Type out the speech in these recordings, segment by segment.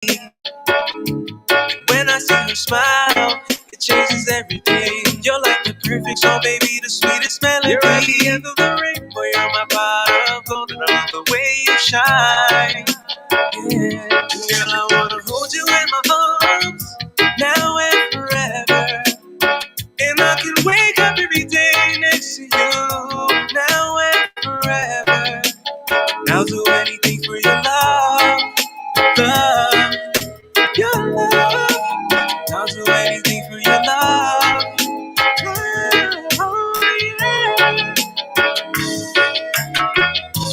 When I see her smile, it changes everything. You're like the perfect song, baby, the sweetest melody. You're at the end of the rainbow, you're my pot of gold, and I love the way you shine. Yeah. Girl, I wanna hold you in my arms, now and forever. And I can wake up every day next to you, now and forever. I'll do anything for your love, love, your love. I'll do anything for your love, love, oh yeah.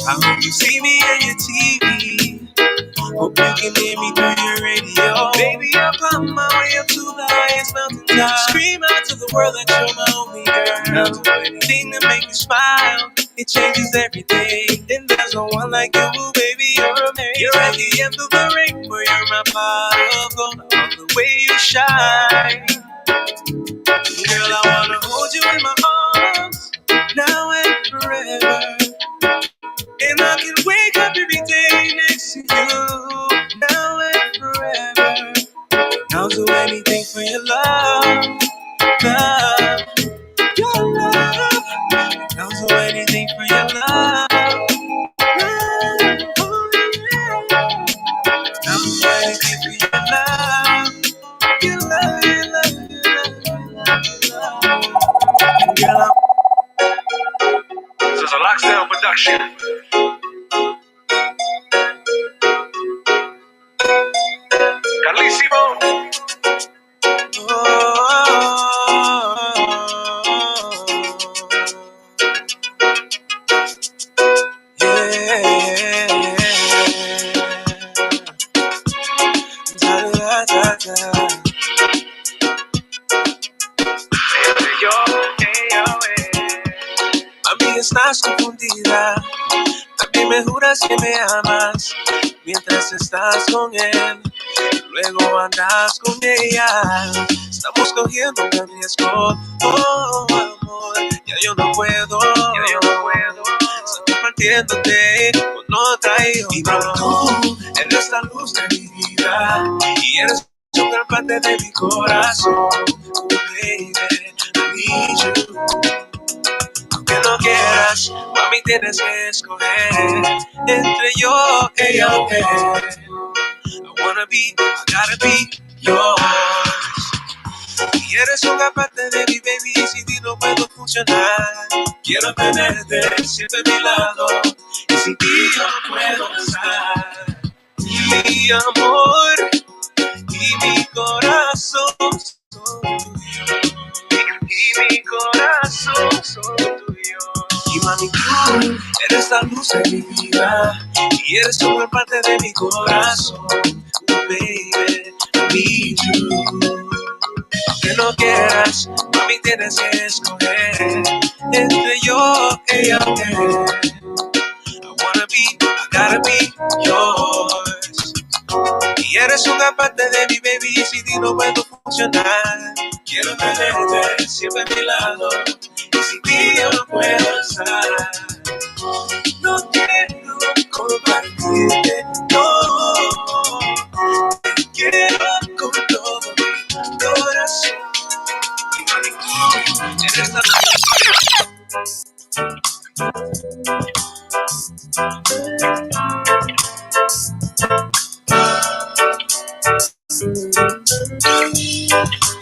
I hope you see me on your TV. Hope you can hear me through your radio. Baby, I'll climb my way up to the highest mountain top. Scream out to the world that you're my only girl. I'll do anything to make you smile. It changes everything. And there's no one like you, baby, you're amazing. You're at the end of the rainbow, you're my pot of gold. I love the way you shine. Girl, I wanna hold you in my arms, now and forever. And I can wake up every day next to you, now and forever. I'll do anything for your love, love, your love. I'll do anything for your love, love, oh yeah. I'll do anything for your love, your love, your love, your love, your love, your love. This is a Lockdown production. Carlísimo. Oh, yeah. Da, da, da, da. Mami, estás confundida. También me juras que me amas mientras estás con él. Luego andas con ella. Estamos cogiendo un riesgo. Oh, amor, ya yo no puedo. Estoy partiéndote con otra y no. Tú eres la luz de mi vida y eres una gran parte de mi corazón. Oh, baby, I need you. Aunque no quieras, mami, tienes que escoger entre yo y ella o él. I wanna be, I gotta be yours. Y eres una parte de mi baby y sin ti no puedo funcionar. Quiero tenerte siempre a mi lado y sin ti yo no puedo estar. Mi amor y mi corazón son tuyos. Y mi corazón son tuyos. Y mami, tú eres la luz de mi vida y eres una parte de mi corazón. Baby, I need you. Aunque no quieras, mami, tienes que escoger entre yo y ella o él. I wanna be, I gotta be yours. Y eres una parte de mi baby y sin ti no puedo funcionar. Quiero tenerte siempre a mi lado y sin ti yo no puedo estar. No quiero compartirte, no. Quiero con todo mi corazón. Eres la...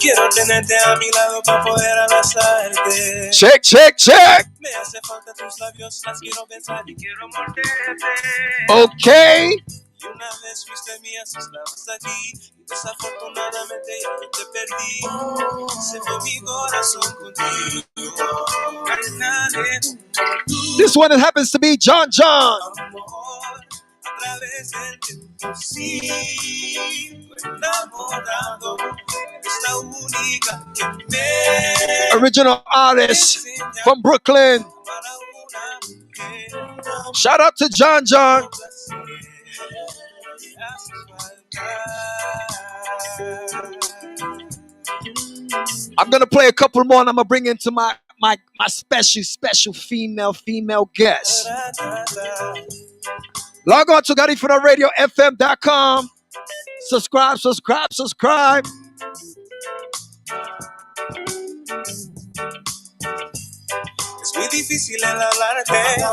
Quiero tenerte a mi lado para poder abrazarte. Check, check, check. Me hace falta tus labios, las quiero besar y quiero morderte. Okay. Y una vez fuiste mía, si estabas aquí. Y desafortunadamente ya no te perdí. Se fue mi corazón contigo. This one happens to be John John. Amor, a través del tiempo, sí, enamorado. Eres la única que me Original artist from Brooklyn. Shout out to John John. I'm gonna play a couple more and I'm gonna bring into my special female guest. Log on to GodInfiniteRadioFM.com. Subscribe, subscribe, subscribe. Es muy difícil el hablarte.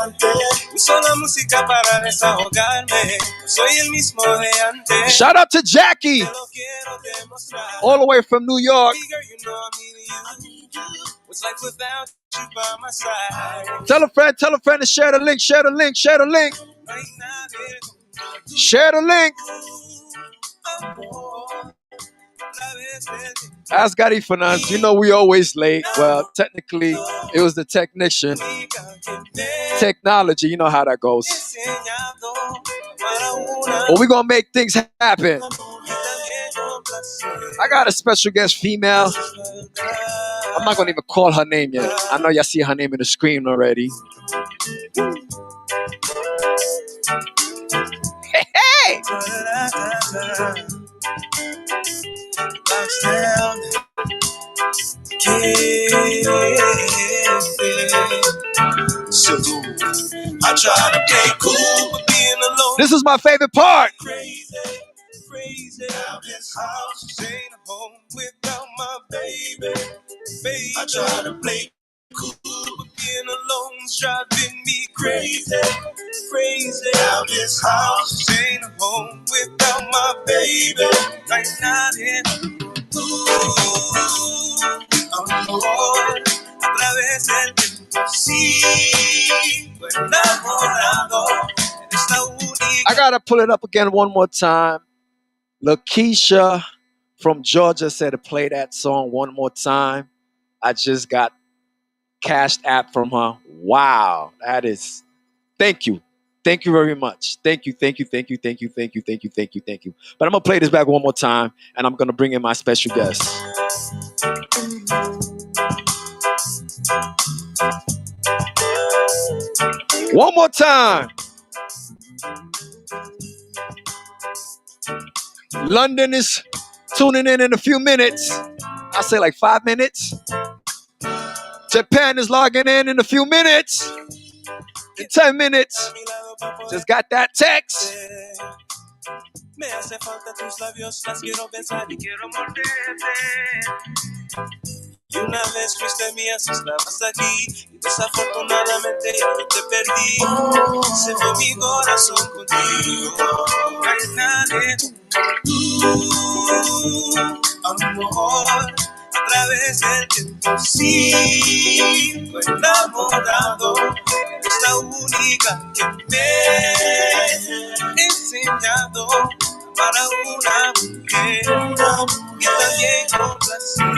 Uso la música para desahogarme. Soy el mismo de antes. Shout out to Jackie, all the way from New York. Tell a friend to share the link, share the link, share the link. Share the link. Ask Gary Finance. You know we always late. Well, technically, it was the technician. Technology, you know how that goes. But we're going to make things happen. I got a special guest female. I'm not going to even call her name yet. I know y'all see her name in the screen already. Hey, hey! I try to play cool, but being alone. This is my favorite part. Crazy out his house, ain't home without my baby. I try to play cool, but being alone's driving me crazy. Crazy out his house, ain't home without my baby. Right now, amor, a través del tiempo, sí, fue enamorado. I gotta pull it up again one more time. Lakeisha from Georgia said to play that song one more time. I just got Cash App from her. Wow, that is. Thank you. Thank you very much. Thank you, thank you, thank you, thank you, thank you, thank you, thank you, thank you. But I'm gonna play this back one more time, and I'm gonna bring in my special guest. One more time. London is tuning in a few minutes. I'll say like 5 minutes. Japan is logging in a few minutes. In 10 minutes. Just got that text. Me hace falta tus labios, las quiero besar y quiero morderte. Y una vez fuiste mía, si estabas aquí, y desafortunadamente ya no te perdí. Se fue mi corazón contigo. No hay nadie tú, amor. A través del tiempo, sí, fue enamorado. Es la única que me ha enseñado para una mujer y también con placer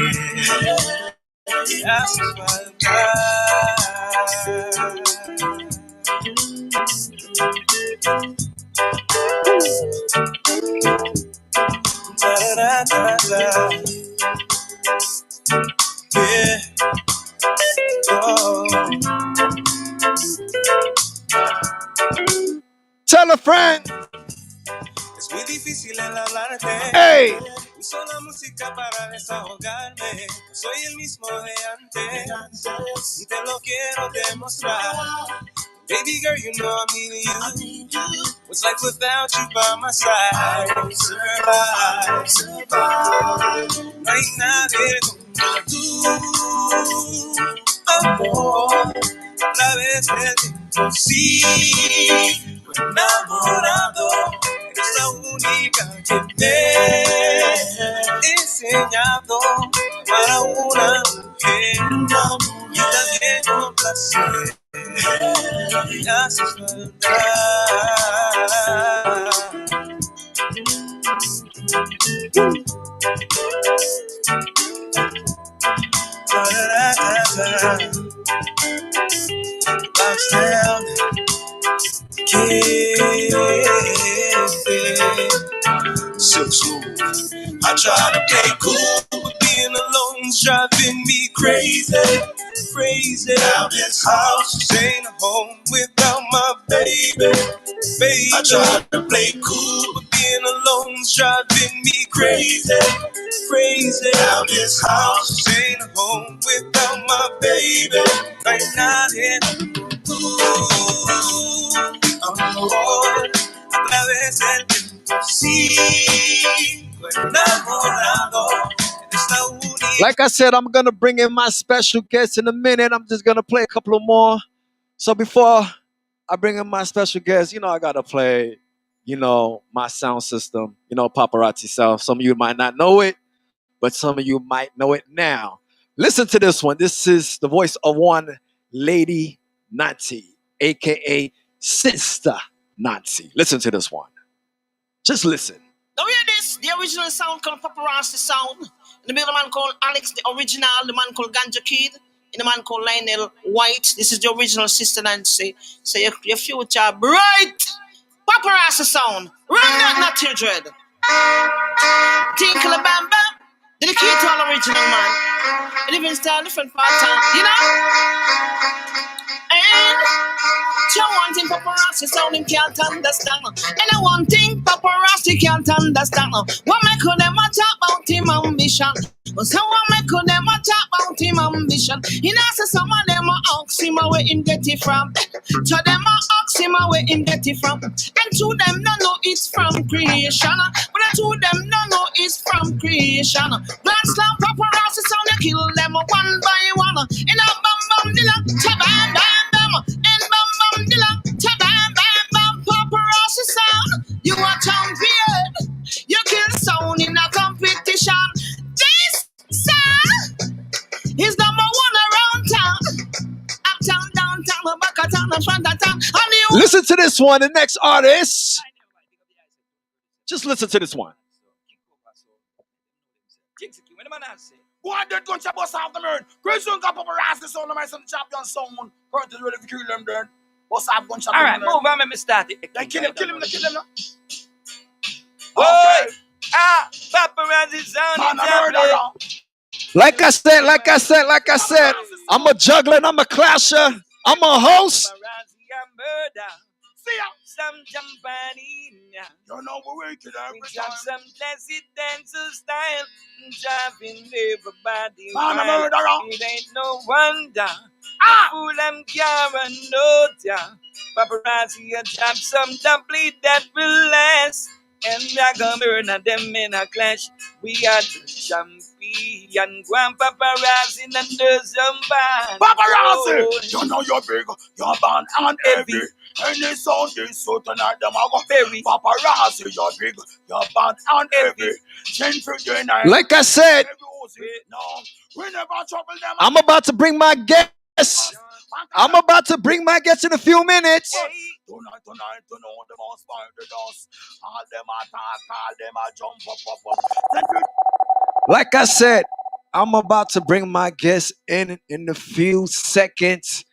te hace falta. Yeah. Oh. Tell a friend. Es muy difícil el hablarte. Hey. Uso la música para desahogarme. Soy el mismo de antes y te lo quiero demostrar. Baby girl, you know I need you. What's life without you by my side? Survive, survive. No hay nadie como tú, amor. A través del tiempo, sí, fue enamorado. Eres la única que me ha enseñado para una mujer y también con placer. Me haces falta. Box down, so smooth. I try to play cool, but being alone's driving me crazy. Crazy out this house, ain't home without my baby. I try to play cool, but being alone's driving me crazy. Crazy out this house, ain't home without my baby. Right now, amor, a través del tiempo. Sigo enamorado de esta única. Like I said, I'm gonna bring in my special guest in a minute. I'm just gonna play a couple of more. So before I bring in my special guest, I gotta play, my sound system, paparazzi sound. Some of you might not know it, but some of you might know it now. Listen to this one. This is the voice of one Lady Nancy, aka Sister Nancy. Listen to this one. Just listen. Now hear this, the original sound called Paparazzi Sound. In the middle, a man called Alex, the original, the man called Ganja Kid, and the man called Lionel White. This is the original Sister Nancy. Say your future bright. Paparazzi Sound. Run that, not your dread. Tinkle bam bam. Dedicate to all original man. A different style, different pattern, And one thing paparazzi sound him can't understand. And I one thing paparazzi can't understand. What make them a talk about him ambition? So what make them a talk about him ambition? He knows some of them a ask him where him get it from. To them a ask him where him get it from. And to them no know it's from creation. But to them no know it's from creation. Glance slam paparazzi sound you kill them one by one. In a bam bam dilla, bam bam bam. And bam bam dilla, bam bam bam. Paparazzi sound, you are champion. You kill sound in a competition. This sound is number one around town. Uptown, downtown, back of town, and front of town. Listen to this one, the next artist. Just listen to this one. Why did gunshot bust off the man? Crazy got paparazzi sound of my son champion someone. Currently ready to kill them then. Bust off gunshot. Alright, move on, let me start it. Then kill him now. Okay. Paparazzi sound. Like I said, I'm a juggler, I'm a clasher, I'm a host. See ya. Some jumping. You know we're waking every We time. got some classy dancer style. Driving everybody Man, I'm wild. murderer. It ain't no wonder. Fool them Karen note ya. Paparazzi a drop some dumpling that will last. And I gonna burn them in a clash. We are the champion. Grand paparazzi under some band. Paparazzi! You know you're big, you're bad and heavy. Any sound is so tonight, them are going Berry. Paparazzi, you're big, you're bad and heavy. Change for your night. Like I said, No, we never trouble them. I'm about to bring my guest. I'm about to bring my guest in a few minutes. Tonight, to know them all spine the dust. All them attack, all them a jump up. Like I said, I'm about to bring my guest in a few seconds.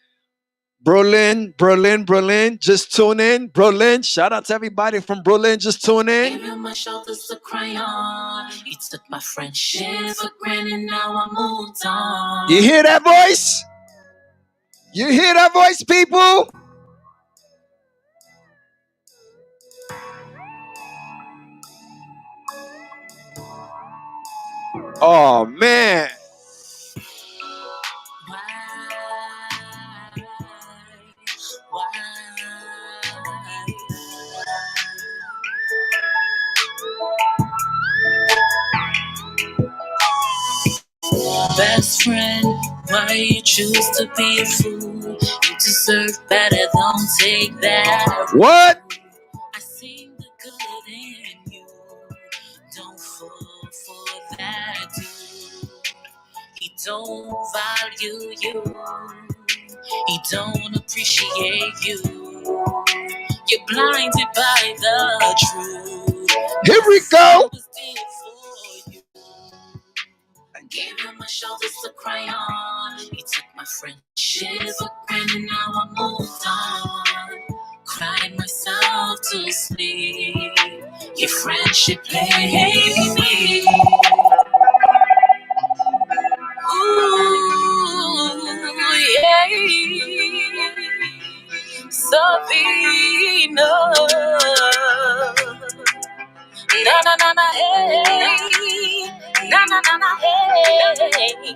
Berlin, just tune in. Berlin, shout out to everybody from Berlin, just tune in. Gave him my shoulders to cry on. He took my friendship for granted, now I moved on. You hear that voice? You hear that voice, people? Oh, man. Best friend, why you choose to be a fool? You deserve better, don't take that. What? I see the good in you. Don't fall for that dude. He don't value you. He don't appreciate you. You're blinded by the truth. Here we go. Gave him my shoulders to cry on. He took my friendship for granted, now I moved on. Cried myself to sleep. Your friendship played me. Ooh, yeah. Savina. Na na na na hey. Na na na na hey.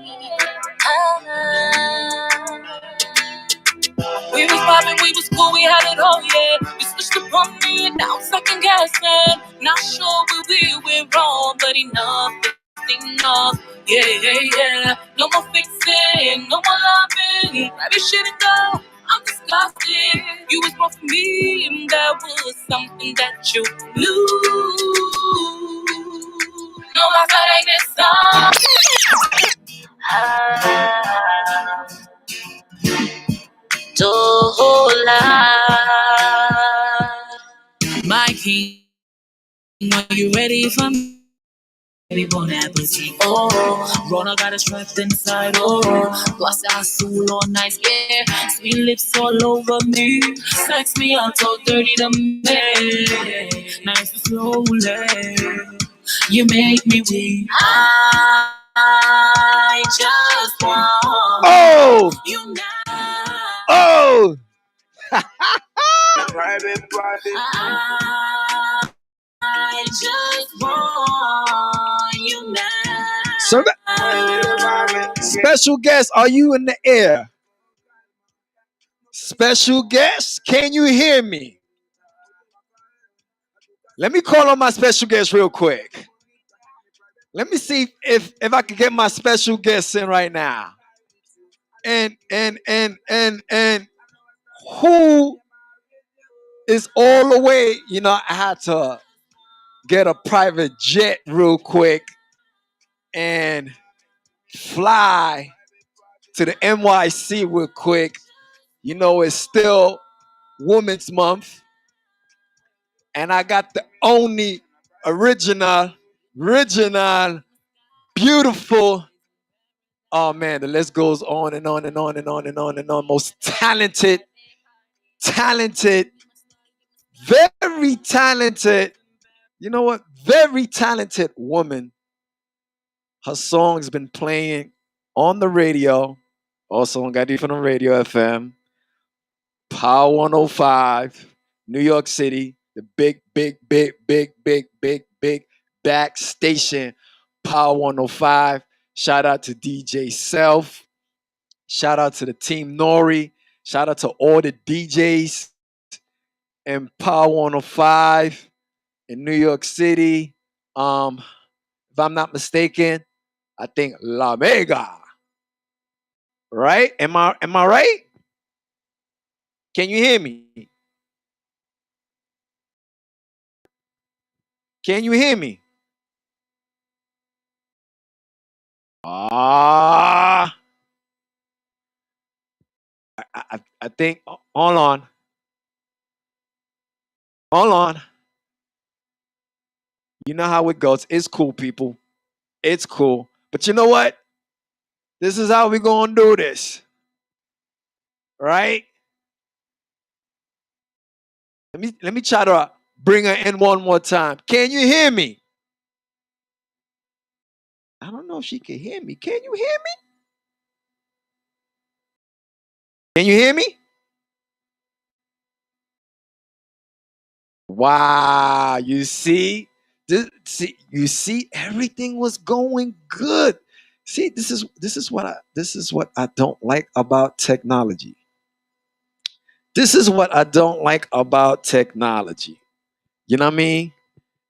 We was poppin', we was Before we had it all, yeah. You switched up on me and now I'm second guessing. Not sure where we went wrong, but enough is enough. Yeah, yeah, yeah. No more fixing, no more loving. Grab your shit and go. I'm disgusted. You was wrong for me, and that was something that you knew. No, I thought I missed some. My king, are you ready for me? Baby, bon appetit, oh. Rona got us trapped inside, oh. Plus our soul all nice, yeah. Sweet lips all over me. Sex me out so dirty to me. Nice and slowly. You make me weak. I just want you now. Oh! Private party. I just want you now. So special guest, are you in the air? Special guest, can you hear me? Let me call on my special guest real quick. Let me see if I can get my special guest in right now. And who is all the way? You know, I had to get a private jet real quick and fly to the NYC real quick. You know, it's still Women's Month. And I got the only original, beautiful. Oh man, the list goes on and on and on and on and on and on. Most talented, very talented. You know what? Very talented woman. Her song's been playing on the radio, also on Got Different on Radio FM, Power 105, New York City, the big back station, Power 105. Shout out to DJ Self. Shout out to the team Nori. Shout out to all the DJs in Power 105 in New York City. If I'm not mistaken, I think La Mega. Right? Am I right? Can you hear me? Can you hear me? I think, hold on. You know how it goes. It's cool, people. It's cool. But you know what? This is how we're going to do this. Right? Let me try to bring her in one more time. Can you hear me? I don't know if she can hear me. Can you hear me? Can you hear me? Wow, you see? You see, everything was going good. See, this is what I don't like about technology. This is what I don't like about technology. You know what I mean?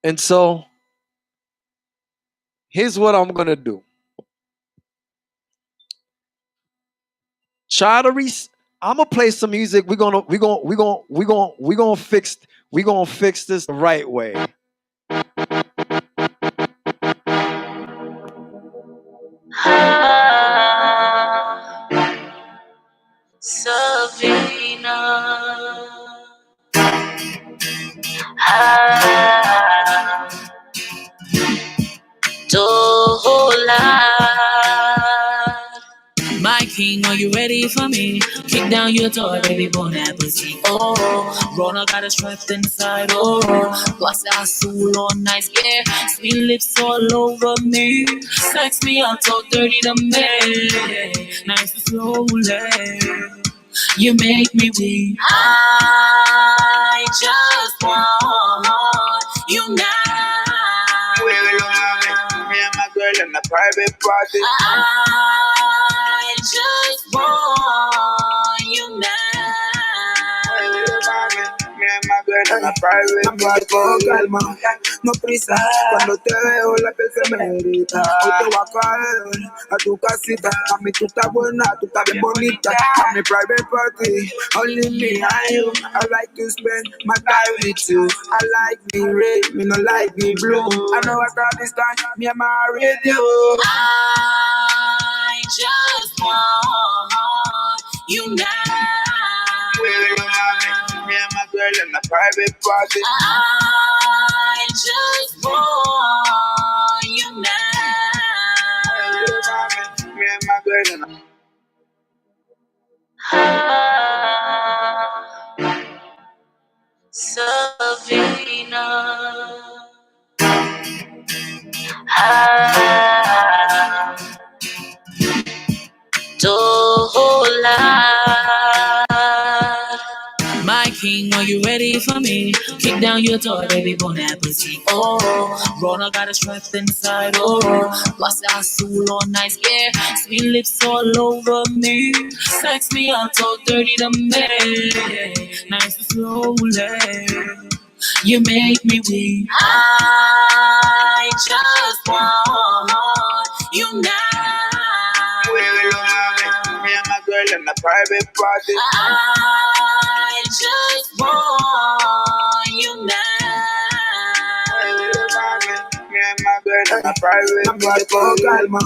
And so here's what I'm gonna do. I'm gonna play some music. We're gonna fix this the right way. Savina. My king, are you ready for me? Kick down your door, baby, bon appetit. Oh, Rona got us trapped inside. Oh, plus our soul all nice, yeah. Sweet lips all over me. Sex me out so dirty to me. Nice and slowly. You make me weak. I just want you now. Me and my girl in a private party. I just want you now. en la private. Cambia con calma, no prisa. Cuando te veo la piel se me grita. Hoy te voy a caer a tu casita. A mí tú estás buena, tú estás bien bonita. A mi private party, only me and you. I like to spend my time with you. I like me red, me no like me blue. I know I got this time, me and my radio. I just want you now. Me and my girl in a private party. I just want you now. Me and my girl in a Savina. Dola. My king, are you ready for me? Kick down your door, baby, bon appetit. Oh, Rona got a strength inside. Oh, bust our soul all nice, yeah. Sweet lips all over me. Sex me, I'll talk dirty to me. Nice and slowly. You make me weak. I just want you now. me and my girl in a private party. I just want you now. Me and my girl in a private. Cambia con calma,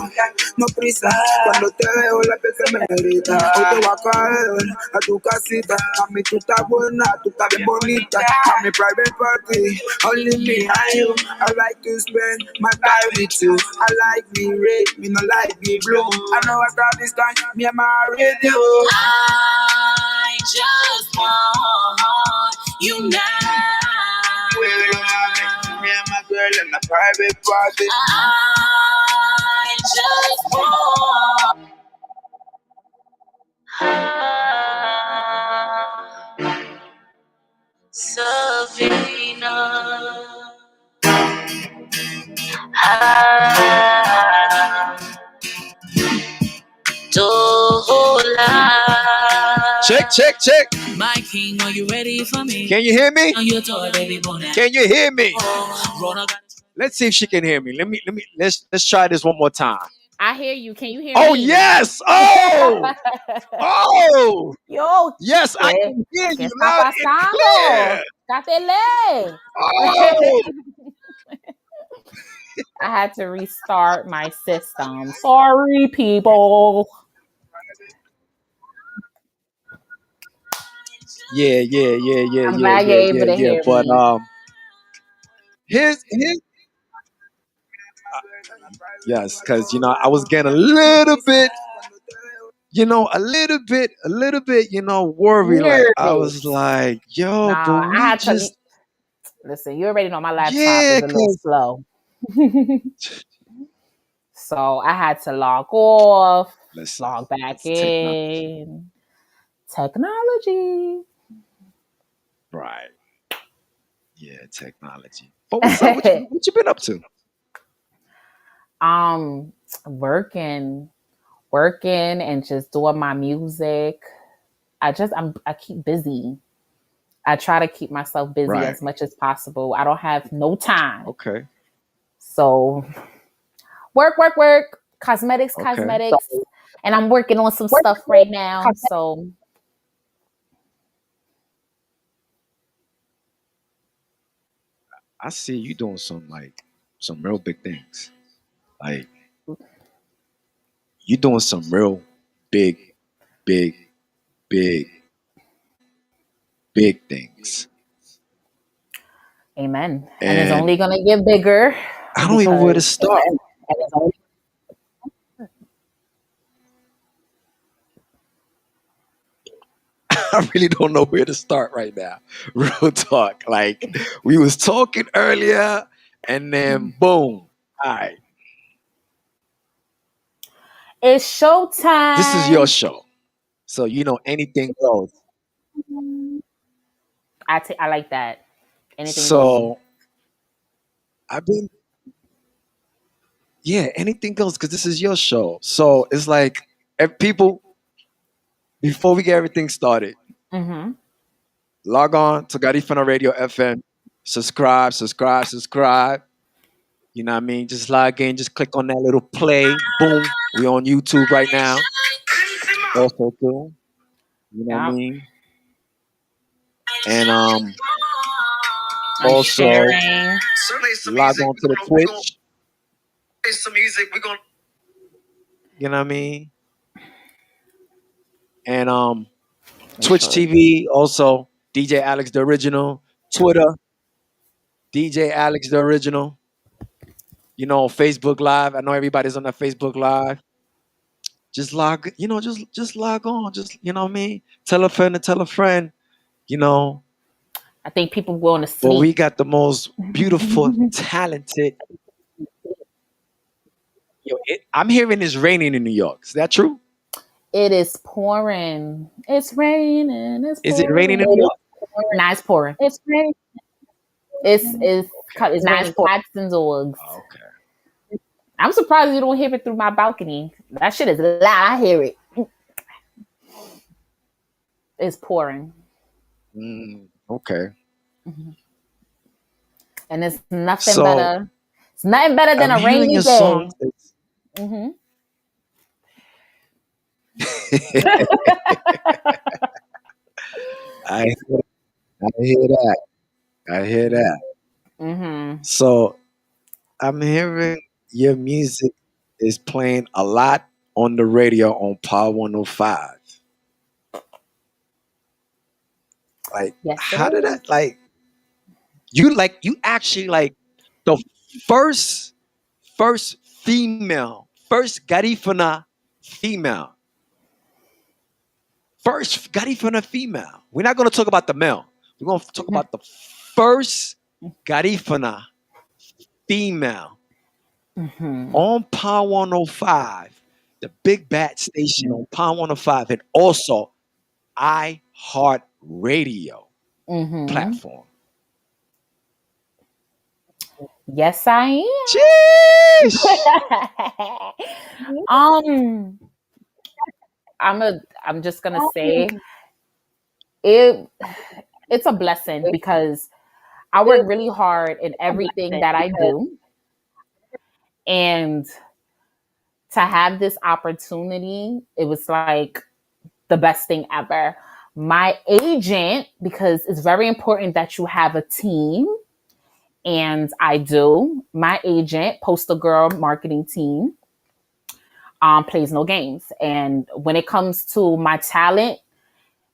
no prisa. Cuando te veo la piel se me grita. Hoy te voy a caer a tu casita. A mí tú estás buena, tú estás bien bonita. A mi private party, only me and you. I like to spend my time with you. I like me red, me no like me blue. I know I got this time, me and my radio. I just want you now. Me and my girl in a private party. I just want Savina. Dola. Check. My king, are you ready for me? Can you hear me? On your door, baby, bon Can you hear me? Rona got Let's see if she can hear me. Let's try this one more time. I hear you. Can you hear Oh me? yes! Oh! Oh! Yo, Yes, I ¿qué, can hear qué you está loud and pasando? clear. Cátele. Oh! I had to restart my system. Sorry, people. Yeah. I'm glad you're able to hear But me. here's yes, because I was getting a little bit, worried. Like I was Nervous. like, yo, but Nah, I we had to just listen. You already know my laptop yeah, is a little cause slow. So I had to log off, listen, log back it's technology, in. Technology. right? Yeah, technology. But what's up? What you been up to? Working and just doing my music. I keep busy. I try to keep myself busy Right. as much as possible. I don't have no time. Okay. So work, cosmetics. And I'm working on some stuff right now. So I see you doing some real big things. Like you doing some real big, big, big, big things. amen. And it's And only gonna get bigger I don't even know where to because start. I really don't know where to start right now. Real talk. Like we was talking earlier, and then boom. All right, it's showtime. this is your show, so anything goes. I like that. Anything goes. So I've been, yeah, anything goes because this is your show. So it's like people before we get everything started. Mm-hmm. Log on to Garifuna Radio FM. Subscribe, subscribe, subscribe. You know what I mean? Just log in, just click on that little play. Boom. We on YouTube right now. Also too. You know what I Yeah. mean? And I'm also sharing. log on to the Twitch. Some music. We're gonna You know what I mean? And Make Twitch sure. TV, also DJ Alex the Original. Twitter, DJ Alex the Original. You know, Facebook Live. I know everybody's on that Facebook Live. Just log, just log on. Just what I mean? Tell a friend to tell a friend, you know. I think people going to But we sleep. got the most beautiful, talented. I'm hearing it's raining in New York. Is that true? It is pouring. It's raining. It's Is it raining in pouring. New York? Nah, it's pouring. it's raining. Okay. It's raining cats and dogs. Okay. I'm surprised you don't hear it through my balcony. That shit is loud. I hear it. It's pouring. Okay. And it's nothing So better. It's nothing better than I'm a hearing rainy your day. songs. Mm-hmm. I hear that. I hear that. Mm-hmm. So I'm hearing your music is playing a lot on the radio on Power 105. Like, Yes, it how did is. that you actually like the first female, first Garifuna female. First Garifuna female. We're not gonna talk about the male. We're gonna talk about the first Garifuna female Mm-hmm. on Power 105, the big bat station on Power 105, and also iHeart Radio Mm-hmm. platform. Yes, I Jeez. am. I'm just gonna say it. It's a blessing because I work really hard in everything that I do, and to have this opportunity, it was like the best thing ever. My agent, because it's very important that you have a team, and I do. My agent, Postal Girl Marketing Team, plays no games. And when it comes to my talent,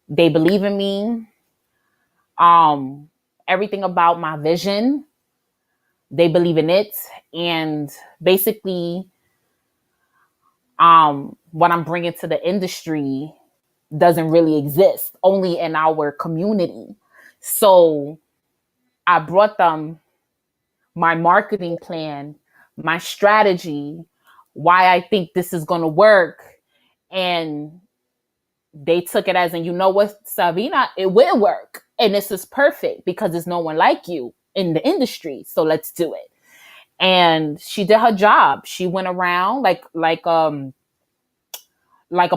they believe in me. Um, Everything about my vision, they believe in it. And basically, what I'm bringing to the industry doesn't really exist, only in our community. So I brought them my marketing plan, my strategy, why I think this is going to work. And they took it as, and you know what, Savina, it will work. And this is perfect because there's no one like you in the industry. So let's do it. And she did her job. She went around like a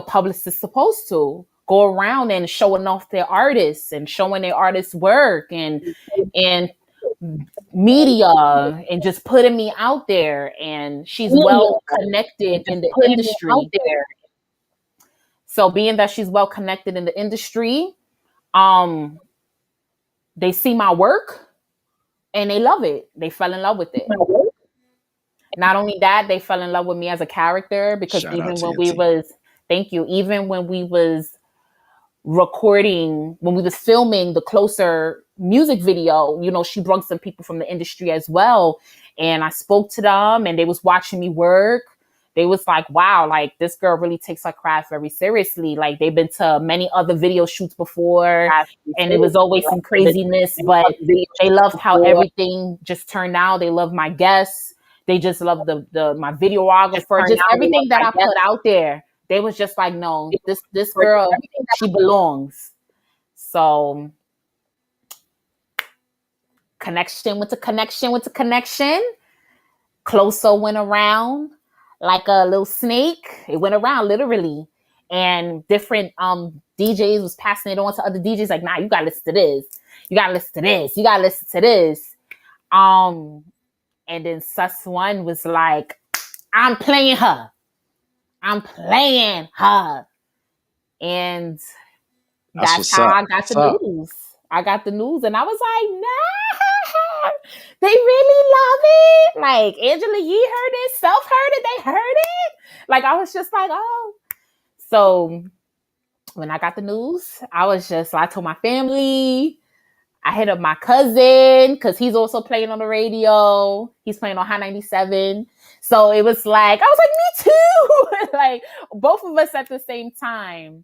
publicist is supposed to go around and showing off their artists and showing their artists' work and media and just putting me out there. And she's well connected in the industry. So being that she's well connected in the industry, um, they see my work and they love it. They fell in love with it. Not only that, they fell in love with me as a character because Shout out even to when your we team. was, thank you, even when we was recording, when we was filming the Closer music video, you know, she brought some people from the industry as well. And I spoke to them and they was watching me work. They was like, wow, like this girl really takes her craft very seriously. Like they've been to many other video shoots before and it was always some craziness, but they loved how everything just turned out. They loved my guests. They just loved the my videographer, just everything that I put out there. They was just like, no, this girl, she belongs. So connection with the connection with the connection. Closer went around like a little snake. It went around literally. and different DJs was passing it on to other DJs. Like, nah, you gotta listen to this. You gotta listen to this. You gotta listen to this. And then Sus One was like, I'm playing her. I'm playing her. And that's how I got the news. I got the news and I was like, nah, they really love it. Like, Angela Yee heard it, Self heard it, they heard it. Like, I was just like, oh. So when I got the news, I told my family, I hit up my cousin because he's also playing on the radio. He's playing on High 97. So it was like, I was like, me too. Like, both of us at the same time.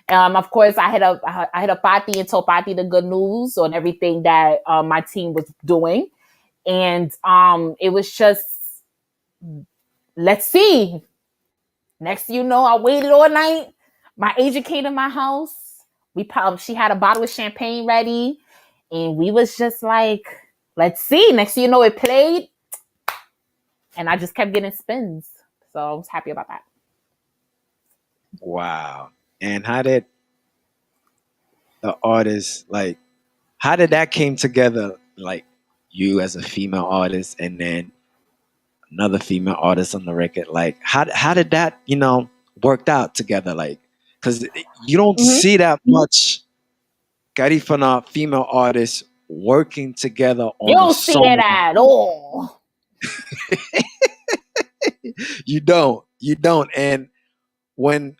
Of course, I hit up Pati and told Pati the good news on everything that my team was doing. And it was just, let's see. Next thing you know, I waited all night. My agent came to my house. She had a bottle of champagne ready. And we was just like, let's see. Next thing you know, it played. And I just kept getting spins. So I was happy about that. Wow. And how did the artist, like, how did that came together? Like, you as a female artist and then another female artist on the record. Like, how did that, worked out together? Like, because you don't see that much Garifuna female artists working together on you don't a see song. it at all. You don't. And when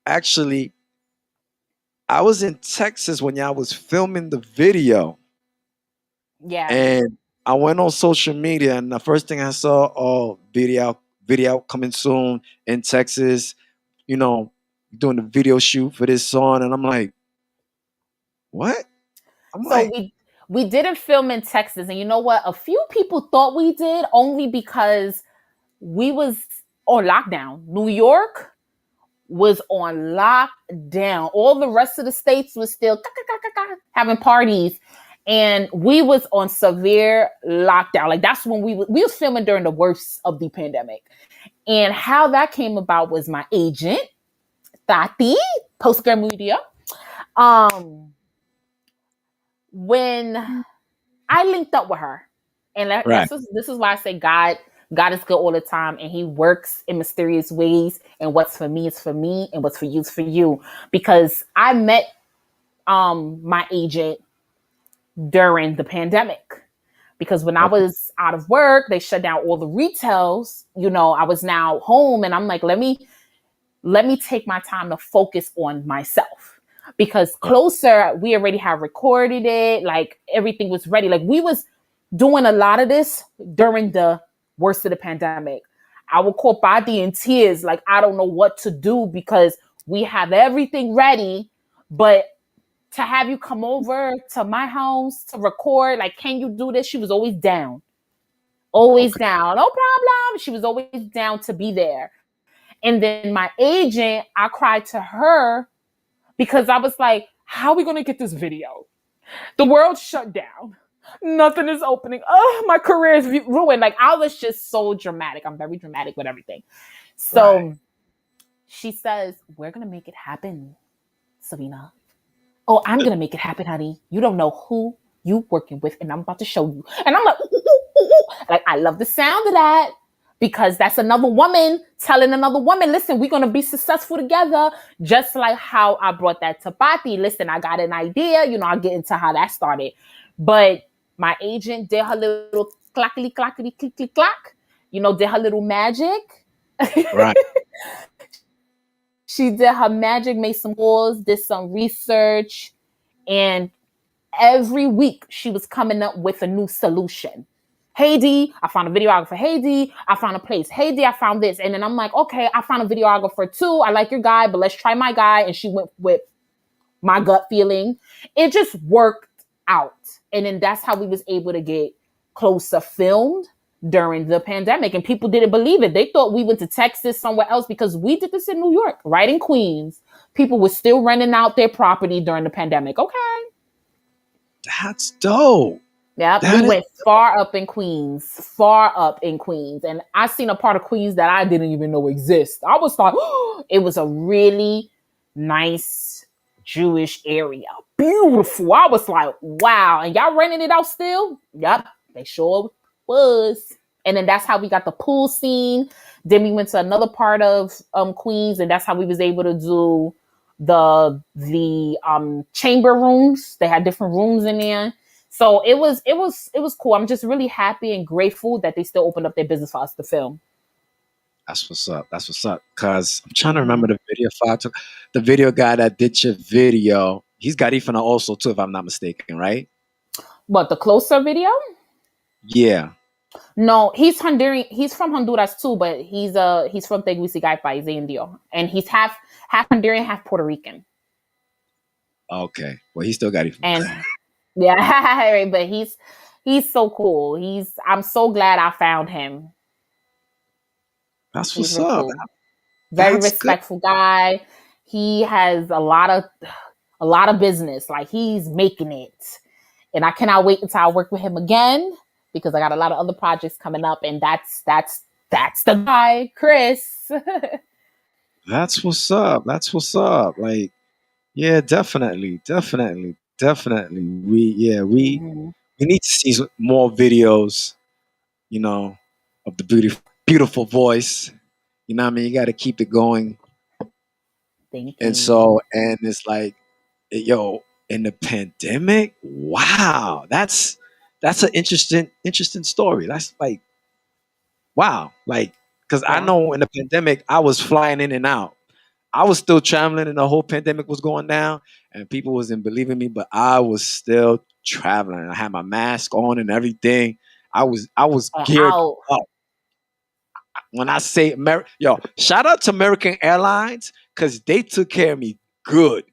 actually I was in Texas when y'all was filming the video. Yeah. And I went on social media and the first thing I saw, video coming soon in Texas, doing the video shoot for this song. And I'm like, what? We didn't film in Texas. And you know what? A few people thought we did only because we was on lockdown. New York was on lockdown. All the rest of the states was still having parties. And we was on severe lockdown. Like, that's when we was filming during the worst of the pandemic. And how that came about was my agent, Tati, Postgram Media. When I linked up with her, and this is why I say God is good all the time, and He works in mysterious ways. And what's for me is for me, and what's for you is for you. Because I met my agent during the pandemic. Because when I was out of work, they shut down all the retails. I was now home, and I'm like, let me take my time to focus on myself. Because Closer, we already had recorded it. Like, everything was ready. Like, we was doing a lot of this during the worst of the pandemic. I would call Pati in tears. Like, I don't know what to do because we have everything ready. But to have you come over to my house to record, like, can you do this? She was always down. Always down. No problem. She was always down to be there. And then my agent, I cried to her because I was like, how are we going to get this video? The world shut down. Nothing is opening. Oh, my career is ruined. Like, I was just so dramatic. I'm very dramatic with everything. So she says, we're going to make it happen, Savina. Oh, I'm going to make it happen, honey. You don't know who you working with, and I'm about to show you. And I'm like, ooh, ooh, ooh. Like, I love the sound of that. Because that's another woman telling another woman, listen, we're going to be successful together. Just like how I brought that to Pati. Listen, I got an idea. I'll get into how that started. But my agent did her little clackety, clackety, click, click, clack. Did her little magic. Right. She did her magic, made some calls, did some research. And every week she was coming up with a new solution. Hey D, I found a videographer. Hey D, I found a place. Hey D, I found this. And then I'm like, okay, I found a videographer too. I like your guy, but let's try my guy. And she went with my gut feeling. It just worked out. And then that's how we was able to get Closer filmed during the pandemic. And people didn't believe it. They thought we went to Texas, somewhere else, because we did this in New York, right in Queens. People were still renting out their property during the pandemic. Okay. That's dope. Yeah, we went far up in Queens. And I seen a part of Queens that I didn't even know exist. I was like, it was a really, nice Jewish area. Beautiful. I was like, wow. And y'all renting it out still? Yep, they sure was. And then that's how we got the pool scene. Then we went to another part of Queens, and that's how we was able to do the chamber rooms. They had different rooms in there. So it was cool. I'm just really happy and grateful that they still opened up their business for us to film. That's what's up. That's what's up. Cause I'm trying to remember the video photo. The video guy that did your video, he's Garifuna also too, if I'm not mistaken, right? But the closer video? Yeah. No, he's Honduran. He's from Honduras too, but he's from Tegucigalpa, he's Indio, and he's half Honduran, half Puerto Rican. Okay. Well, he still got it. And yeah, but he's so cool. I'm so glad I found him. That's what's up. Cool. Very respectful guy. He has a lot of business. Like, he's making it. And I cannot wait until I work with him again, because I got a lot of other projects coming up, and that's the guy, Chris. That's what's up. That's what's up. Like, yeah, definitely. We need to see more videos, of the beautiful voice. You know what I mean? You got to keep it going. Thank you. And so, and it's like, yo, in the pandemic, wow, that's an interesting story. That's like, wow, like, because I know in the pandemic I was flying in and out. I was still traveling, and the whole pandemic was going down, and people wasn't believing me, but I was still traveling. I had my mask on and everything. I was geared up. When I say shout out to American Airlines, because they took care of me good.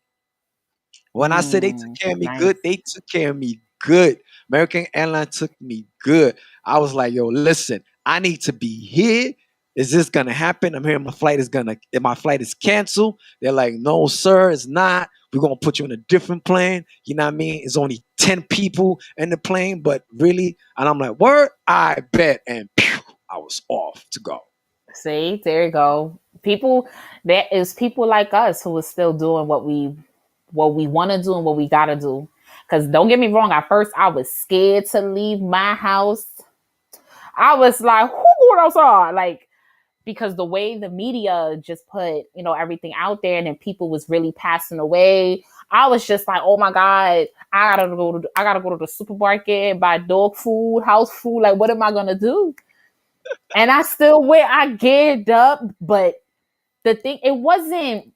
When I say they took care of me good, they took care of me good. American Airlines took me good. I was like, yo, listen, I need to be here. Is this gonna happen? I'm hearing my flight is canceled. They're like, no, sir, it's not. We're gonna put you in a different plane. You know what I mean? It's only 10 people in the plane, but really, and I'm like, word, I bet. And I was off to go. See, there you go. There is people like us who are still doing what we want to do and what we gotta do. Because don't get me wrong, at first I was scared to leave my house. I was like, who going outside? Like, because the way the media just put, everything out there, and then people was really passing away. I was just like, oh my God, I gotta go to the supermarket, buy dog food, house food. Like, what am I gonna do? And I still went. I geared up, but the thing, it wasn't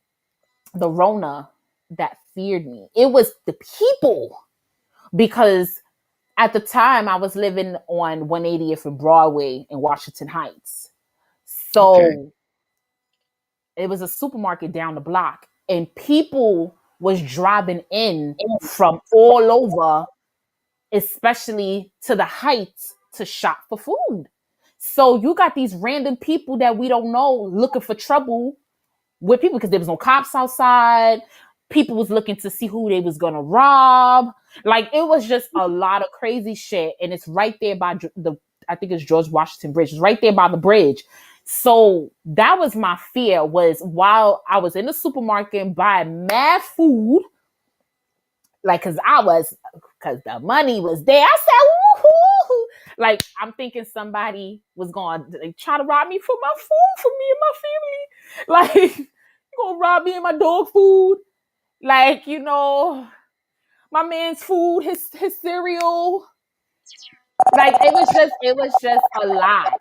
the Rona that feared me. It was the people, because at the time I was living on 180th and Broadway in Washington Heights. So it was a supermarket down the block, and people was driving in from all over, especially to the Heights, to shop for food. So you got these random people that we don't know looking for trouble with people, because there was no cops outside. People was looking to see who they was gonna rob. Like, it was just a lot of crazy shit. And it's right there by I think it's George Washington Bridge. It's right there by the bridge. So that was my fear, was while I was in the supermarket buying mad food, like, because the money was there. I said, woohoo! Like, I'm thinking somebody was going to try to rob me for my food, for me and my family. Like, you going to rob me and my dog food? Like, my man's food, his cereal. Like, it was just a lot.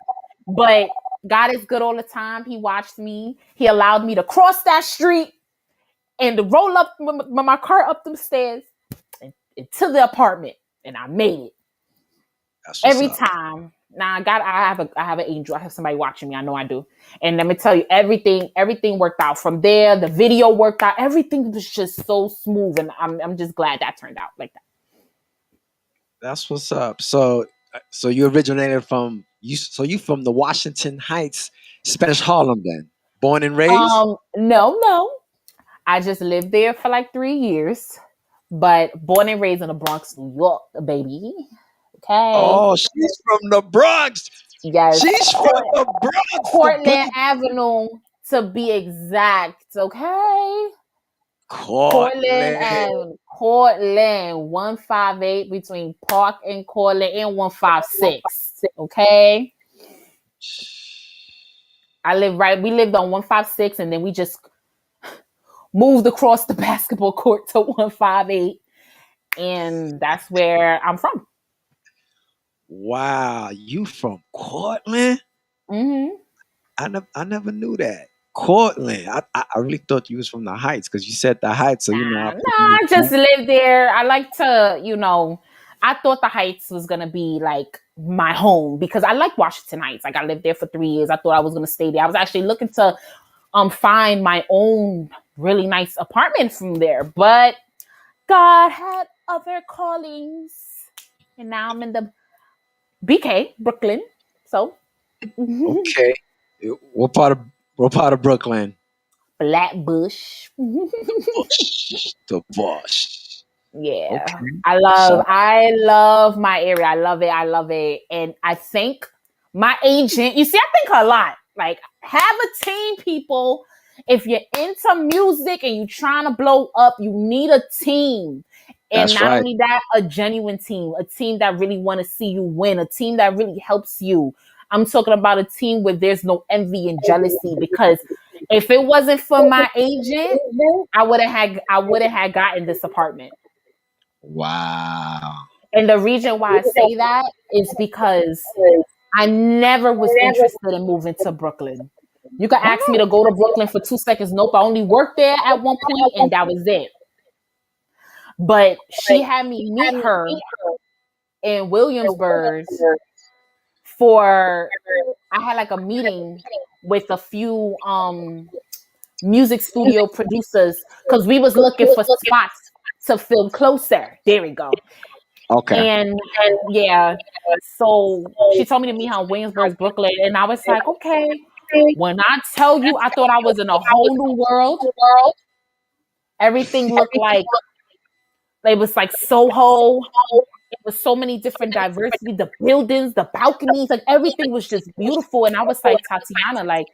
But God is good all the time. He watched me. He allowed me to cross that street and to roll up my car up them stairs and to the apartment, and I made it. Every time. Now I have an angel. I have somebody watching me. I know I do. And let me tell you, everything worked out from there. The video worked out. Everything was just so smooth, and I'm just glad that turned out like that. That's what's up. So you originated from from the Washington Heights, Spanish Harlem, then? Born and raised? No. I just lived there for like 3 years, but born and raised in the Bronx, New York, baby. Okay. Oh, she's from the Bronx. Yes. She's from the Bronx. Portland Avenue, to be exact. Okay. Cortland. Cortland, 158 between Park and Cortland and 156. Okay. We lived on 156 and then we just moved across the basketball court to 158. And that's where I'm from. Wow, you from Cortland? Mm-hmm. I never knew that. Cortland. I really thought you was from the Heights because you said the Heights, so I put you. I just lived there. I like to, I thought the Heights was gonna be like my home because I like Washington Heights. Like I lived there for 3 years. I thought I was gonna stay there. I was actually looking to find my own really nice apartment from there, but God had other callings, and now I'm in the BK, Brooklyn. So Okay. What part of Brooklyn? Flatbush. The Bush. Yeah. Okay. I love my area. I love it. And I think my agent, you see, I think a lot. Like, have a team, people. If you're into music and you're trying to blow up, you need a team. And That's not right. only that, a genuine team, a team that really want to see you win, a team that really helps you. I'm talking about a team where there's no envy and jealousy, because if it wasn't for my agent, I would have had gotten this apartment. Wow. And the reason why I say that is because I never was interested in moving to Brooklyn. You could ask me to go to Brooklyn for 2 seconds. Nope, I only worked there at one point and that was it. But she had me meet her in Williamsburg I had like a meeting with a few music studio producers because we was looking for spots to film closer. There we go. Okay. And yeah, so she told me to meet her in Williamsburg, Brooklyn, and I was like, okay. When I tell you, I thought I was in a whole new world. Everything looked like it was like Soho. It was so many different diversity, the buildings, the balconies, like everything was just beautiful. And I was like, Tatiana, like,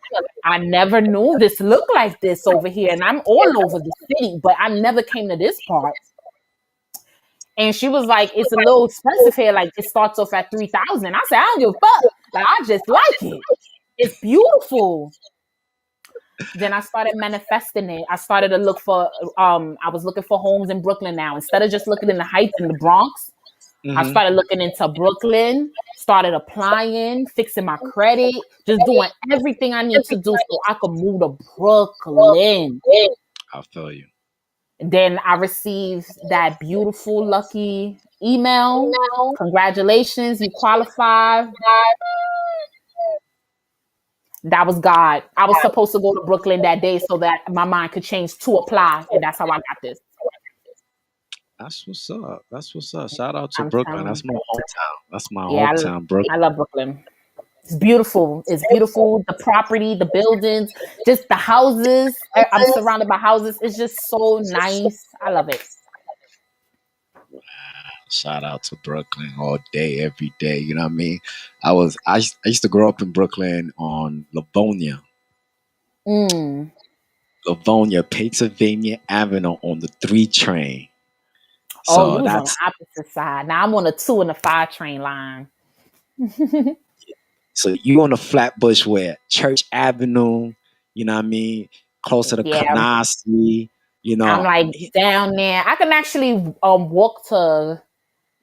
I never knew this looked like this over here. And I'm all over the city, but I never came to this part. And she was like, it's a little expensive here. Like, it starts off at 3,000. I said, I don't give a fuck. Like, I just like it. It's beautiful. Then I started manifesting it. I started to look for, I was looking for homes in Brooklyn now. Instead of just looking in the Heights in the Bronx, I started looking into Brooklyn, started applying, fixing my credit, just doing everything I need to do so I could move to Brooklyn. I'll feel you. Then I received that beautiful, lucky email. Congratulations, you qualified. That was God. I was supposed to go to Brooklyn that day so that my mind could change to apply. And that's how I got this. That's what's up. That's what's up. Shout out to Brooklyn. That's my hometown. That's my Yeah, hometown, Brooklyn. I love Brooklyn. It's beautiful. It's beautiful. The property, the buildings, just the houses. I'm surrounded by houses. It's just so nice. I love it. Shout out to Brooklyn all day, every day. You know what I mean? I used to grow up in Brooklyn on Livonia. Livonia, Pennsylvania Avenue on the 3 train. So you was on the opposite side. Now I'm on the 2 and the 5 train line. So you on the Flatbush where Church Avenue, you know what I mean? Closer to Canarsie, you know. I'm like down there. I can actually walk to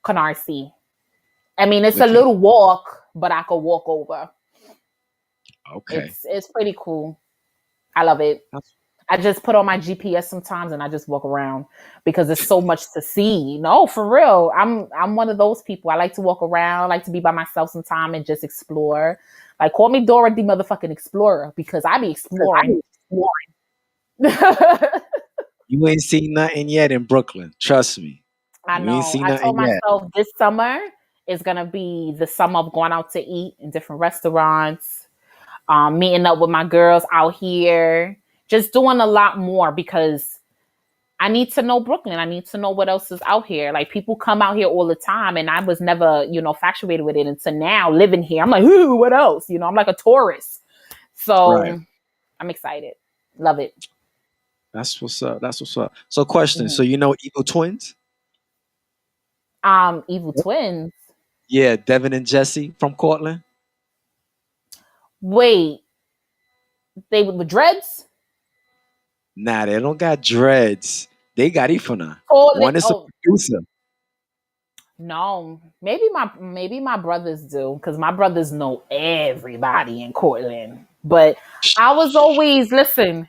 Canarsie. I mean, it's a little walk, but I could walk over. Okay. It's pretty cool. I love it. I just put on my GPS sometimes and I just walk around because there's so much to see. No, for real. I'm one of those people. I like to walk around, I like to be by myself sometime and just explore. Like, call me Dora the motherfucking Explorer because I be exploring. You ain't seen nothing yet in Brooklyn. Trust me. I know. I told myself this summer is going to be the summer of going out to eat in different restaurants, meeting up with my girls out here. Just doing a lot more because I need to know Brooklyn. I need to know what else is out here. Like, people come out here all the time and I was never, infatuated with it until now living here. I'm like, ooh, what else? I'm like a tourist. So I'm excited. Love it. That's what's up. That's what's up. So, question. So, Mhm. you know Evil Twins? Evil Twins. Yeah, Devin and Jesse from Cortland. Wait, they with the dreads? Nah, they don't got dreads. They got Ifuna. Cortland. One is a Oh producer. no, maybe my brothers do because my brothers know everybody in Cortland. But I was always listen.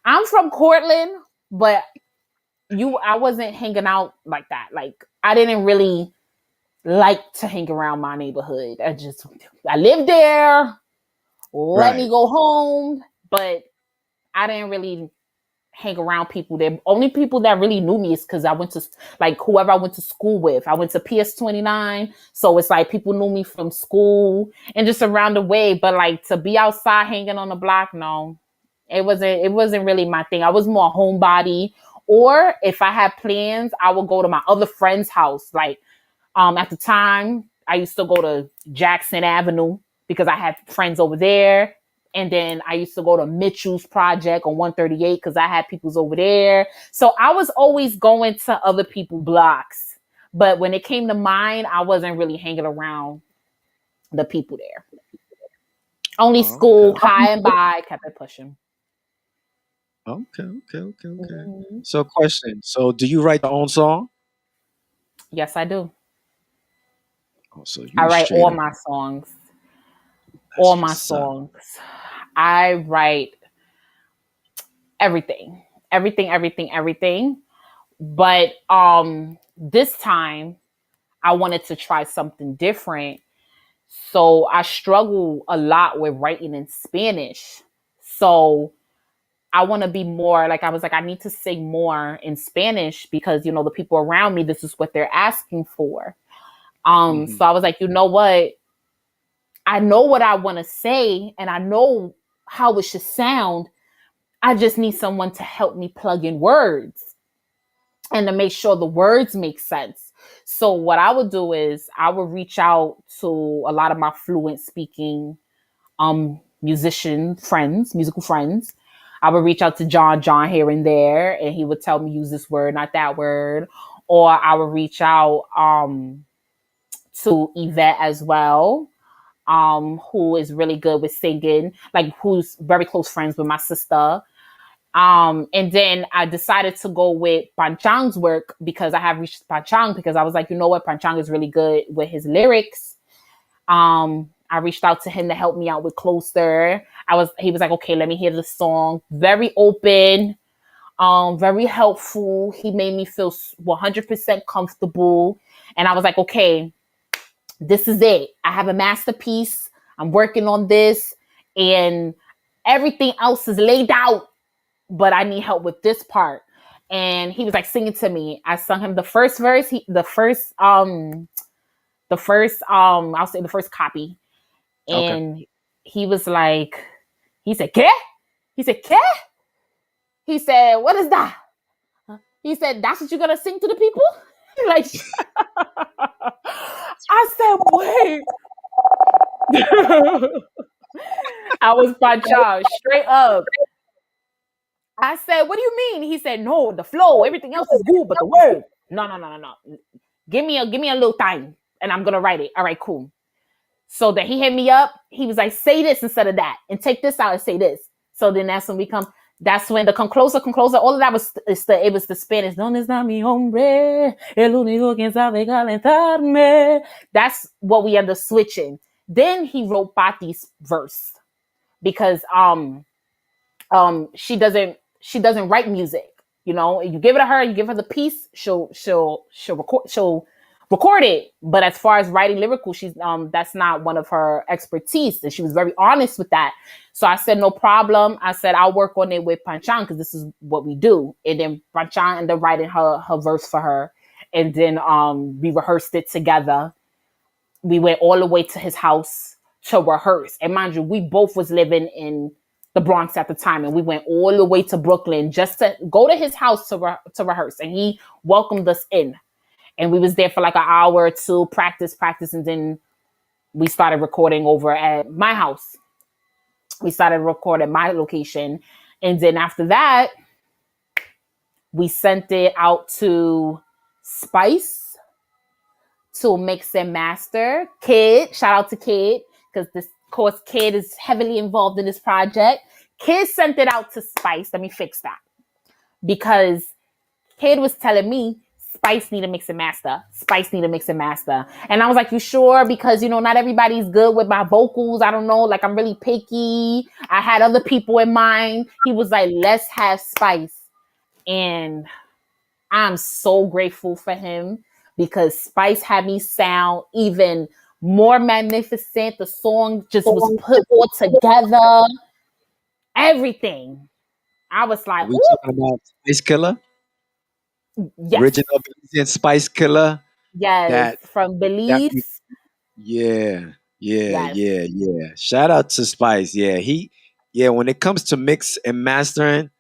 I'm from Cortland, but I wasn't hanging out like that. Like I didn't really like to hang around my neighborhood. I lived there. Let me Right. go home, but I didn't really hang around people. The only people that really knew me is because I went to like whoever I went to school with. I went to PS 29, so it's like people knew me from school and just around the way. But like to be outside hanging on the block, no, it wasn't really my thing. I was more a homebody. Or if I had plans, I would go to my other friend's house. Like at the time, I used to go to Jackson Avenue because I had friends over there. And then I used to go to Mitchell's Project on 138 because I had people's over there. So I was always going to other people's blocks. But when it came to mine, I wasn't really hanging around the people there. Only Oh, school, okay. high and by, kept it pushing. Okay, okay, okay, okay. Mhm. So, question. So, do you write your own song? Yes, I do. Oh, so I you write straight all up. my songs. All That's my what's up. songs. I write everything. Everything, everything, everything. But this time I wanted to try something different. So I struggle a lot with writing in Spanish. So I want to be more like I was like I need to sing more in Spanish because the people around me this is what they're asking for. Hmm. So I was like, you know what? I know what I want to say and I know how it should sound. I just need someone to help me plug in words and to make sure the words make sense. So what I would do is I would reach out to a lot of my fluent speaking musical friends. I would reach out to John here and there, and he would tell me use this word, not that word. Or I would reach out to Yvette as well, who is really good with singing, like who's very close friends with my sister. And then I decided to go with Panchang's work because I have reached Panchang because I was like, you know what, Panchang is really good with his lyrics. I reached out to him to help me out with Closer. He was like, okay, let me hear the song. Very open, very helpful. He made me feel 100% comfortable. And I was like, okay, this is it. I have a masterpiece. I'm working on this and everything else is laid out but I need help with this part. And he was like singing to me. I sung him the first verse, I'll say the first copy. Okay. And he was like, he said, ¿Qué? He said, ¿Qué? He said, what is that? He said, that's what you're gonna sing to the people? Like I said, wait. I was my child, straight up. I said, what do you mean? He said, no, the flow, everything else is good, but the word. No, no, no, no, no. Give me a little time and I'm gonna write it. All right, cool. So then he hit me up. He was like, say this instead of that, and take this out and say this. So then that's when the come closer, all of that it was the Spanish. Donde está mi hombre? El único quien sabe calentarme. That's what we ended up switching. Then he wrote Pati's verse because she doesn't write music. You give it to her, you give her the piece, she'll record it. But as far as writing lyrical, she's that's not one of her expertise, and she was very honest with that. So I said no problem. I said I'll work on it with Panchan because this is what we do. And then Panchan ended up writing her verse for her, and then we rehearsed it together. We went all the way to his house to rehearse. And mind you, we both was living in the Bronx at the time, and we went all the way to Brooklyn just to go to his house to rehearse. And he welcomed us in, and we was there for like an hour or two, practice, and then we started recording over at my house. We started recording at my location, and then after that, We sent it out to Spice to mix and master. Kid, shout out to Kid, because this of course Kid is heavily involved in this project. Kid sent it out to Spice. Let me fix that. Because Kid was telling me Spice need a mix and master. Spice need a mix and master. And I was like, you sure? Because, not everybody's good with my vocals. I don't know. Like, I'm really picky. I had other people in mind. He was like, let's have Spice. And I'm so grateful for him because Spice had me sound even more magnificent. The song just was put all together. Everything. I was Are like, we ooh, talking about Spice Killer? yes. Original Belizean Spice Killer? Yes. That From that Belize. yeah, yeah, Yes. yeah, yeah. Shout out to Spice. When it comes to mix and mastering,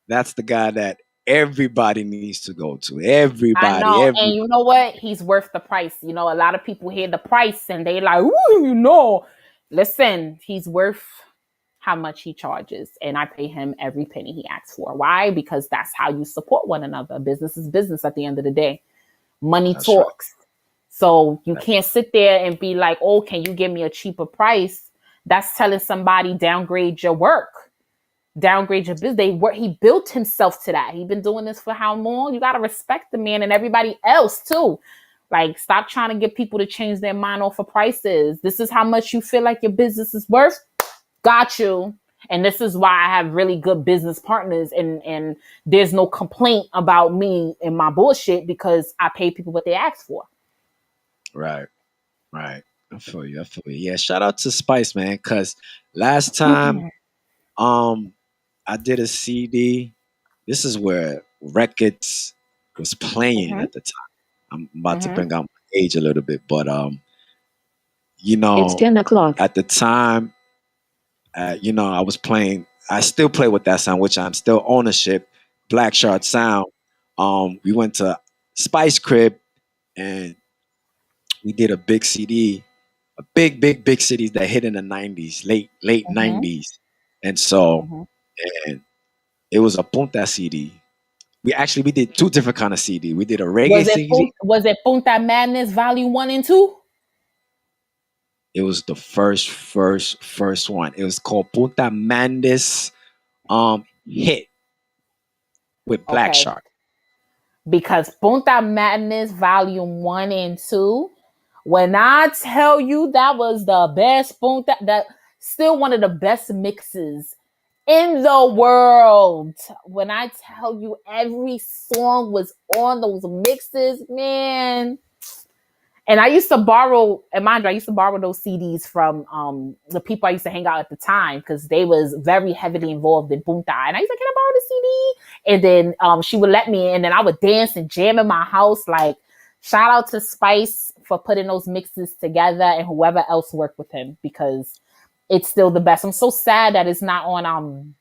that's the guy that everybody needs to go to. I Everybody, know. every And you know what? He's worth the price. A lot of people hear the price and they like, ooh. Listen, he's worth how much he charges. And I pay him every penny he asks for. Why? Because that's how you support one another. Business is business at the end of the day. Money That's right. talks. So you can't sit there and be like, oh, can you give me a cheaper price? That's telling somebody downgrade your work. Downgrade your business. He built himself to that. He's been doing this for how long? You got to respect the man and everybody else too. Like, stop trying to get people to change their mind off of prices. This is how much you feel like your business is worth. Got you. And this is why I have really good business partners, and there's no complaint about me and my bullshit because I pay people what they ask for. Right, right. I feel you. I feel you. Yeah, shout out to Spice, man, because last time I did a CD. This is where records was playing Mm-hmm. at the time. I'm about to Mm-hmm. bring out my age a little bit, but It's 10 o'clock. at the time, I was playing. I still play with that sound, which I'm still ownership. Black Shard Sound. We went to Spice Crib and we did a big CD, a big cities that hit in the '90s, late Mm-hmm. '90s, and so Mm-hmm. and it was a Punta CD. We did two different kind of CD. We did a reggae Was it CD. Punta Madness Volume 1 and 2? It was the first one. It was called Punta Mandis Hit with Black Okay. Shark. Because Punta Madness Volume 1 and 2, when I tell you that was the best Punta, that still one of the best mixes in the world. When I tell you every song was on those mixes, man. And I used to borrow, and mind you, I used to borrow those CDs from the people I used to hang out at the time because they was very heavily involved in Punta. And I used to, can I borrow the CD? And then she would let me, and then I would dance and jam in my house. Like, shout out to Spice for putting those mixes together and whoever else worked with him because it's still the best. I'm so sad that it's not on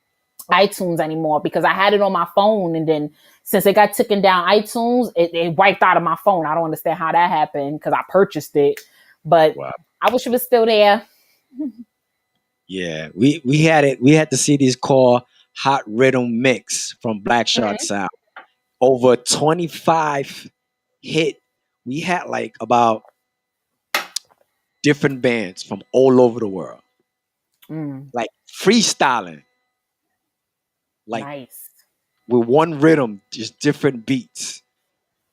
iTunes anymore because I had it on my phone, and then since it got taken down iTunes, it wiped out of my phone. I don't understand how that happened because I purchased it, but Wow. I wish it was still there. Yeah, we had it. We had the CDs called Hot Rhythm Mix from Black Shark Mm-hmm. Sound. Over 25 hit. We had like about different bands from all over the world, Mm, like freestyling, like nice. with one rhythm, just different beats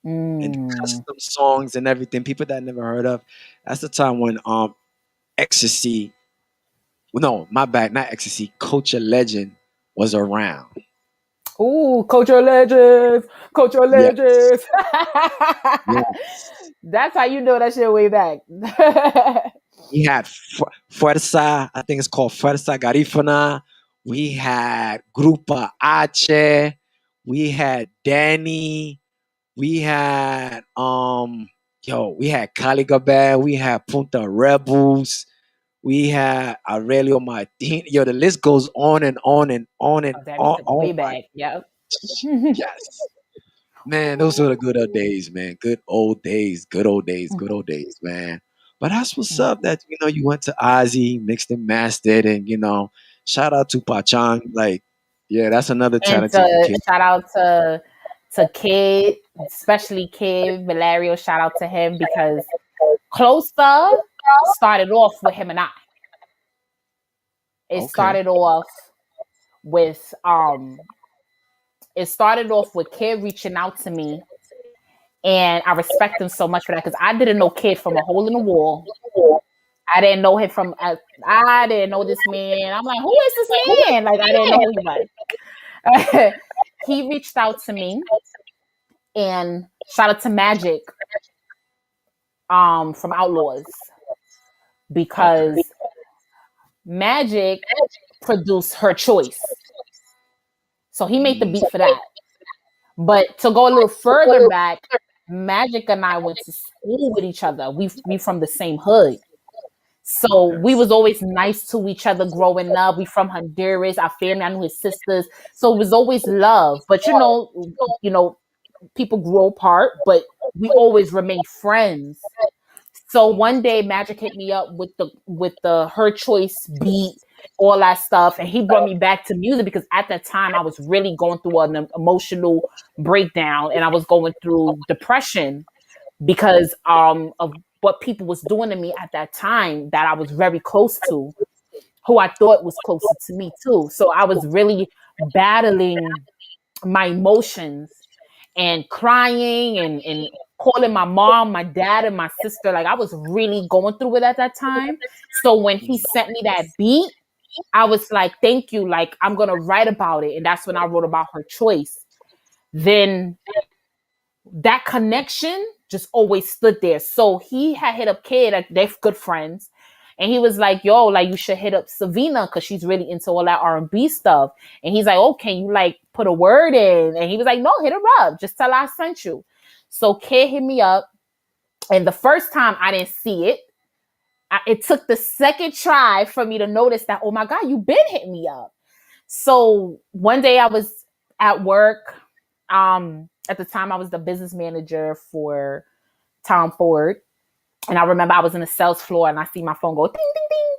and Mm. custom songs and everything. People that I never heard of. That's the time when Ecstasy. No, my bad, not Ecstasy. Culture Legend was around. Ooh, Culture Legends, Culture Yes, Legends. yes. That's how you know that shit way back. We had Fuerza, I think it's called Fuerza Garifuna. We had Grupa H. We had Danny. We had we had Caligabe. We had Punta Rebels. We had Aurelio Martin. Yo, the list goes on and on and on and Oh, damn, you on. took it Oh way my, back. Yep. yes. Man, those were the good old days, man. Good old days, good old days, good old days, man. But that's what's up. That you went to Ozzy, mixed and mastered, and shout out to Pachang. Like, yeah, that's another And talented to kid. shout out to to Kid, especially Kid Valerio. Shout out to him because Closer started off with him and I. It started off with Kid reaching out to me, and I respect him so much for that because I didn't know Kid from a hole in the wall. I didn't know him from. I didn't know this man. I'm like, who is this man? Like, I didn't know who he was. He reached out to me, and shout out to Magic, from Outlaws, because Magic produced Her Choice, so he made the beat for that. But to go a little further back, Magic and I went to school with each other. We from the same hood. So we was always nice to each other growing up. We from Honduras, our family, I knew his sisters. So it was always love. But you know, people grow apart, but we always remain friends. So one day Magic hit me up with the Her Choice beat, all that stuff, and he brought me back to music because at that time I was really going through an emotional breakdown and I was going through depression because of what people was doing to me at that time that I was very close to, who I thought was closer to me too. So I was really battling my emotions and crying and calling my mom, my dad, and my sister. Like, I was really going through it at that time. So when he sent me that beat, I was like, thank you. Like, I'm going to write about it. And that's when I wrote about Her Choice. Then that connection just always stood there. So he had hit up Kid, like, they're good friends. And he was like, yo, like, you should hit up Savina because she's really into all that R&B stuff. And he's like, oh, can you, like, put a word in? And he was like, no, hit her up. Just tell her I sent you. So Kid hit me up. And the first time I didn't see it. It took the second try for me to notice that, oh, my God, you been hitting me up. So one day I was at work. At the time, I was the business manager for Tom Ford. And I remember I was in the sales floor and I see my phone go ding, ding, ding.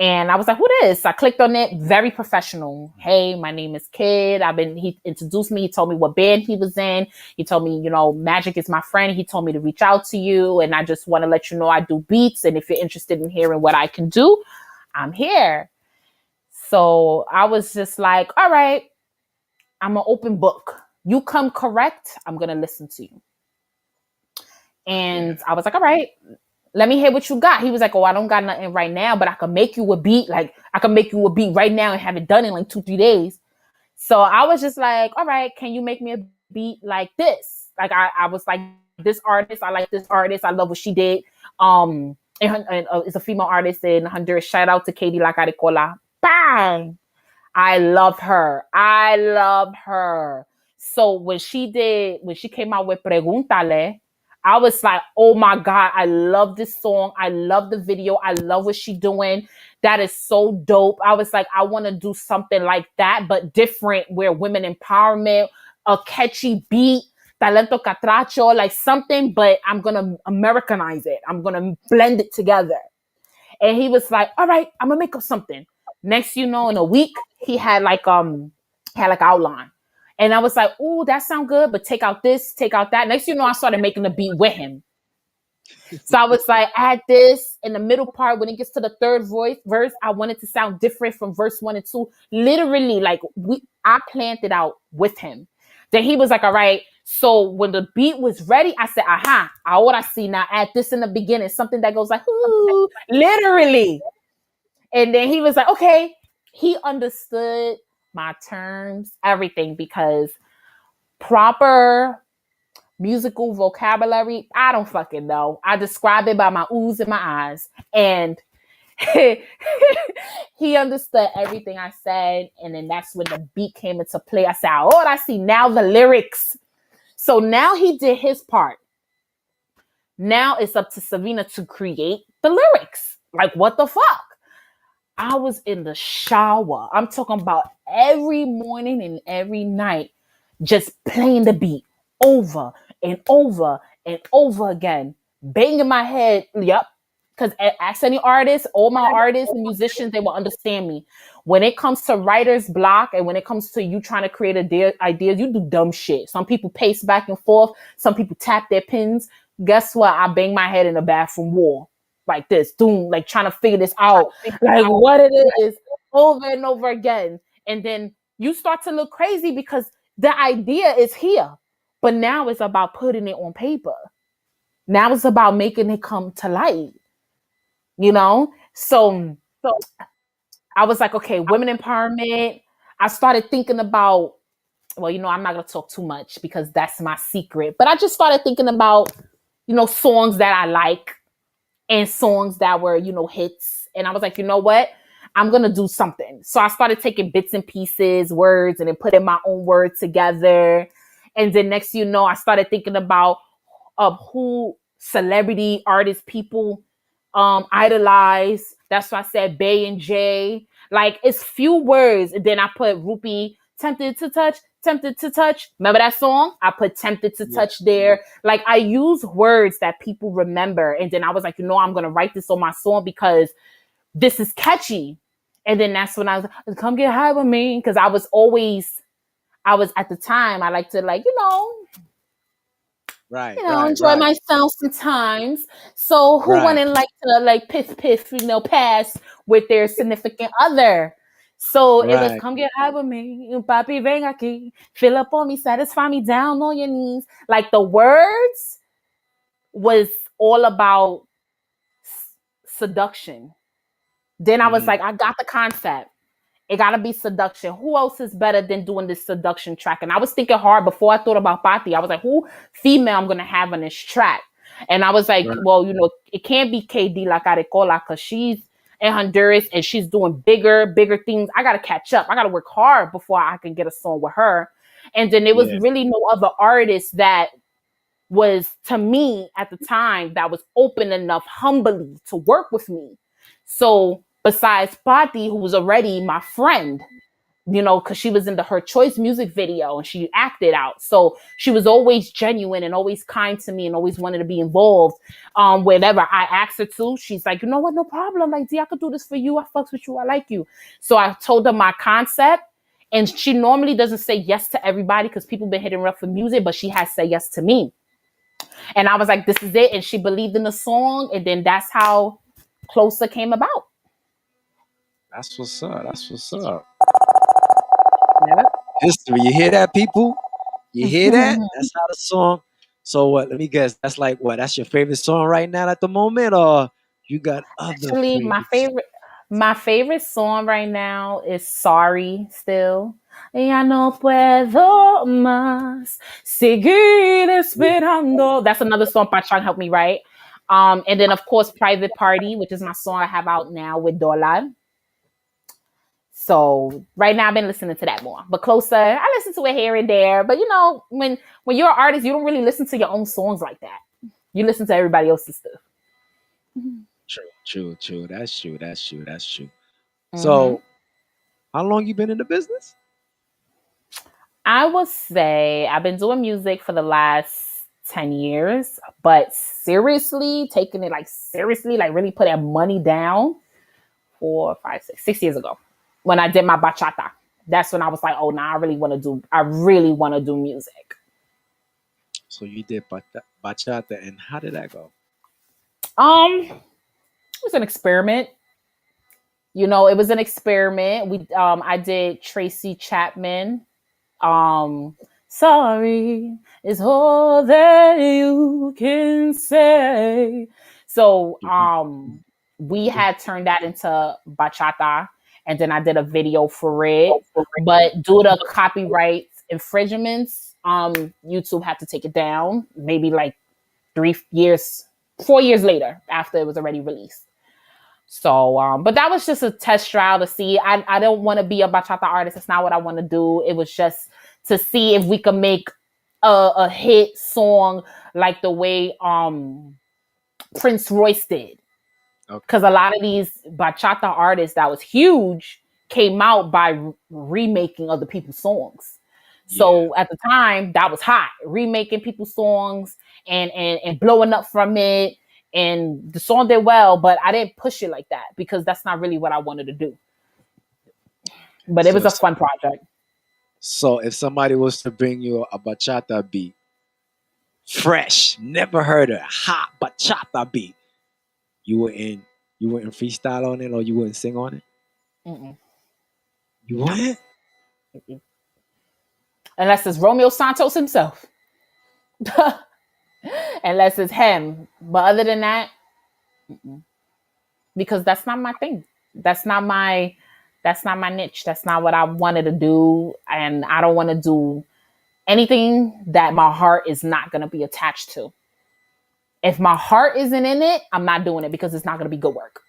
And I was like, who this? I clicked on it. Very professional. Hey, my name is Kid. He introduced me. He told me what band he was in. He told me, Magic is my friend. He told me to reach out to you. And I just want to let you know I do beats. And if you're interested in hearing what I can do, I'm here. So I was just like, all right, I'm an open book. You come correct, I'm going to listen to you. And I was like, all right, let me hear what you got. He was like, oh, I don't got nothing right now, but I can make you a beat. Like, I can make you a beat right now and have it done in like 2-3 days. So I was just like, all right, can you make me a beat like this? Like, I was like, this artist, I like this artist. I love what she did. It's a female artist in Honduras. Shout out to Katie La Caricola. Bang! I love her. So when she came out with Pregúntale, I was like, oh my God, I love this song. I love the video. I love what she's doing. That is so dope. I was like, I want to do something like that, but different, where women empowerment, a catchy beat, talento catracho, like something, but I'm going to Americanize it. I'm going to blend it together. And he was like, all right, I'm going to make up something. Next, in a week, he had like outline. And I was like, oh, that sounds good, but take out this, take out that. Next, I started making the beat with him. So I was like, add this in the middle part. When it gets to the third verse, I want it to sound different from verse 1 and 2. Literally, like, I planned it out with him. Then he was like, all right. So when the beat was ready, I said, aha, ahora sí, now add this in the beginning. Something that goes like, ooh, literally. And then he was like, okay. He understood my terms, everything, because proper musical vocabulary, I don't fucking know. I describe it by my oohs and my eyes. And he understood everything I said. And then that's when the beat came into play. I said, oh, I see now the lyrics. So now he did his part. Now it's up to Savina to create the lyrics. Like, what the fuck? I was in the shower. I'm talking about every morning and every night, just playing the beat over and over and over again, banging my head. Yep. because ask any artist, all my artists and musicians, they will understand me. When it comes to writer's block and when it comes to you trying to create ideas, you do dumb shit. Some people pace back and forth. Some people tap their pins. Guess what? I bang my head in the bathroom wall like this, doom, like trying to figure this out, like what it is over and over again. And then you start to look crazy because the idea is here, but now it's about putting it on paper. Now it's about making it come to light, you know? So I was like, okay, women empowerment. I started thinking about, well, I'm not going to talk too much because that's my secret, but I just started thinking about, songs that I like and songs that were, hits. And I was like, you know what? I'm going to do something. So I started taking bits and pieces, words, and then putting my own words together. And then next, I started thinking about who celebrity artists people idolize. That's why I said Bay and J. Like, it's few words. And then I put Rupi, tempted to touch. Remember that song? I put tempted to touch there. Like, I use words that people remember. And then I was like, I'm going to write this on my song because this is catchy. And then that's when I was like, come get high with me. Because I was at the time, I like to enjoy myself sometimes. So who wouldn't like to piff, pass with their significant other? So it was come get high with me, papi ven aquí, fill up on me, satisfy me down on your knees. Like the words was all about seduction. Then I was like, I got the concept. It gotta be seduction. Who else is better than doing this seduction track? And I was thinking hard before I thought about Patti. I was like, who female I'm gonna have on this track? And I was like, well, it can't be KD La Caricola because she's in Honduras and she's doing bigger things. I gotta catch up. I gotta work hard before I can get a song with her. And then there was really no other artist that was, to me at the time, that was open enough humbly to work with me. So besides Patti, who was already my friend, because she was in the Her Choice music video and she acted out. So she was always genuine and always kind to me and always wanted to be involved. Whenever I asked her to, she's like, you know what? No problem. Like, D, I could do this for you. I fucks with you. I like you. So I told her my concept. And she normally doesn't say yes to everybody because people been hitting her up for music, but she has said yes to me. And I was like, this is it. And she believed in the song. And then that's how Closer came about. That's what's up. Yeah. History. You hear that, people? You hear that? That's how the song. So what? Let me guess. That's like what? That's your favorite song right now at the moment, or you got other? Actually, my favorite song right now is Sorry still. Ya no puedo más seguir esperando. That's another song Pachang helped me write. And then of course Private Party, which is my song I have out now with Dolan. So right now I've been listening to that more. But Closer, I listen to it here and there. But when you're an artist, you don't really listen to your own songs like that. You listen to everybody else's stuff. True. That's true. Mm-hmm. So how long you been in the business? I would say I've been doing music for the last 10 years, but seriously, taking it like really putting money down 4, 5, 6, 6 years ago when I did my bachata. That's when I was like, oh, now I really want to do music. So you did bachata, and how did that go? It was an experiment. It was an experiment. I did Tracy Chapman. Sorry is all that you can say. So we had turned that into bachata, and then I did a video for it. But due to copyright infringements, YouTube had to take it down. Maybe like 4 years later after it was already released. So, but that was just a test trial to see. I don't want to be a bachata artist. That's not what I want to do. It was just to see if we could make a hit song like the way Prince Royce did. Because a lot of these bachata artists that was huge came out by remaking other people's songs. So at the time, that was hot. Remaking people's songs and blowing up from it. And the song did well, but I didn't push it like that because that's not really what I wanted to do. But it was a fun project. So if somebody was to bring you a bachata beat, fresh, never heard of hot bachata beat, you wouldn't freestyle on it or you wouldn't sing on it? Mm-mm. You wouldn't? Mm-mm. Unless it's Romeo Santos himself. Unless it's him. But other than that, mm-mm. Because that's not my thing. That's not my niche. That's not what I wanted to do. And I don't want to do anything that my heart is not going to be attached to. If my heart isn't in it, I'm not doing it because it's not going to be good work.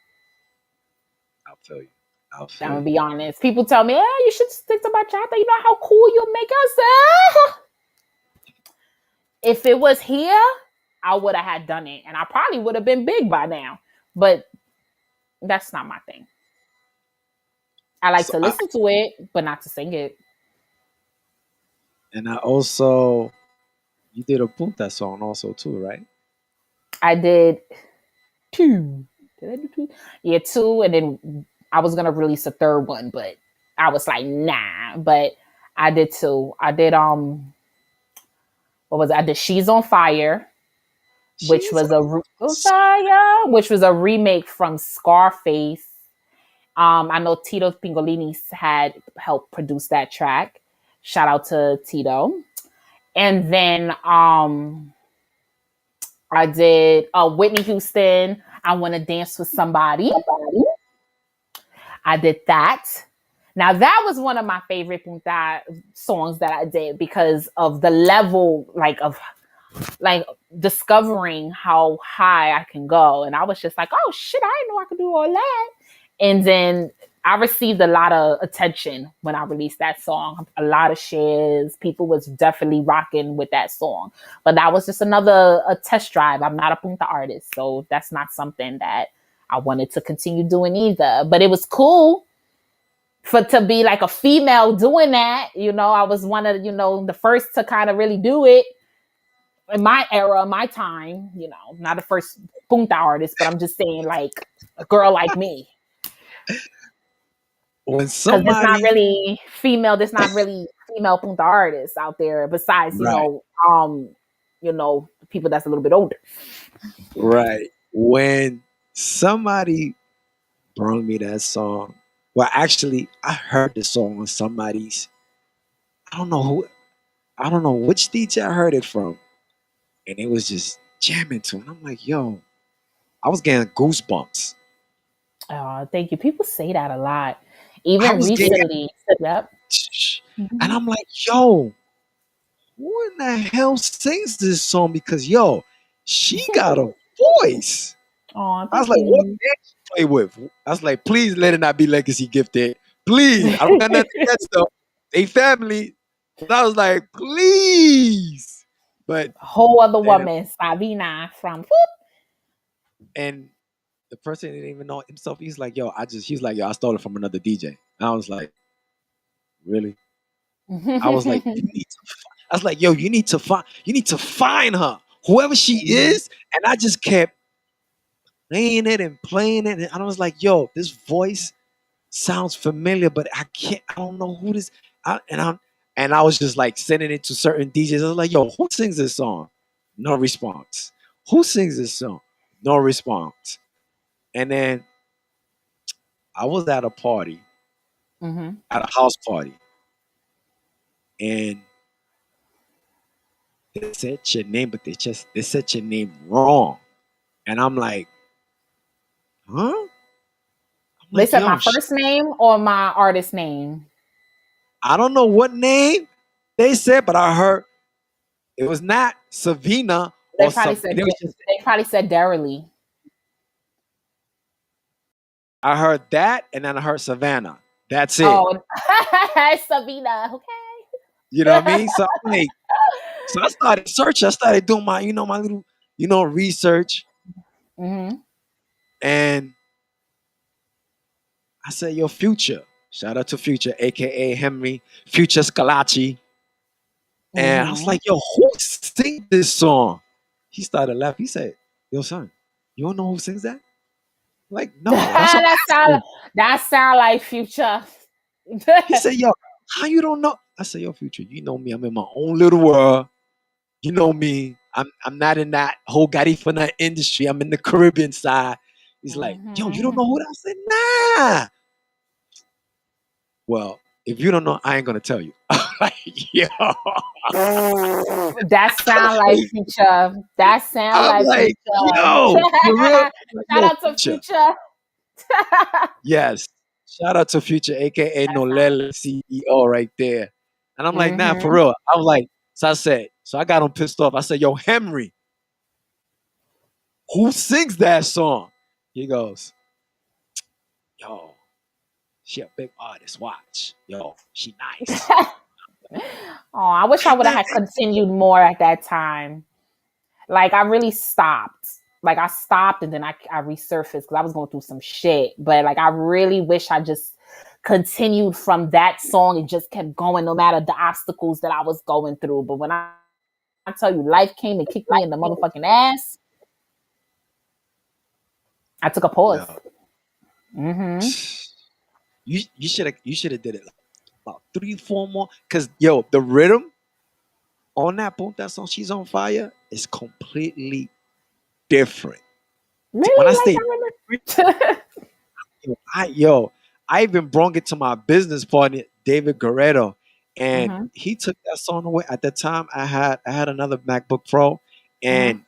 I'll feel you. I'm going to be honest. People tell me, you should stick to bachata. You know how cool you'll make us. If it was here, I would have had done it. And I probably would have been big by now. But that's not my thing. I like to listen to it, but not to sing it. And I also, you did a punta song also too, right? I did 2. Did I do 2? Yeah, 2, and then I was gonna release a third one, but I was like, nah. But I did 2. I did what was it? I did She's on Fire, which was a remake from Scarface. I know Tito Pingolini had helped produce that track. Shout out to Tito. And then I did Whitney Houston, I Want to Dance with Somebody. I did that. Now that was one of my favorite punta songs that I did because of the level of discovering how high I can go. And I was just like, oh shit, I didn't know I could do all that. And then I received a lot of attention when I released that song. A lot of shares. People was definitely rocking with that song. But that was just a test drive. I'm not a punta artist, so that's not something that I wanted to continue doing either. But it was cool to be like a female doing that. I was one of the first to kind of really do it in my era, my time. Not the first punta artist, but I'm just saying like a girl like me. Because there's not really female punta artists out there besides people that's a little bit older. Right. When somebody brought me that song, well, actually, I heard the song on somebody's. I don't know which DJ I heard it from, and it was just jamming to it. I'm like, yo, I was getting goosebumps. Oh, thank you. People say that a lot. Even recently. Yep. And I'm like, yo, who in the hell sings this song? Because yo, she got a voice. Oh, I was like, what band she play with? I was like, please let it not be Legacy Gifted. Please. I don't got nothing against them. They family. But I was like, please. But a whole other woman, Savina from and the person didn't even know himself. He's like, yo, I stole it from another DJ. And I was like, really? I was like, yo, you need to find her, whoever she is. And I just kept playing it. And I was like, yo, this voice sounds familiar, but I don't know who this. And I was just like sending it to certain DJs. I was like, yo, who sings this song? No response. Who sings this song? No response. And then I was at a party, at a house party, and they said your name, but they said your name wrong. And I'm like, huh? They said my first name or my artist name? I don't know what name they said, but I heard it was not Savina. They probably said Darrelly. I heard that, and then I heard Savannah. That's it. Oh, Savina. Okay. You know what I mean? So I started searching. I started doing my little, research. And I said, yo, Future. Shout out to Future, aka Henry, Future Scalacci. And I was like, yo, who sing this song? He started laughing. He said, yo, son, You don't know who sings that? Like, no, that's what I'm asking. that sound like Future. He said, yo, how you don't know? I said, yo, Future, you know me. I'm in my own little world. You know me. I'm not in that whole Garifuna industry. I'm in the Caribbean side. He's like, yo, you don't know who that? I said, nah. Well, if you don't know, I ain't gonna tell you. Like, yo. That sound like Future. That sound I'm like like, yo, Future. for real? Like, Shout yo, out to Future. Future. Yes. Shout out to Future, aka That sound. Nolele CEO right there. And I'm like, nah, for Mm-hmm. real. I was like, so I got him pissed off. I said, yo, Henry, who sings that song? He goes, yo, she a big artist. Watch. Yo, she nice. Oh, I wish I I'm would have like, had continued more at that time. Like I really stopped. Like I stopped and then I resurfaced because I was going through some shit. But like I really wish I just continued from that song and just kept going no matter the obstacles that I was going through. But when I tell you life came and kicked me in the motherfucking ass, I took a pause. yo, Mm-hmm. you should have did it like about 3, 4 more. Cause yo, the rhythm on that song, She's on Fire, is completely different. When I Really? Like say I remember. I even brought it to my business partner, David Guerrero, and Mm-hmm. he took that song away. At the time, I had another MacBook Pro, Mm-hmm. and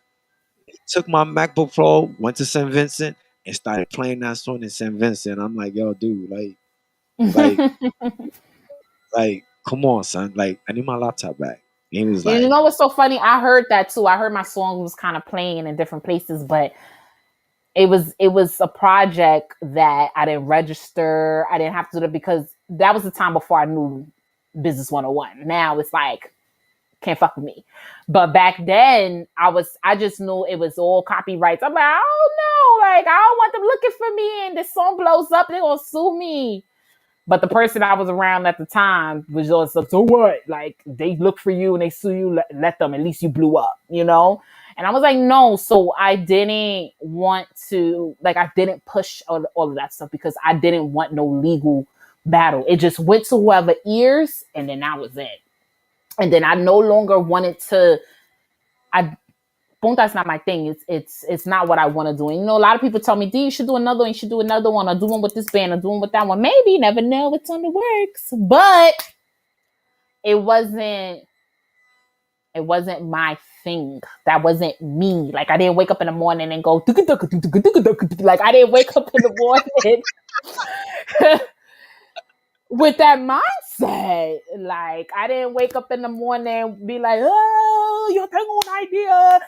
he took my MacBook Pro, went to St. Vincent, and started playing that song in St. Vincent. I'm like, yo, dude, like, like, come on, son, like, I need my laptop back. And he was You like, know what's so funny? I heard that too. I heard my song was kind of playing in different places, but it was a project that I didn't register. I didn't have to do it because that was the time before I knew Business 101. Now it's like can't fuck with me. But back then I just knew it was all copyrights. I'm like, oh no, like I don't want them looking for me and this song blows up, they're gonna sue me. But the person I was around at the time was just like, so what? Like they look for you and they sue you, let them. At least you blew up, you know? And I was like, no. So I didn't want to, like, I didn't push all of that stuff because I didn't want no legal battle. It just went to whoever ears, and then that was it. And then I no longer wanted to. I Punta's not my thing. It's not what I want to do. And, you know, a lot of people tell me, D, you should do another one. You should do another one, or do one with this band, or do one with that one. Maybe, never know. It's on the works, but it wasn't. It wasn't my thing. That wasn't me. Like I didn't wake up in the morning and go like I didn't wake up in the morning with that mindset. Like I didn't wake up in the morning and be like, oh, yo tengo una idea.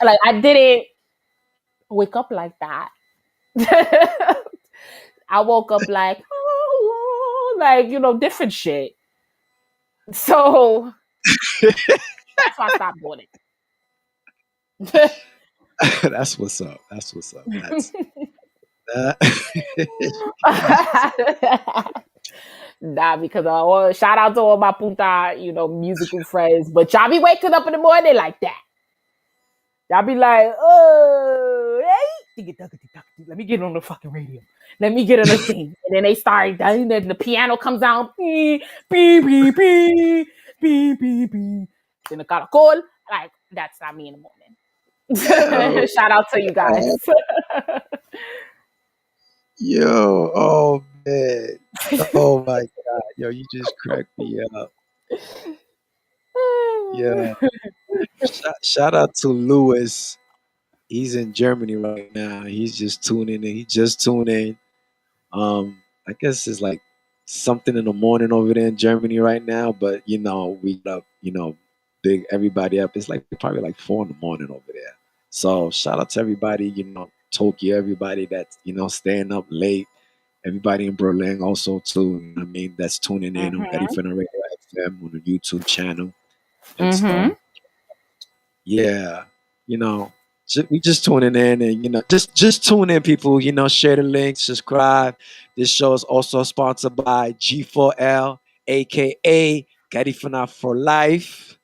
Like I didn't wake up like that. I woke up like, oh, like, you know, different shit. So that's why I stopped doing it. that's what's up. That's what's up. That's that. Nah, because shout out to all my punta, you know, musical friends. But y'all be waking up in the morning like that. Y'all be like, oh, hey, let me get on the fucking radio. Let me get on the thing. And then they start, then the piano comes out, beep, beep, beep, beep, beep, beep, beep. Then the caracol, like, that's not me in the morning. Yo, Shout out to you guys. yo, oh man, oh my god, yo, you just cracked me up. Yeah, shout out to Lewis. He's in Germany right now. He's just tuning in. He just tuned in. I guess it's like something in the morning over there in Germany right now. But we got up, big everybody up. It's like probably like 4 in the morning over there. So shout out to everybody, Tokyo, everybody that's staying up late. Everybody in Berlin also too. I mean, that's tuning in on Eddie Mm-hmm. Finna Radio FM on the YouTube channel. And Mm-hmm. so yeah, you know, we just tuning in, and just tune in, people. Share the link, subscribe. This show is also sponsored by G4L, aka Garifuna for Life.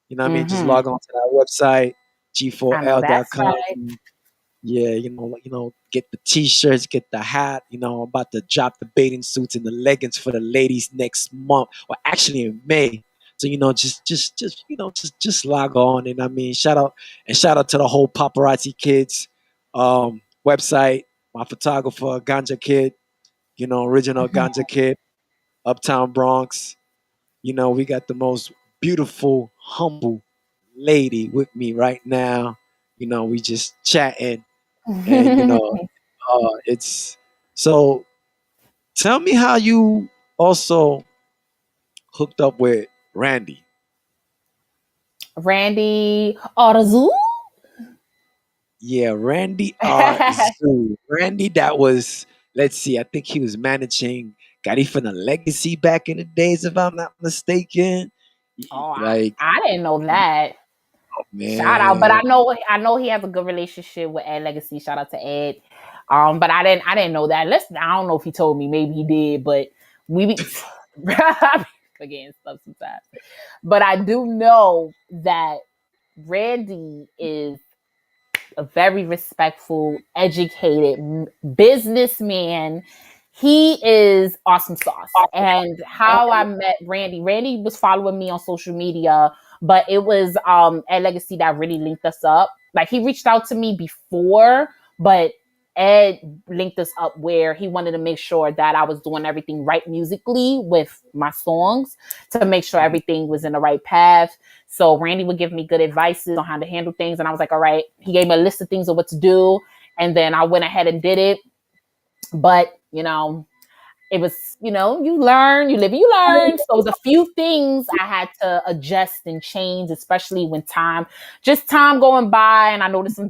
You know what I mean? Just Mm-hmm. log on to that website. I know that's G4L.com. right. Yeah, get the t-shirts, get the hat. I'm about to drop the bathing suits and the leggings for the ladies next month, or actually in May. So just log on, and I mean, shout out to the whole paparazzi kids website, my photographer Ganja Kid, original Ganja Kid, Uptown Bronx. We got the most beautiful, humble lady with me right now. We just chatting, and it's so. Tell me how you also hooked up with Randy. Randy Arzu. Yeah, Randy R. Zoo. Randy, that was, let's see, I think he was managing Gotti from the Legacy back in the days, if I'm not mistaken. Oh, Like, I didn't know that. Shout out, but man, I know he has a good relationship with Ed Legacy. Shout out to Ed. But I didn't know that. Listen, I don't know if he told me. Maybe he did, but we be forgetting stuff sometimes. But I do know that Randy is a very respectful, educated businessman. He is awesome sauce. And how I met Randy was following me on social media, but it was Ed Legacy that really linked us up. Like he reached out to me before, but Ed linked us up where he wanted to make sure that I was doing everything right musically with my songs to make sure everything was in the right path. So Randy would give me good advices on how to handle things. And I was like, all right, he gave me a list of things of what to do. And then I went ahead and did it. But, it was, you learn, you live, you learn. So there's a few things I had to adjust and change, especially when time going by. And I noticed some,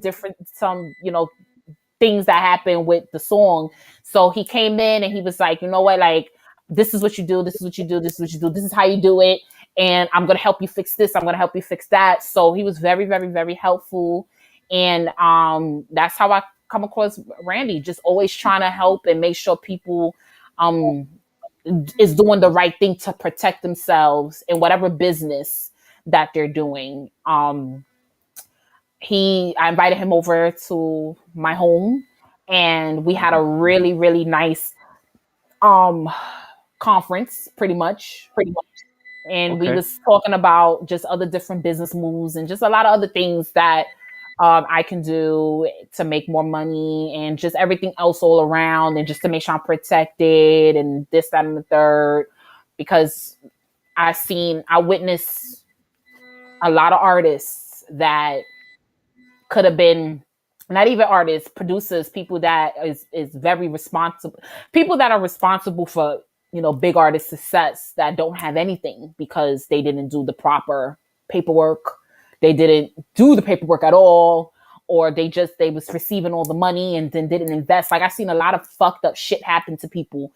things that happened with the song. So he came in and he was like, you know what, like, this is what you do, this is what you do, this is what you do, this is how you do it. And I'm going to help you fix this. I'm going to help you fix that. So he was very, very, very helpful. And that's how I come across Randy, just always trying to help and make sure people um, is doing the right thing to protect themselves in whatever business that they're doing. I invited him over to my home and we had a really, really nice um conference pretty much. And we okay. was talking about just other different business moves and just a lot of other things that I can do to make more money and just everything else all around and just to make sure I'm protected and this, that, and the third. Because I witnessed a lot of artists that could have been not even artists, producers, people that is very responsible, people that are responsible for big artist success that don't have anything because they didn't do the proper paperwork, they didn't do the paperwork at all, or they was receiving all the money and then didn't invest. Like I seen a lot of fucked up shit happen to people.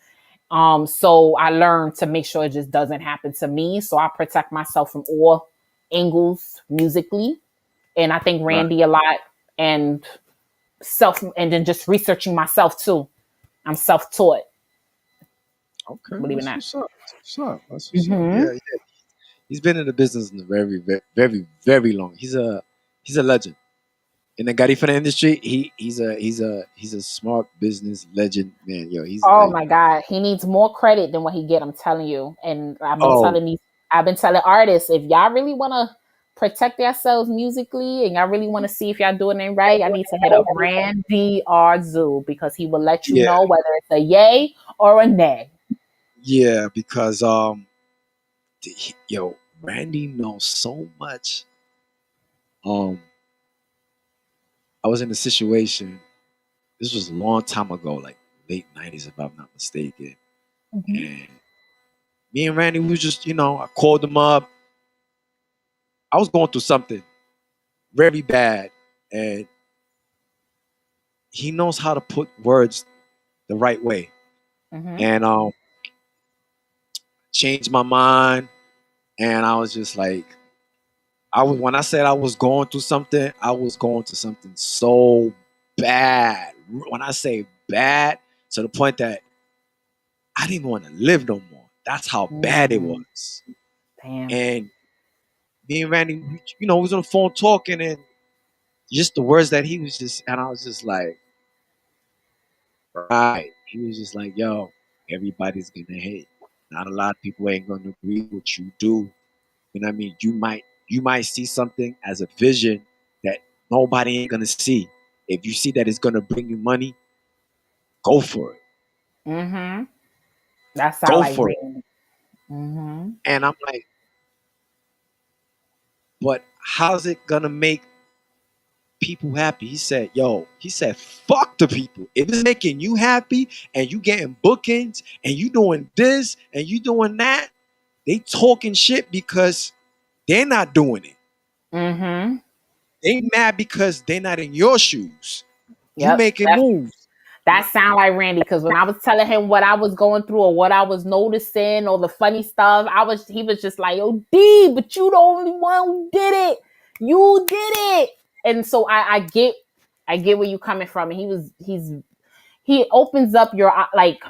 So I learned to make sure it just doesn't happen to me. So I protect myself from all angles musically. And I think Right. Randy a lot and and then just researching myself too. I'm self-taught, Okay. believe in That's that. what's up. That's what's up. That's what's up. Mm-hmm. Yeah, yeah. He's been in the business in a very, very, very, very long. He's a legend. In the Garifuna industry, he's a smart business legend, man. Yo, he's Oh like, my God, he needs more credit than what he get. I'm telling you, and oh I've been telling artists, if y'all really want to protect yourselves musically, and y'all really want to see if y'all doing it right, I need to hit up Randy Arzu because he will let you yeah, know whether it's a yay or a nay. yeah, because yo, Randy knows so much. Um, I was in a situation. This was a long time ago, like late 90s, if I'm not mistaken. Mm-hmm. And me and Randy, we was just, I called him up. I was going through something very bad, and he knows how to put words the right way. Mm-hmm. And changed my mind. And I was just like, when I said I was going through something, I was going through something so bad. When I say bad, to the point that I didn't want to live no more. That's how bad it Mm-hmm. was. Damn. And me and Randy, we was on the phone talking, and just the words that he was just, and I was just like, right. He was just like, yo, everybody's gonna hate. Not a lot of people ain't gonna agree with what you do. You know what I mean? You might see something as a vision that nobody ain't gonna see. If you see that it's gonna bring you money, go for it. Mm-hmm. That sound Go like for it. Randy. Mm-hmm. And I'm like, but how's it gonna make people happy? He said, fuck the people. If it's making you happy and you getting bookings and you doing this and you doing that, they talking shit because they're not doing it. Mm-hmm. They mad because they're not in your shoes. You Yep. making moves. That sound like Randy, because when I was telling him what I was going through or what I was noticing or the funny stuff, he was just like, "Oh, D, but you the only one who did it. You did it." And so I get where you coming from. And he opens up your like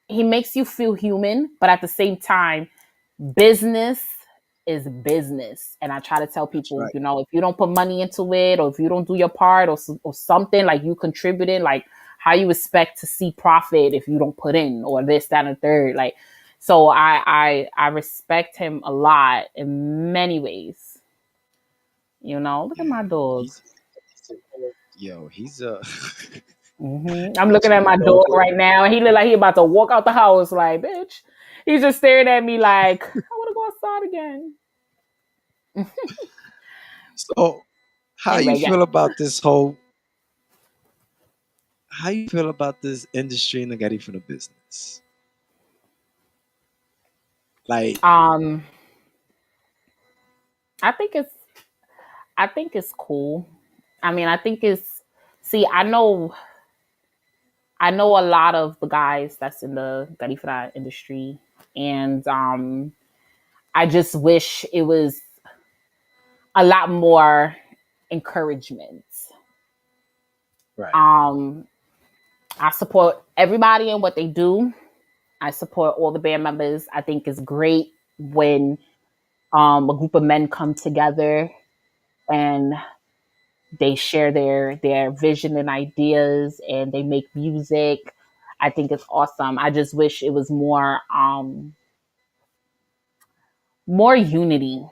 he makes you feel human, but at the same time, business is business. And I try to tell That's people, right. if you don't put money into it, or if you don't do your part, or something, like you contributed, like how you expect to see profit if you don't put in, or this, that, and the third. Like, so I respect him a lot in many ways. Look at Yeah. my dog. He's a I'm looking at my dog right now, and he look like he about to walk out the house. Like, bitch, he's just staring at me like, I want to go outside again. So how you Anyway, yeah. feel about this whole how you feel about this industry and the getting from the business? Like, Um, I think it's cool. I mean, I think it's see, I know a lot of the guys that's in the Garifuna industry, and I just wish it was a lot more encouragement. right, Um, I support everybody in what they do. I support all the band members. I think it's great when a group of men come together and they share their vision and ideas, and they make music. I think it's awesome. I just wish it was more unity.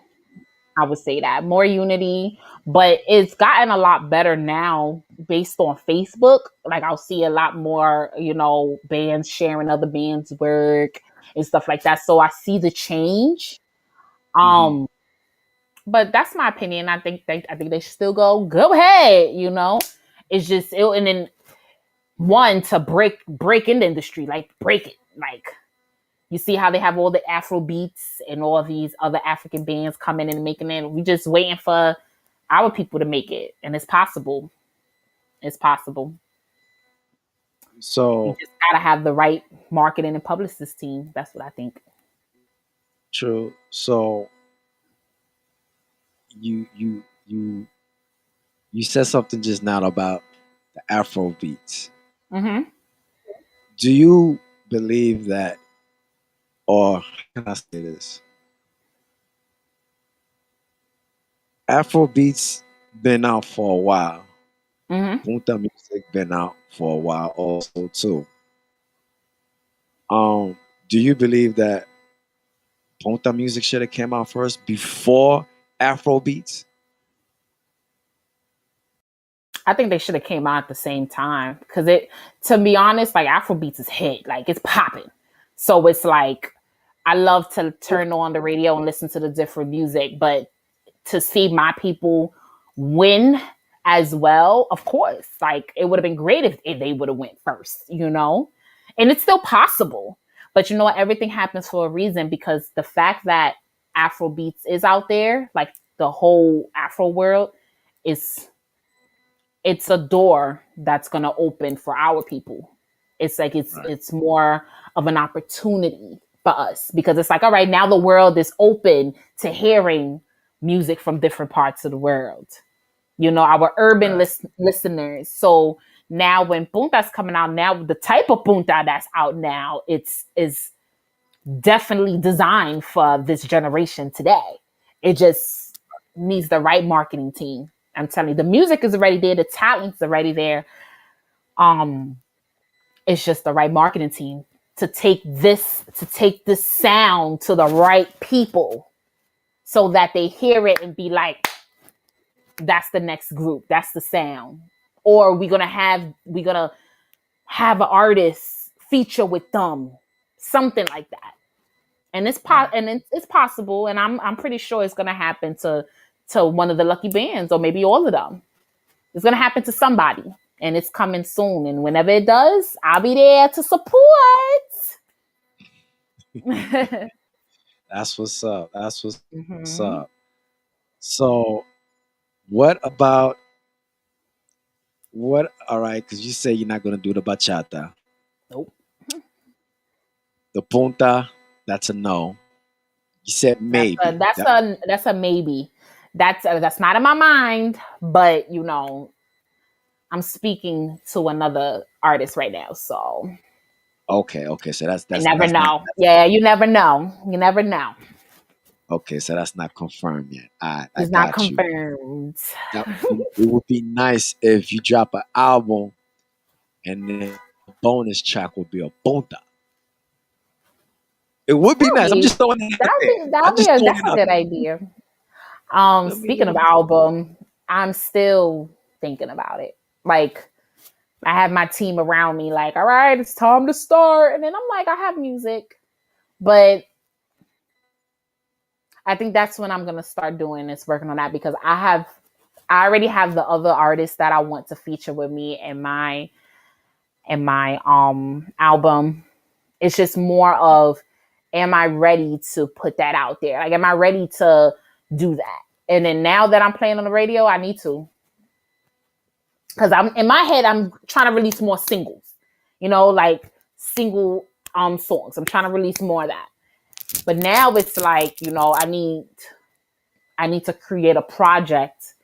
I would say that more unity, but it's gotten a lot better now based on Facebook. Like, I'll see a lot more, bands sharing other bands' work and stuff like that. So I see the change. hmm Um, but that's my opinion. I think they should still go ahead. It's just and then one to break in the industry, like break it, like. You see how they have all the Afro beats and all these other African bands coming and making it. We just waiting for our people to make it, and it's possible. It's possible. You so just gotta have the right marketing and publicist team. That's what I think. true. So you said something just now about the Afro beats. Mm-hmm. Do you believe that, or how can I say this? Afro beats been out for a while. Mm-hmm. Punta music been out for a while also too. Do you believe that Ponta music should have came out first before Afro beats? I think they should have came out at the same time because to be honest, like Afrobeats is hit, like it's popping. So it's like I love to turn on the radio and listen to the different music, but to see my people win as well, of course, like it would have been great if they would have went first. And it's still possible. But you know what? Everything happens for a reason, because the fact that Afrobeats is out there, like the whole Afro world, is it's a door that's going to open for our people. It's like Right. it's more of an opportunity for us, because it's like, all right, now the world is open to hearing music from different parts of the world. Our urban Right. listeners. So now when punta's coming out, now the type of punta that's out now, it's is definitely designed for this generation today. It just needs the right marketing team. I'm telling you, the music is already there, the talent's already there. It's just the right marketing team to take this sound to the right people so that they hear it and be like, that's the next group, that's the sound. Or we're gonna have an artist feature with them, something like that. And it's possible, and I'm pretty sure it's gonna happen to one of the lucky bands, or maybe all of them. It's gonna happen to somebody, and it's coming soon. And whenever it does, I'll be there to support. That's what's up. That's what's Mm-hmm. up. So, what about what? All right, because you say you're not gonna do the bachata, Nope. the punta. That's a no. You said That's a maybe. that's That, a that's a maybe. That's not in my mind, but I'm speaking to another artist right now, so okay, okay. So that's I that's never that's not know. Yeah, you never know. You never know. okay. So that's not confirmed yet. I It's not got you. confirmed. Now, it would be nice if you drop an album and then the bonus track would be a punta. It would be That'll nice. I'm be just throwing it out that'll there. be I'm that'll be just a throwing that's it a out good there. idea. Speaking Let of me album, I'm still thinking about it. Like, I have my team around me, like, all right, it's time to start. And then I'm like, I have music. But I think that's when I'm gonna start doing is working on that, because I already have the other artists that I want to feature with me in my album. It's just more of, am I ready to put that out there? Like, am I ready to do that? And then now that I'm playing on the radio, I need to. Because I'm in my head, I'm trying to release more singles, like single songs. I'm trying to release more of that. But now it's like, I need to create a project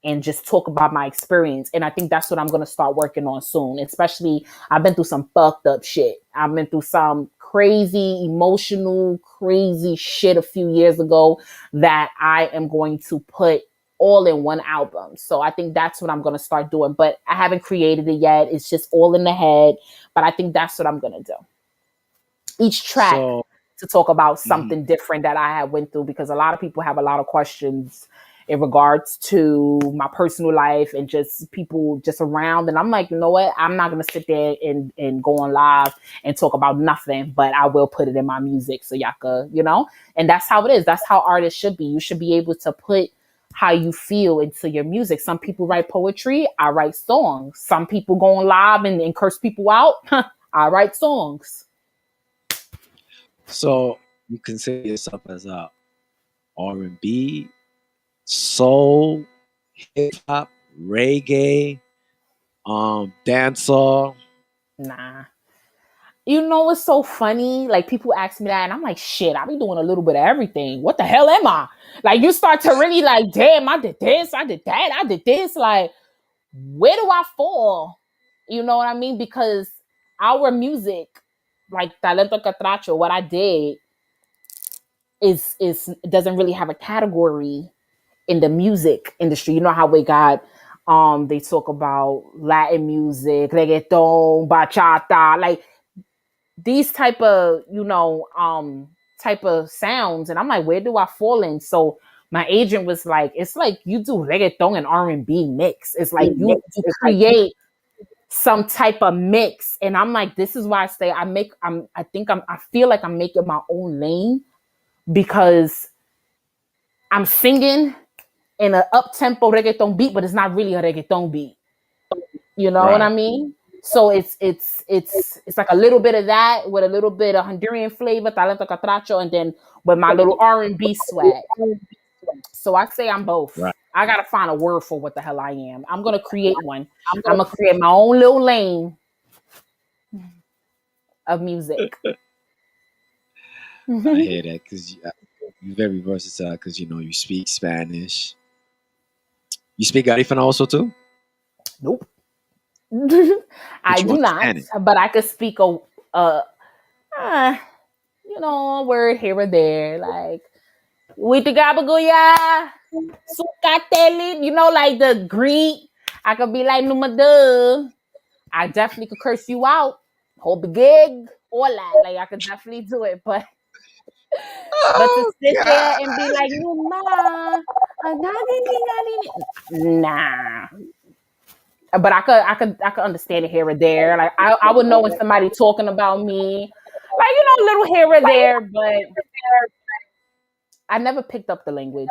and just talk about my experience. And I think that's what I'm going to start working on soon. Especially, I've been through some fucked up shit. I've been through some crazy, emotional, crazy shit a few years ago that I am going to put all in one album. So I think that's what I'm going to start doing. But I haven't created it yet. It's just all in the head. But I think that's what I'm going to do. Each track So, to talk about mhm. something different that I have went through, because a lot of people have a lot of questions in regards to my personal life and just people just around. And I'm like, you know what? I'm not going to sit there and go on live and talk about nothing, but I will put it in my music so y'all could, and that's how it is. That's how artists should be. You should be able to put how you feel into your music. Some people write poetry. I write songs. Some people go on live and curse people out. I write songs. So you consider yourself as a R&B, soul, hip hop, reggae, dancer. Nah. You know what's so funny? Like, people ask me that, and I'm like, shit, I be doing a little bit of everything. What the hell am I? Like, you start to really like, damn, I did this, I did that, I did this. Like, where do I fall? You know what I mean? Because our music, like Talento Catracho, what I did is doesn't really have a category in the music industry. You know how we got they talk about Latin music, reggaeton, bachata, like these type of sounds. And I'm like, where do I fall in? So my agent was like, it's like you do reggaeton and R&B mix. It's like you create some type of mix. And I'm like, this is why I say I feel like I'm making my own lane, because I'm singing in an up tempo reggaeton beat, but it's not really a reggaeton beat. You know what I Right. mean? So it's like a little bit of that with a little bit of Honduran flavor, talento catracho, and then with my little R&B swag. So I say I'm both. Right. I gotta find a word for what the hell I am. I'm gonna create one. I'm gonna create my own little lane of music. I hear that because you're very versatile because you speak Spanish. You speak Garifuna also too? Nope. But I you do not, understand it. but I could speak uh, a word here or there, like with the gabagoya. Sukatelit, like the greet. I could be like numada. I definitely could curse you out. Hold the gig, all that. Like I could definitely do it, but to Oh sit there God. and be like, Numa, nah. But I could understand it here or there. Like I would know when somebody talking about me, like a little here or there. But I never picked up the language.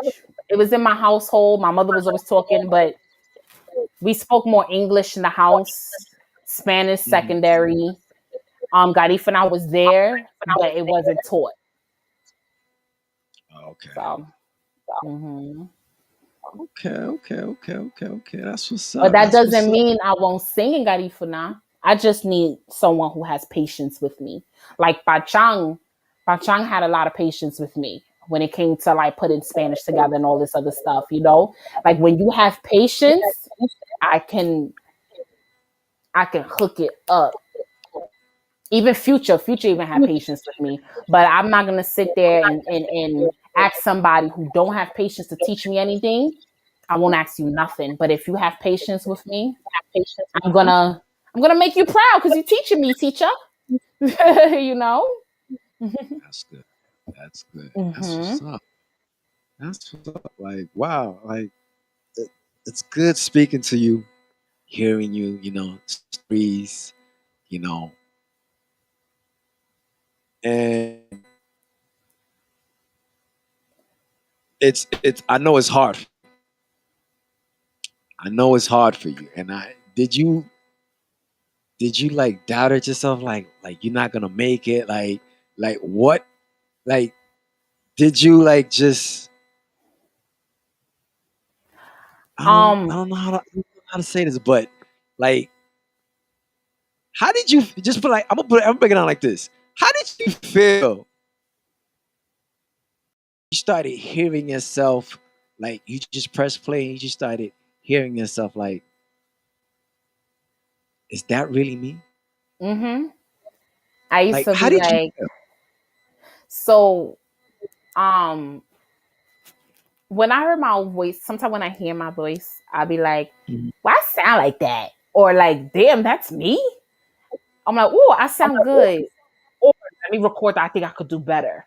It was in my household. My mother was always talking, but we spoke more English in the house. Spanish Mhm. secondary. Garifuna was there, but it wasn't taught. Okay. So, mhm. Okay. That's what's But up. that That's what's doesn't up. mean I won't sing in Garifuna. I just need someone who has patience with me. Like Pachang had a lot of patience with me when it came to like putting Spanish together and all this other stuff. Like when you have patience, I can hook it up. Even Future even had patience with me, but I'm not gonna sit there and ask somebody who don't have patience to teach me anything. I won't ask you nothing. But if you have patience with me, I'm gonna make you proud because you're teaching me, teacher. you know. That's good. That's good. That's hmm what's up. That's what's up. Like, wow. Like, it, it's good speaking to you, hearing you, stories, you know, and I know it's hard. I know it's hard for you. And did you like doubt it yourself? Like you're not gonna make it? Like what? Like, did you like just, I Um. don't know how to say this, but like, how did you just put like I'm breaking it down like this. How did you feel you started hearing yourself, like you just press play and you just started hearing yourself, like, is that really me? hmm I used Like, to how be did you like, feel? so. Um. When I hear my voice, sometimes when I hear my voice, I'll be like, Mhm. "Why I sound like that?" Or like, "Damn, that's me." I'm like, "Oh, I sound good." Or let me record that. I think I could do better.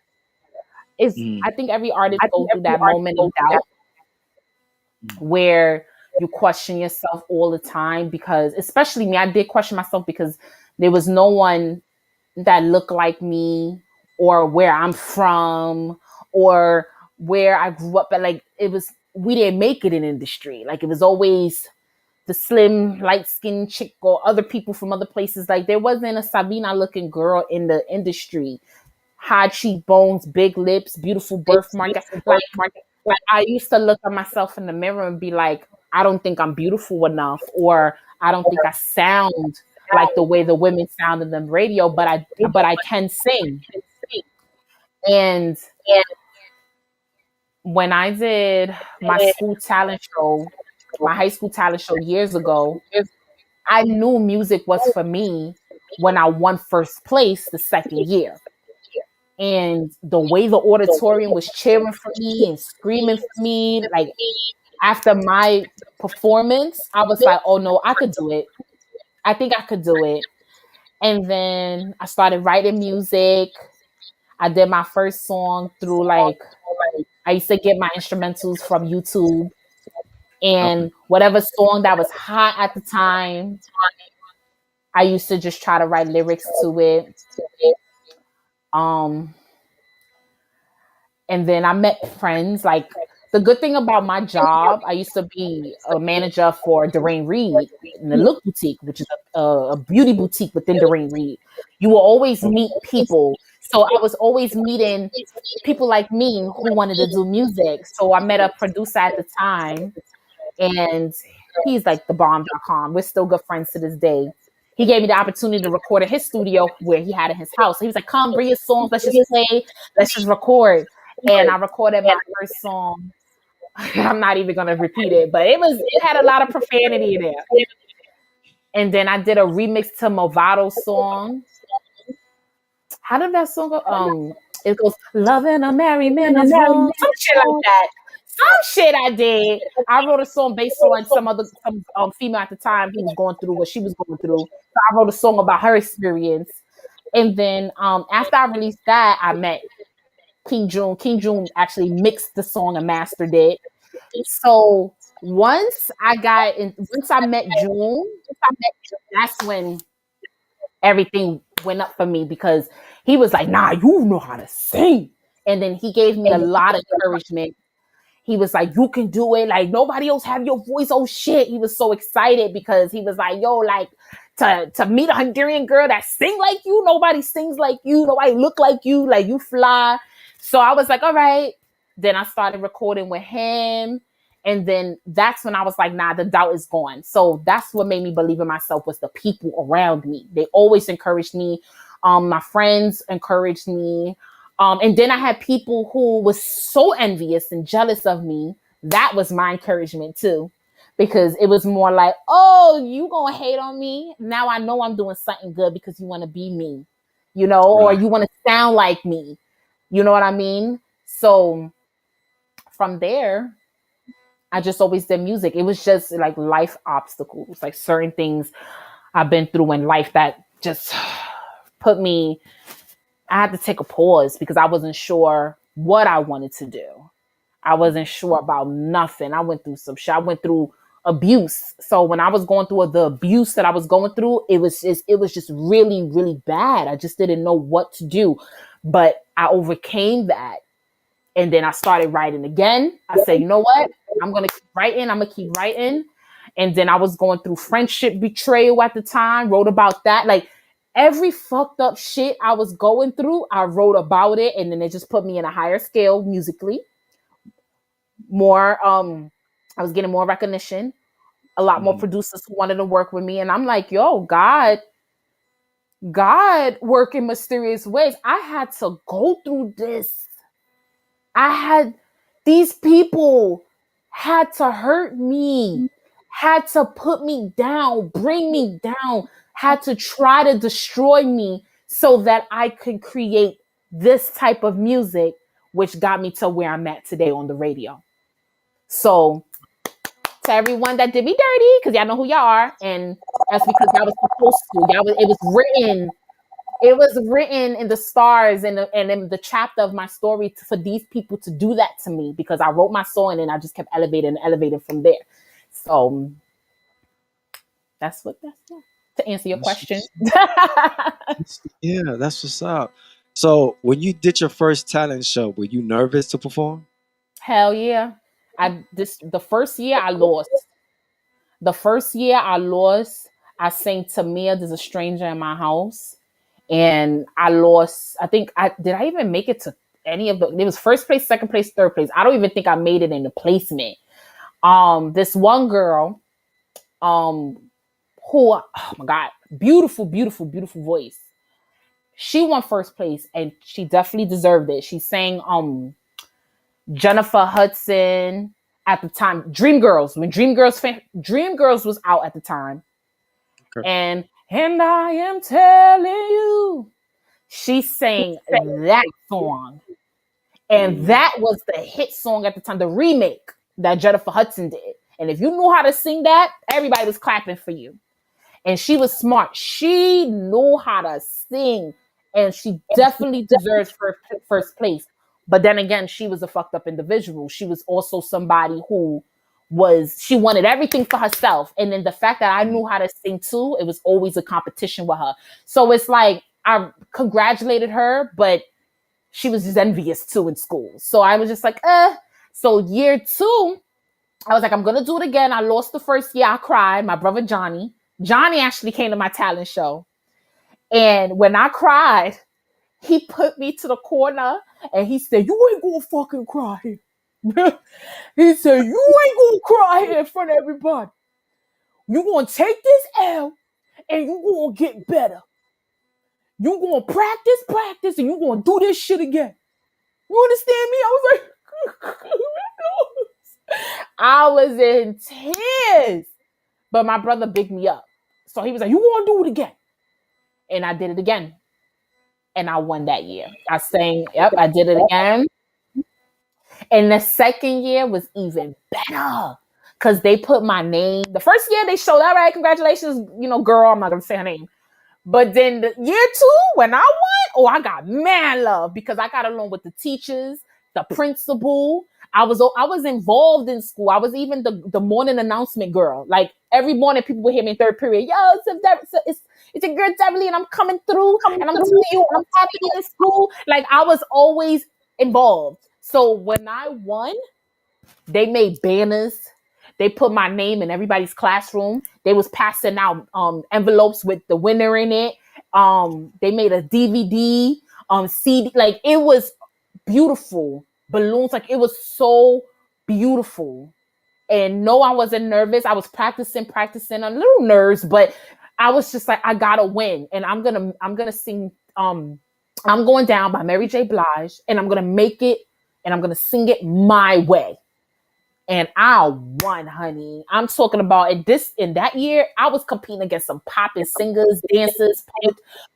Mhm. I think every artist go through that moment of doubt where you question yourself all the time, because especially me, I did question myself because there was no one that looked like me, or where I'm from, or where I grew up at. Like we didn't make it in industry. Like it was always the slim, light skinned chick or other people from other places. Like there wasn't a Savina looking girl in the industry. High cheekbones, big lips, beautiful birthmark. Like I used to look at myself in the mirror and be like, I don't think I'm beautiful enough, or I don't think I sound like the way the women sound in the radio, but I can sing. And when I did my school talent show, my high school talent show years ago, I knew music was for me when I won first place the second year. And the way the auditorium was cheering for me and screaming for me, like after my performance, I was like, oh no, I could do it. I think I could do it. And then I started writing music. I did my first song through I used to get my instrumentals from YouTube, Okay. and whatever song that was hot at the time, I used to just try to write lyrics to it. Um, and then I met friends. Like the good thing about my job, I used to be a manager for Dwayne Reed in the Look Boutique, which is a beauty boutique within Dwayne Reed. You will always meet people. So I was always meeting people like me who wanted to do music. So I met a producer at the time, and he's like the bomb.com. We're still good friends to this day. He gave me the opportunity to record at his studio where he had in his house. So he was like, come bring your songs, let's just play, let's just record. And I recorded my first song. I'm not even gonna repeat it, but it had a lot of profanity in there. And then I did a remix to Movado's song. How did that song go? It goes, loving a married man is wrong. Some shit like that. shit I did. I wrote a song based on some female at the time who was going through what she was going through. So I wrote a song about her experience. And then after I released that, I met King June. King June actually mixed the song and mastered it. So once I met June, that's when everything went up for me because he was like, nah, you know how to sing. And then he gave me a lot of encouragement. He was like, you can do it. Like, nobody else have your voice. Oh shit. He was so excited because he was like, yo, like to meet a Hungarian girl that sing like you. Nobody sings like you. Nobody look like you fly. So I was like, all right. Then I started recording with him. And then that's when I was like, nah, the doubt is gone. So that's what made me believe in myself was the people around me. They always encouraged me. My friends encouraged me. And then I had people who was so envious and jealous of me. That was my encouragement too, because it was more like, oh, you gonna hate on me? Now I know I'm doing something good because you want to be me, or you want to sound like me. You know what I mean? So from there, I just always did music. It was just like life obstacles, like certain things I've been through in life that just put me. I had to take a pause because I wasn't sure what I wanted to do. I wasn't sure about nothing. I went through some shit. I went through abuse. So when I was going through the abuse that I was going through, it was just really, really bad. I just didn't know what to do. But I overcame that. And then I started writing again. I said, you know what? I'm going to keep writing. I'm going to keep writing. And then I was going through friendship betrayal at the time, wrote about that. Like every fucked up shit I was going through, I wrote about it. And then it just put me in a higher scale musically. More, I was getting more recognition, a lot more producers who wanted to work with me. And I'm like, yo, God work in mysterious ways. I had to go through this. These people had to hurt me, had to put me down, bring me down, had to try to destroy me so that I could create this type of music, which got me to where I'm at today on the radio. So to everyone that did me dirty, because y'all know who y'all are, and that's because y'all was supposed to. It was written in the stars and in the chapter of my story for these people to do that to me because I wrote my song and then I just kept elevating from there. So that's to answer your question. Yeah, that's what's up. So when you did your first talent show, were you nervous to perform? Hell yeah. The first year I lost. I sang Tamia, There's a Stranger in My House. And I lost. Did I even make it to any of it was first place, second place, third place. I don't even think I made it in the placement. This one girl, who, oh my God, beautiful, beautiful, beautiful voice. She won first place and she definitely deserved it. She sang Jennifer Hudson at the time, Dreamgirls, when Dreamgirls was out at the time. Okay. And I am telling you, she sang that song. And that was the hit song at the time, the remake that Jennifer Hudson did. And if you knew how to sing that, everybody was clapping for you. And she was smart. She knew how to sing. And she definitely deserves first place. But then again, she was a fucked up individual. She was also somebody who she wanted everything for herself. And then the fact that I knew how to sing too, it was always a competition with her. So it's like, I congratulated her, but she was just envious too in school. So I was just like, So year 2, I was like, I'm going to do it again. I lost the first year. I cried. My brother Johnny actually came to my talent show. And when I cried, he put me to the corner and he said, you ain't going to fucking cry here. He said, you ain't going to cry here in front of everybody. You going to take this L and you going to get better. You going to practice, and you going to do this shit again. You understand me? I was like, I was in tears. But my brother bigged me up. So he was like, you want to do it again? And I did it again. And I won that year. I did it again. And the second year was even better because they put my name. The first year they showed, all right, congratulations, girl. I'm not gonna say her name. But then the year 2, when I won, I got mad love because I got along with the teachers, the principal. I was involved in school. I was even the morning announcement girl. Like every morning, people would hear me in third period. Yo, it's a girl Debbie, and I'm coming through, and I'm telling you what's happening in school. Like I was always involved. So when I won, they made banners. They put my name in everybody's classroom. They was passing out envelopes with the winner in it. They made a DVD, CD. Like it was beautiful. Balloons, like it was so beautiful. And no, I wasn't nervous. I was practicing, a little nerves, but I was just like, I gotta win, and I'm gonna sing. I'm going down by Mary J. Blige, and I'm gonna make it, and I'm gonna sing it my way. And I won, honey. I'm talking about in that year, I was competing against some poppin' singers, dancers,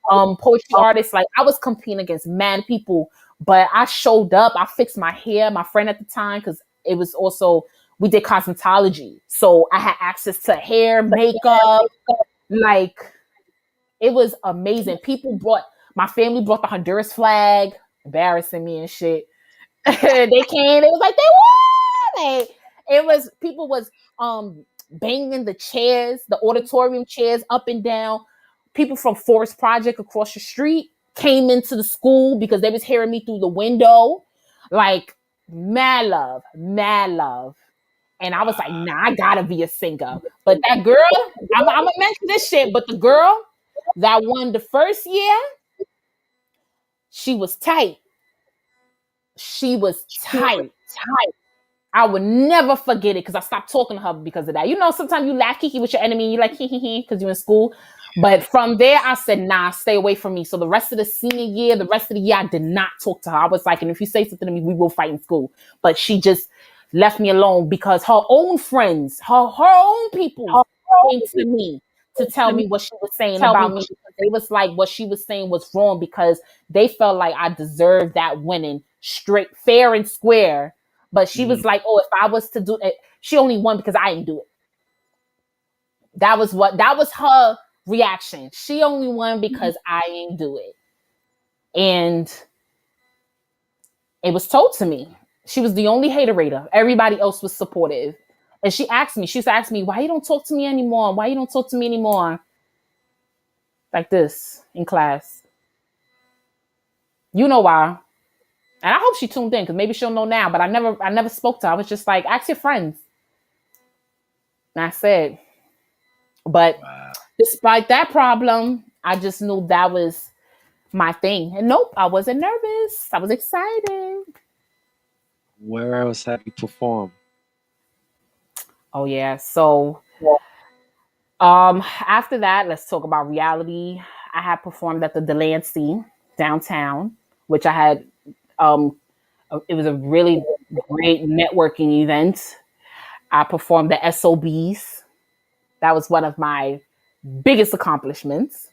poetry artists. Like I was competing against mad people, but I showed up. I fixed my hair. My friend at the time, because it was also we did cosmetology, so I had access to hair, makeup. Like it was amazing. My family brought the Honduras flag, embarrassing me and shit. They came. It was like they won. Like, people was banging the chairs, the auditorium chairs up and down. People from Forest Project across the street came into the school because they was hearing me through the window. Like mad love, mad love. And I was like, nah, I gotta be a singer. But that girl, I'm gonna mention this shit, but the girl that won the first year, she was tight. She was tight. I would never forget it because I stopped talking to her because of that. Sometimes you laugh kiki with your enemy and you like hee because you're in school. But from there, I said, nah, stay away from me. So the rest of the senior year, the rest of the year, I did not talk to her. I was like, and if you say something to me, we will fight in school. But she just left me alone because her own friends, her own people came to me to tell me what she was saying about me. They was like, what she was saying was wrong because they felt like I deserved that winning straight, fair and square. But she was like, oh, if I was to do it, she only won because I didn't do it. That was her reaction. She only won because I didn't do it. And it was told to me. She was the only haterator. Everybody else was supportive. And she used to ask me, why you don't talk to me anymore? Why you don't talk to me anymore? Like this in class. You know why. And I hope she tuned in because maybe she'll know now. But I never spoke to her. I was just like, ask your friends. And I said, but despite that problem, I just knew that was my thing. And nope, I wasn't nervous. I was excited. Where else have you performed? Oh yeah. So after that, let's talk about reality. I had performed at the Delancey downtown, which I had it was a really great networking event. I performed the SOBs. That was one of my biggest accomplishments.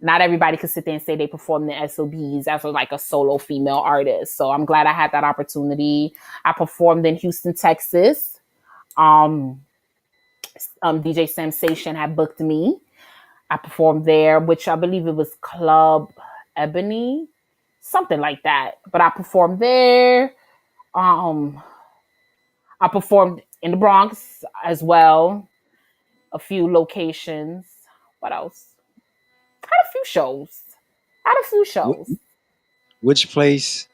Not everybody could sit there and say they performed the SOBs as like a solo female artist. So I'm glad I had that opportunity. I performed in Houston, Texas. DJ Sensation had booked me. I performed there, which I believe it was Club Ebony, something like that. But I performed there. I performed in the Bronx as well. A few locations. What else? Had a few shows. Which place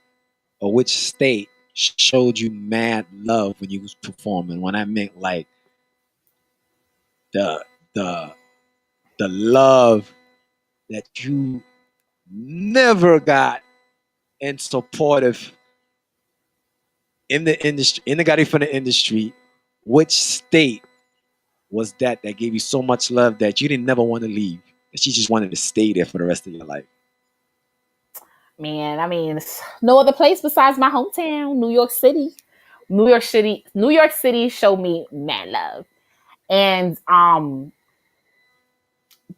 or which state showed you mad love when you was performing? When I meant like the the the love that you never got and supportive in the industry, in the guy from the industry, which state was that gave you so much love that you didn't never want to leave? That you just wanted to stay there for the rest of your life? Man, I mean, no other place besides my hometown, New York City. New York City showed me mad love. And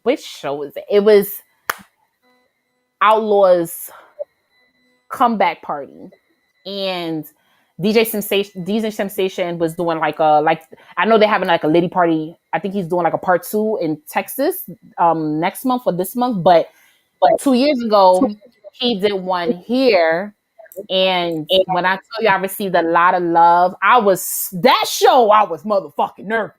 which show was it? It was Outlaw's comeback party. And DJ Sensation was doing like I know they're having like a Liddy party. I think he's doing like a part 2 in Texas next month or this month. But 2 years ago he did one here, and when I tell you I received a lot of love, I was motherfucking nervous.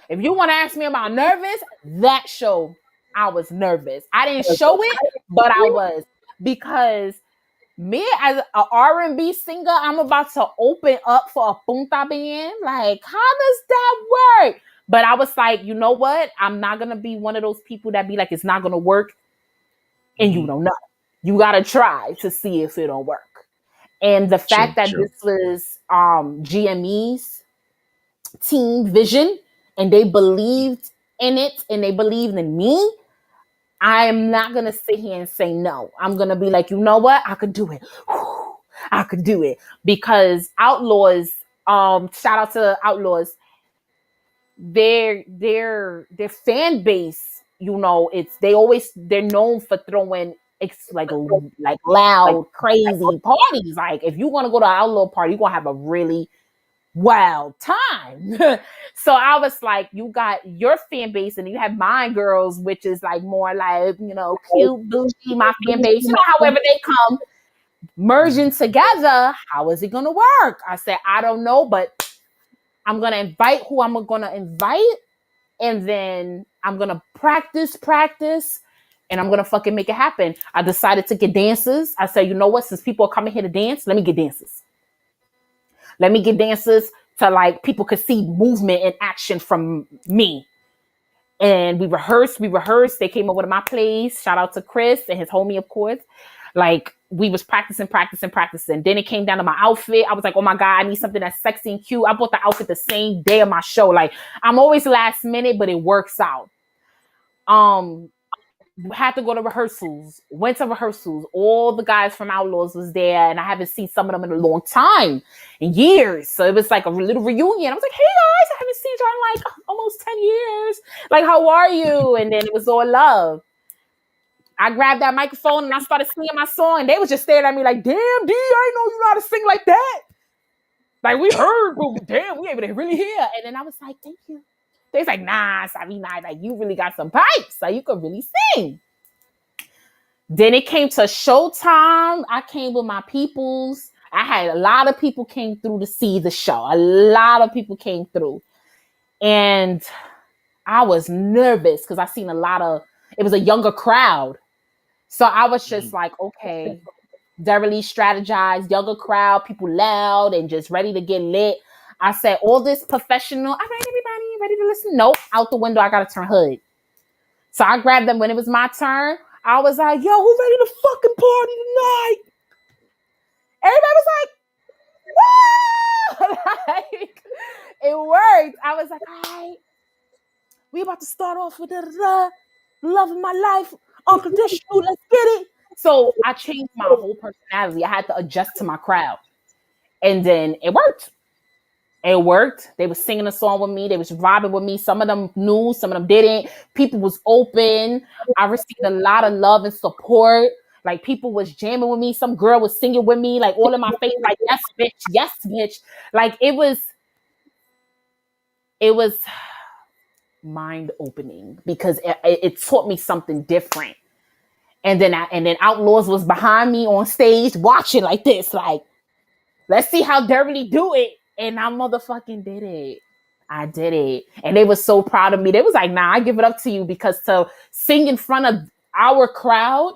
If you want to ask me about nervous, that show I was nervous. I didn't show it, but I was, because me as an R&B singer, I'm about to open up for a punta band. Like, how does that work? But I was like, you know what? I'm not going to be one of those people that be like, it's not going to work. And you don't know. You got to try to see if it don't work. And the fact that this was GME's team vision, and they believed in it, and they believed in me, I am not going to sit here and say no. I'm going to be like, you know what? I could do it. I could do it. Because Outlaws, shout out to Outlaws, their fan base, you know, they're known for throwing like loud, crazy parties. Like, if you want to go to an Outlaw party, you're going to have a really wild time. So I was like, you got your fan base, and you have my girls, which is like more like, you know, cute, bougie, my fan base, you know, however they come merging together. How is it gonna work? I said, I don't know, but I'm gonna invite who I'm gonna invite, and then I'm gonna practice, and I'm gonna fucking make it happen. I decided to get dancers. I said, you know what, since people are coming here to dance, let me get dancers. Let me get dancers to, like, people could see movement and action from me. And we rehearsed. They came over to my place. Shout out to Chris and his homie, of course. Like, we was practicing. Then it came down to my outfit. I was like, oh my God, I need something that's sexy and cute. I bought the outfit the same day of my show. Like, I'm always last minute, but it works out. Had to go to rehearsals. Went to rehearsals. All the guys from Outlaws was there, and I haven't seen some of them in a long time, in years. So it was like a little reunion. I was like, hey guys, I haven't seen you in like almost 10 years. Like, how are you? And then it was all love. I grabbed that microphone and I started singing my song, and they was just staring at me like, damn, D, I didn't know you know how to sing like that. Like, we heard, but damn, we able to really hear. And then I was like, thank you. They was like, nah, Savina, like, you really got some pipes, so you could really sing. Then it came to showtime. I came with my peoples. I had a lot of people came through to see the show. A lot of people came through. And I was nervous because I seen it was a younger crowd. So I was just like, okay, thoroughly strategized, younger crowd, people loud and just ready to get lit. I said, all this professional, all right, everybody, ready to listen? Nope, out the window, I got to turn hood. So I grabbed them when it was my turn. I was like, yo, who ready to fucking party tonight? Everybody was like, whoa! Like, it worked. I was like, all right, we about to start off with the love of my life, unconditional, let's get it. So I changed my whole personality. I had to adjust to my crowd. And then it worked. It worked. They were singing a song with me. They was vibing with me. Some of them knew, some of them didn't. People was open. I received a lot of love and support. Like, people was jamming with me. Some girl was singing with me, like, all in my face, like, yes, bitch, yes, bitch. Like, it was mind opening because it taught me something different. And then Outlaws was behind me on stage watching like this, like, let's see how dirty do it. And I motherfucking did it. I did it. And they were so proud of me. They was like, nah, I give it up to you, because to sing in front of our crowd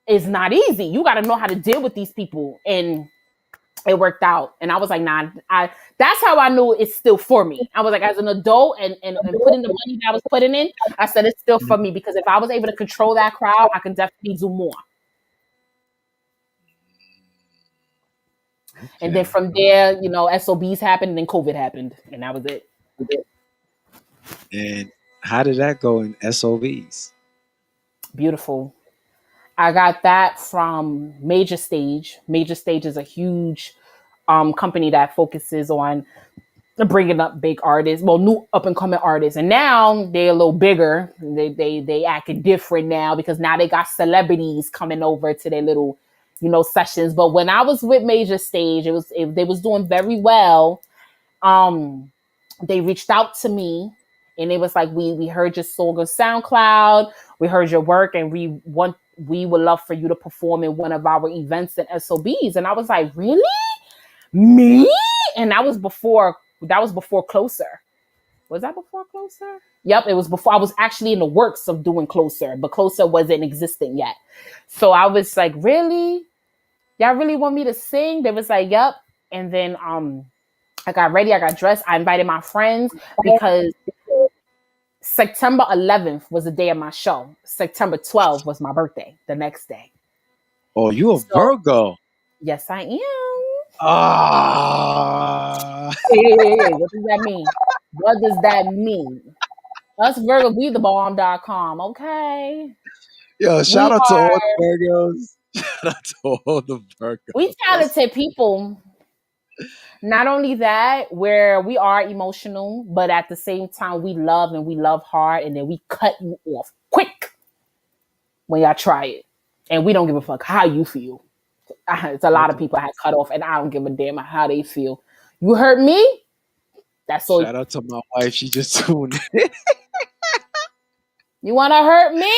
is not easy. You got to know how to deal with these people. And it worked out. And I was like, nah, that's how I knew it's still for me. I was like, as an adult and putting the money that I was putting in, I said, it's still for me, because if I was able to control that crowd, I can definitely do more. Okay. And then from there, you know, SOBs happened, and then COVID happened, and that was it. And how did that go in SOBs? Beautiful. I got that from Major Stage. Major Stage is a huge company that focuses on bringing up big artists, well, new up and coming artists. And now they're a little bigger. They acting different now, because now they got celebrities coming over to their little sessions. But when I was with Major Stage, they was doing very well. They reached out to me and it was like, we heard your song on SoundCloud, we heard your work, and we would love for you to perform in one of our events in SOBs. And I was like, really? Me? And that was before Closer. Was that before Closer? Yep, it was before. I was actually in the works of doing Closer, but Closer wasn't existing yet. So I was like, really? Y'all really want me to sing? They was like, yep. And then I got ready, I got dressed, I invited my friends because September 11th was the day of my show. September 12th was my birthday, the next day. Oh, you a Virgo? Yes, I am. Hey, what does that mean? What does that mean? Us Virgo, we the bomb.com, okay? Yo, shout We out to all are the Virgos. Shout out to all the Virgos. talented people. Not only that, where we are emotional, but at the same time, we love and we love hard, and then we cut you off quick when y'all try it. And we don't give a fuck how you feel. It's a lot of people I had cut off, and I don't give a damn how they feel. You hurt me? That's all. Shout out to my wife. She just tuned in. You want to hurt me?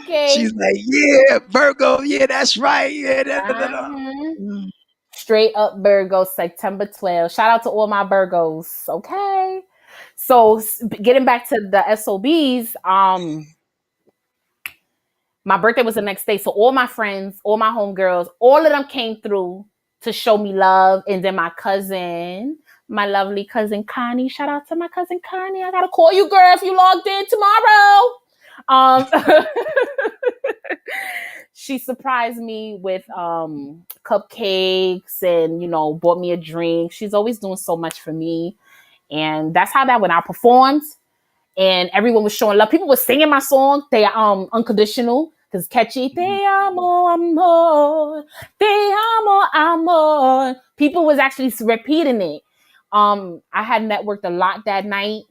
Okay. She's like, yeah, Virgo. Yeah, that's right. Yeah, Uh-huh. Straight up Virgo, September 12th. Shout out to all my Virgos. Okay. So getting back to the SOBs, my birthday was the next day. So all my friends, all my homegirls, all of them came through to show me love. And then my cousin, my lovely cousin Connie, shout out to my cousin Connie. I gotta call you, girl, if you logged in tomorrow. She surprised me with cupcakes and, bought me a drink. She's always doing so much for me. And that's how that when I performed and everyone was showing love. People were singing my song. They Unconditional, because catchy. Te amo, amor. Te amo, amor. People was actually repeating it. I had networked a lot that night.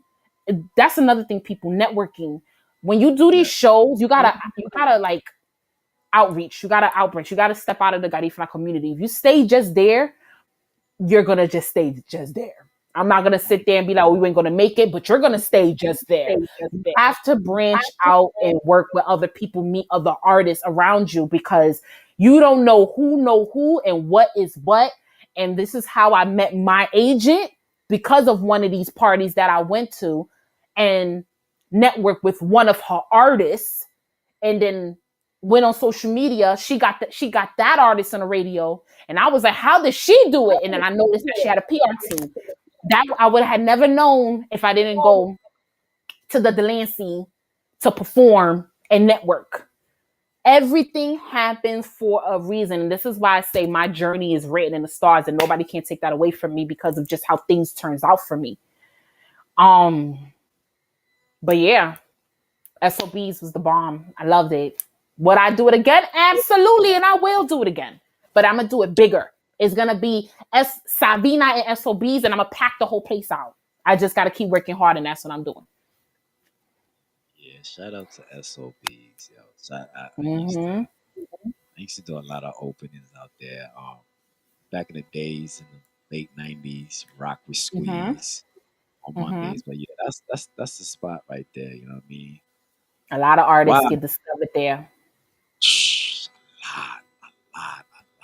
That's another thing, people networking. When you do these shows, you gotta like outreach. You gotta outreach. You gotta step out of the Garifuna community. If you stay just there, you're gonna just stay just there. I'm not gonna sit there and be like, oh, you ain't gonna make it, but you're gonna stay just there. You have to branch out and work with other people, meet other artists around you, because you don't know who and what is what. And this is how I met my agent, because of one of these parties that I went to and networked with one of her artists, and then went on social media. She got that artist on the radio, and I was like, how did she do it? And then I noticed that she had a PR team. That I would have never known if I didn't go to the Delancey to perform and network. Everything happens for a reason. And this is why I say my journey is written in the stars, and nobody can take that away from me because of just how things turns out for me. But yeah, SOBs was the bomb. I loved it. Would I do it again? Absolutely, and I will do it again. But I'm gonna do it bigger. It's gonna be Savina and SOBs, and I'm gonna pack the whole place out. I just gotta keep working hard, and that's what I'm doing. Yeah, shout out to SOBs. Yo. I used to do a lot of openings out there. Back in the days in the late '90s, Rock with Squeeze on Mondays. But yeah, that's the spot right there. You know what I mean? A lot of artists get discovered there. A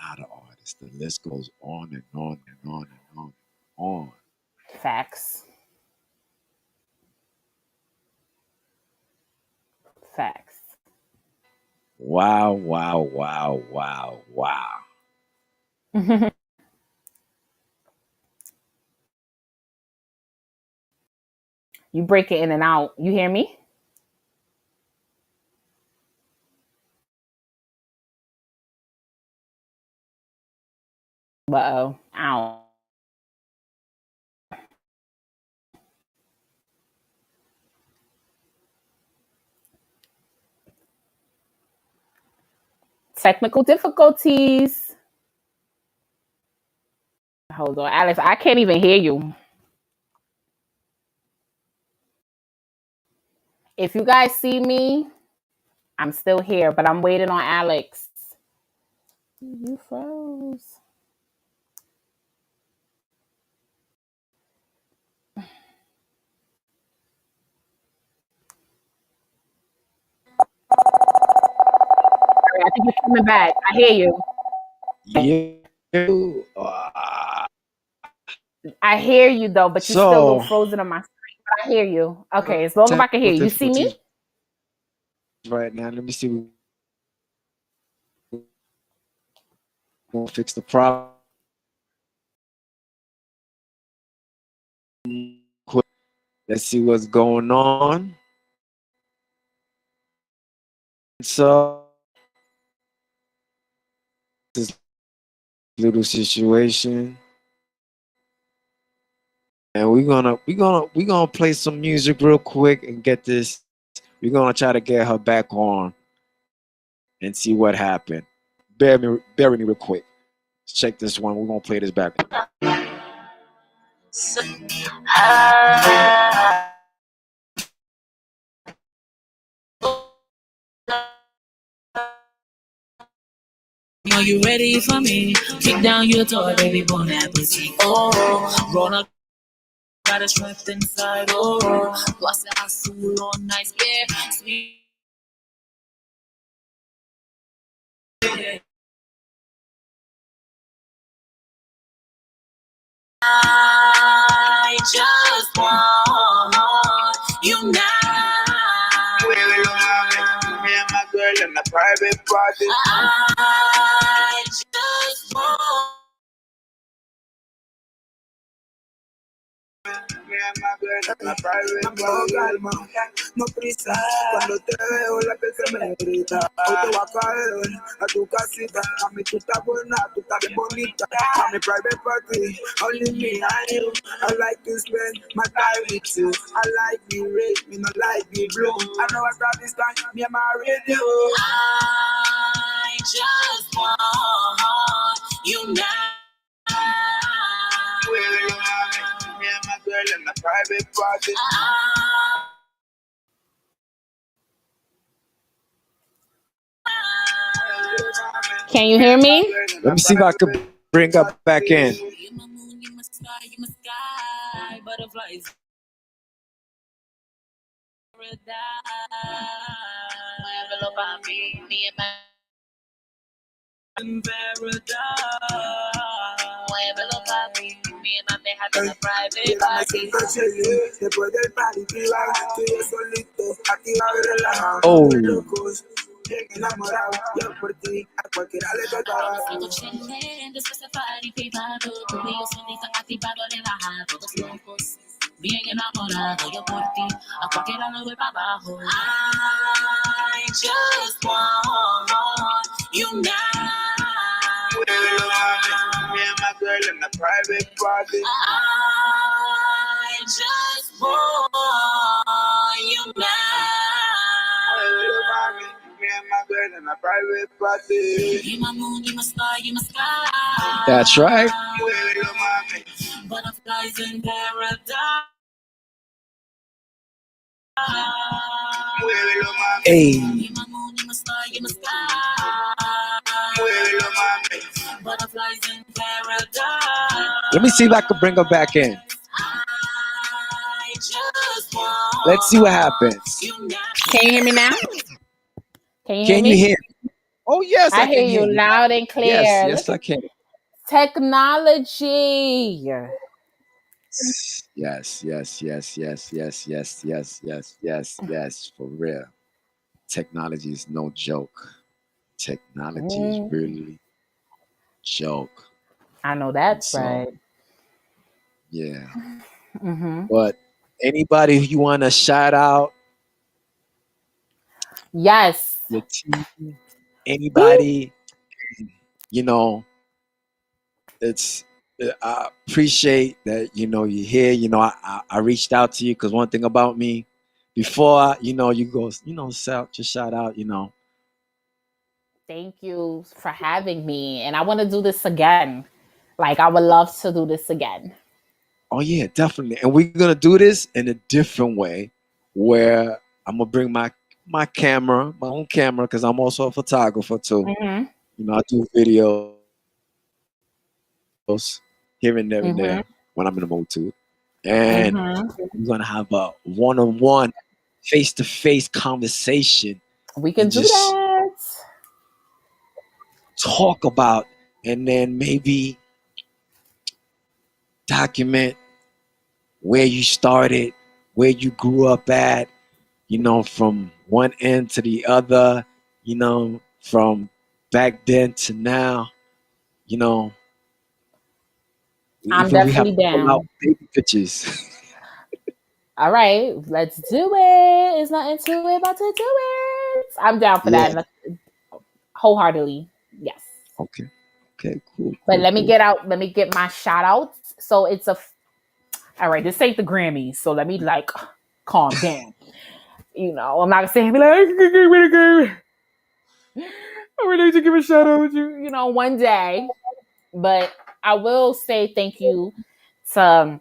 lot of artists. The list goes on and on and on and on and on. Facts. Wow. You break it in and out. You hear me? Uh-oh. Ow. Technical difficulties. Hold on, Alex. I can't even hear you. If you guys see me, I'm still here, but I'm waiting on Alex. You froze. I think you're coming back. I hear you. You. I hear you though, but you're still a little So frozen on my screen. But I hear you. Okay, as long as I can hear technical you. You see me? difficulties right now. Let me see. We'll fix the problem. Let's see what's going on. So this little situation, and we're gonna play some music real quick and get this. We're gonna try to get her back on and see what happened. Bear with me real quick. Let's check this one. We're gonna play this back. Are you ready for me? Kick down your door, baby, bon appetit. Oh, roll up, got a strapped inside. Oh, plus I soul on nice, yeah, sweet. I just want you now. Me and my girl in a private party. I just want. Me and my girl en la private con calma, no prisa. Cuando te veo la piel se me grita. Hoy te voy a caer a tu casita. A mí tú estás buena, tú estás bien bonita. A mi private party, only me and you. I like to spend my time with you. I like the red, me not like the blue. I know I start this time, me and my radio. I just want you now. Me and my girl in a private party. Can you hear me? Let me see if I could bring her back in. You my moon, you my sky, you my sky. Butterflies. Paradise. Muévelo, papi, me and my in paradise. Muévelo, papi, me and my man having a private party. Después del party privado, tú y yo solito, activado y relajado. Oh, Locos, bien enamorados, yo por ti, a cualquiera le tocaba. Sigo chilling, después de party privado. Tú y yo solito, activado, relajado. Todos locos, bien enamorados. Yo por ti, a cualquiera le doy para abajo. I just want you now. Me and my girl in a private party. I just want you now. Me and my girl in a private party. You my moon, you my star, you my sky. that's right. Butterflies in paradise. Hey, You my moon, you my star, you my sky. Butterflies in paradise. let me see if I could bring her back in. I just want Let's see what happens. you now. Can you hear me now? Can you hear Can me? you hear me? Oh yes, I I hear can hear you you. loud and clear. Yes, Look yes, I at can. technology. Yes, yes, yes, yes, yes, yes, yes, yes, yes, yes, for real. Technology is no joke. Technology is really joke. I know And that's so, right. yeah. Mm-hmm. But anybody you want to shout out, Yes. your team, anybody, you know, it's I appreciate that you're here. I reached out to you because one thing about me, before you go, just shout out. Thank you for having me. And I want to do this again. Like, I would love to do this again. Oh yeah, definitely. And we're gonna do this in a different way, where I'm gonna bring my camera, my own camera, because I'm also a photographer too. Mm-hmm. I do videos here and there when I'm in the mood to. Mm-hmm. And we're gonna Mm-hmm. have a one-on-one, face-to-face conversation We and can do just that. talk about, and then maybe document where you started, where you grew up at, from one end to the other, from back then to now, you know, I'm even we have definitely to pull out down. baby pictures. All right, let's do it. It's nothing to it but to do it. I'm down for Yeah. that wholeheartedly. Yes. Okay. Okay. Cool. But Cool. Cool. let me get my shout outs. So all right, this ain't the Grammys. So let me like calm down. I'm not gonna say, be like, I would like to give a shout out to one day. But I will say thank you to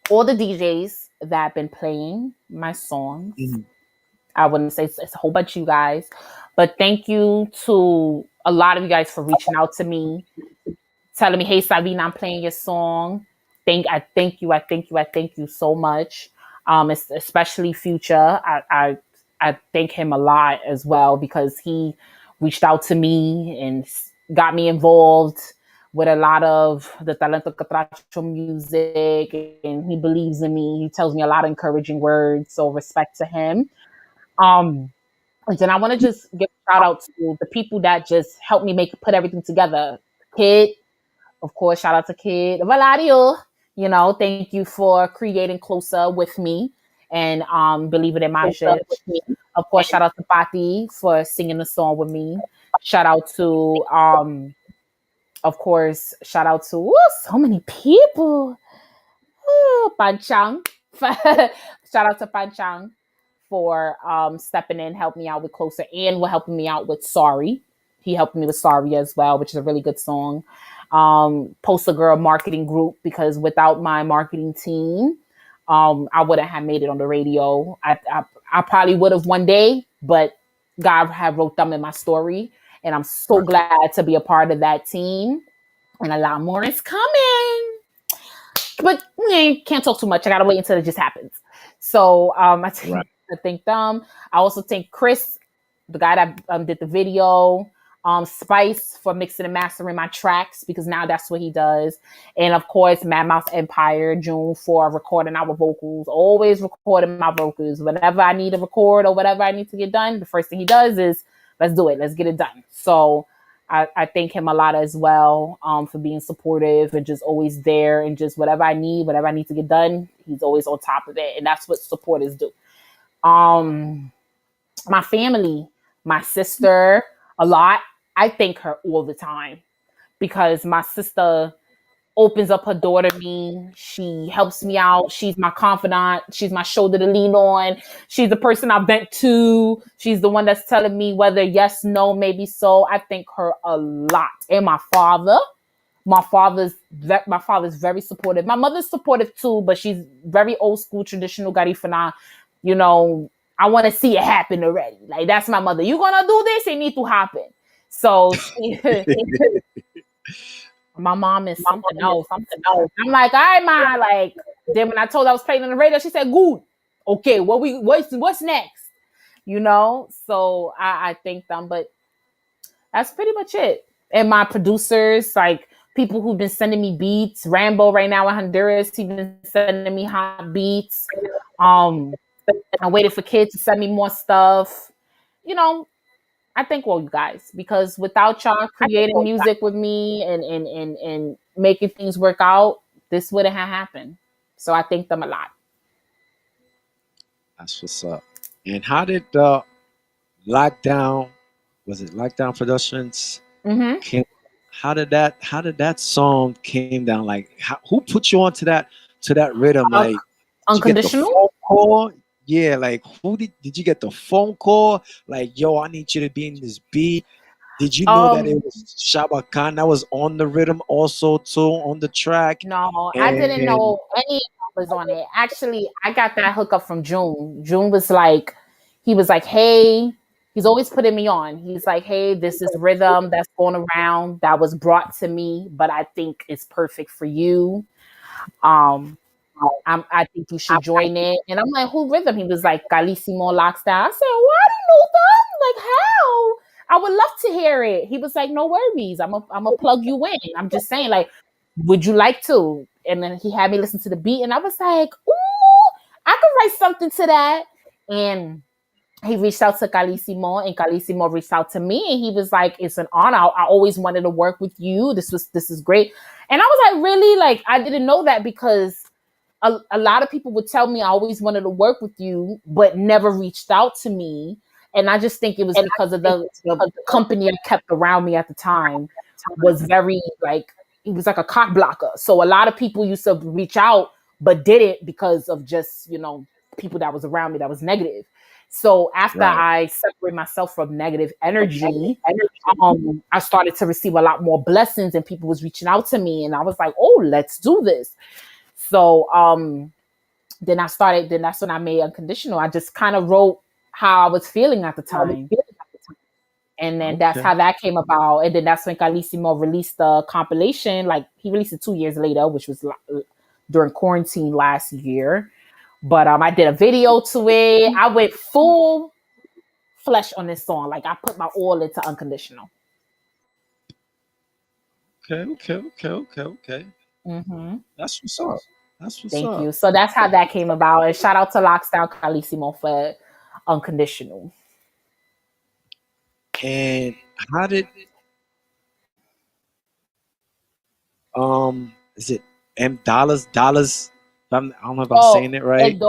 all the DJs that have been playing my songs. Mhm. I wouldn't say it's a whole bunch of you guys, but thank you to a lot of you guys for reaching out to me, telling me, "Hey, Savina, I'm playing your song." I thank you so much. Especially Future. I thank him a lot as well because he reached out to me and got me involved with a lot of the Talento Catracho music, and he believes in me. He tells me a lot of encouraging words, so respect to him. Um, and then I want to just give a shout out to the people that just helped me put everything together. Kid, of course, shout out to Kid Valario. Thank you for creating Closer with me and believing in my shit. Of course, shout out to Pati for singing the song with me. Shout out to of course, shout out to so many people. Panchang. Shout out to Panchang for stepping in, helping me out with Closer, and for helping me out with Sorry. He helped me with Sorry as well, which is a really good song. Poster Girl Marketing Group, because without my marketing team, I wouldn't have made it on the radio. I probably would have one day, but God had wrote them in my story, and I'm so Right. glad to be a part of that team. And a lot more is coming, but can't talk too much. I gotta wait until it just happens. So Right. I thank them. I also thank Chris, the guy that did the video. Spice for mixing and mastering my tracks because now that's what he does. And of course, Mad Mouth Empire, June for recording our vocals. Always recording my vocals. Whenever I need to record or whatever I need to get done, the first thing he does is let's do it. Let's get it done. So I thank him a lot as well for being supportive and just always there and just whatever I need to get done, he's always on top of it. And that's what supporters do. My family, my sister, a lot. I thank her all the time because my sister opens up her door to me. She helps me out. She's my confidant. She's my shoulder to lean on. She's the person I vent to. She's the one that's telling me whether yes, no, maybe so. I thank her a lot. And my father. My father's very supportive. My mother's supportive too, but she's very old school, traditional Garifuna. You know, I want to see it happen already. Like that's my mother. You gonna do this? It need to happen. So she, my mom is something else. I'm like, all right, ma. Like then when I told her I was playing on the radio, she said, "Good, okay. What's next?" So I thank them, but that's pretty much it. And my producers, like people who've been sending me beats, Rambo right now in Honduras, he's been sending me hot beats. Um, I'm waiting for kids to send me more stuff. You know, I thank all you guys because without y'all creating music with me and making things work out, this wouldn't have happened. So I thank them a lot. That's what's up. And how did lockdown? Was it Lockdown Productions? Mm-hmm. Came, how did that song came down? Like who put you onto that rhythm? Uh, Like did you get the Unconditional. phone call? Yeah, like who did you get the phone call? Like, yo, I need you to be in this beat. Did you know that it Um, was Shaba Khan that was on the rhythm also too on the track? no, I didn't And know any was on it. Actually, I got that hookup from June. June was like, he was like, "Hey." He's always putting me on. He's like, hey, this is rhythm that's going around that was brought to me, but I think it's perfect for you. Um, I think you should join it. And I'm like, who rhythm? He was like, Calissimo Lockstyle. I said, why do you know them? Like, how? I would love to hear it. He was like, no worries. I'm a plug you in. I'm just saying, like, would you like to? And then he had me listen to the beat, and I was like, ooh, I could write something to that. And he reached out to Calissimo, and Calissimo reached out to me, and he was like, it's an honor. I always wanted to work with you. This is great. And I was like, really? Like, I didn't know that, because a lot of people would tell me I always wanted to work with you, but never reached out to me. And I just think it was because of the company I kept around me at the time was very, like, it was like a cock blocker. So a lot of people used to reach out, but did it because of just, people that was around me that was negative. So after I separated myself from negative energy, I started to receive a lot more blessings, and people was reaching out to me, and I was like, oh, let's do this. So then that's when I made Unconditional. I just kind of wrote how I was feeling at the time. And then that's how that came about. And then that's when Calissimo released the compilation. Like, he released it 2 years later, which was during quarantine last year. But I did a video to it. I went full flesh on this song. Like, I put my all into Unconditional. Okay. Mm-hmm. That's what's up. Thank you. So that's how that came about. And shout out to Lockstyle Calissimo for Unconditional. And how did is it M dollars? I don't know if I'm saying it right.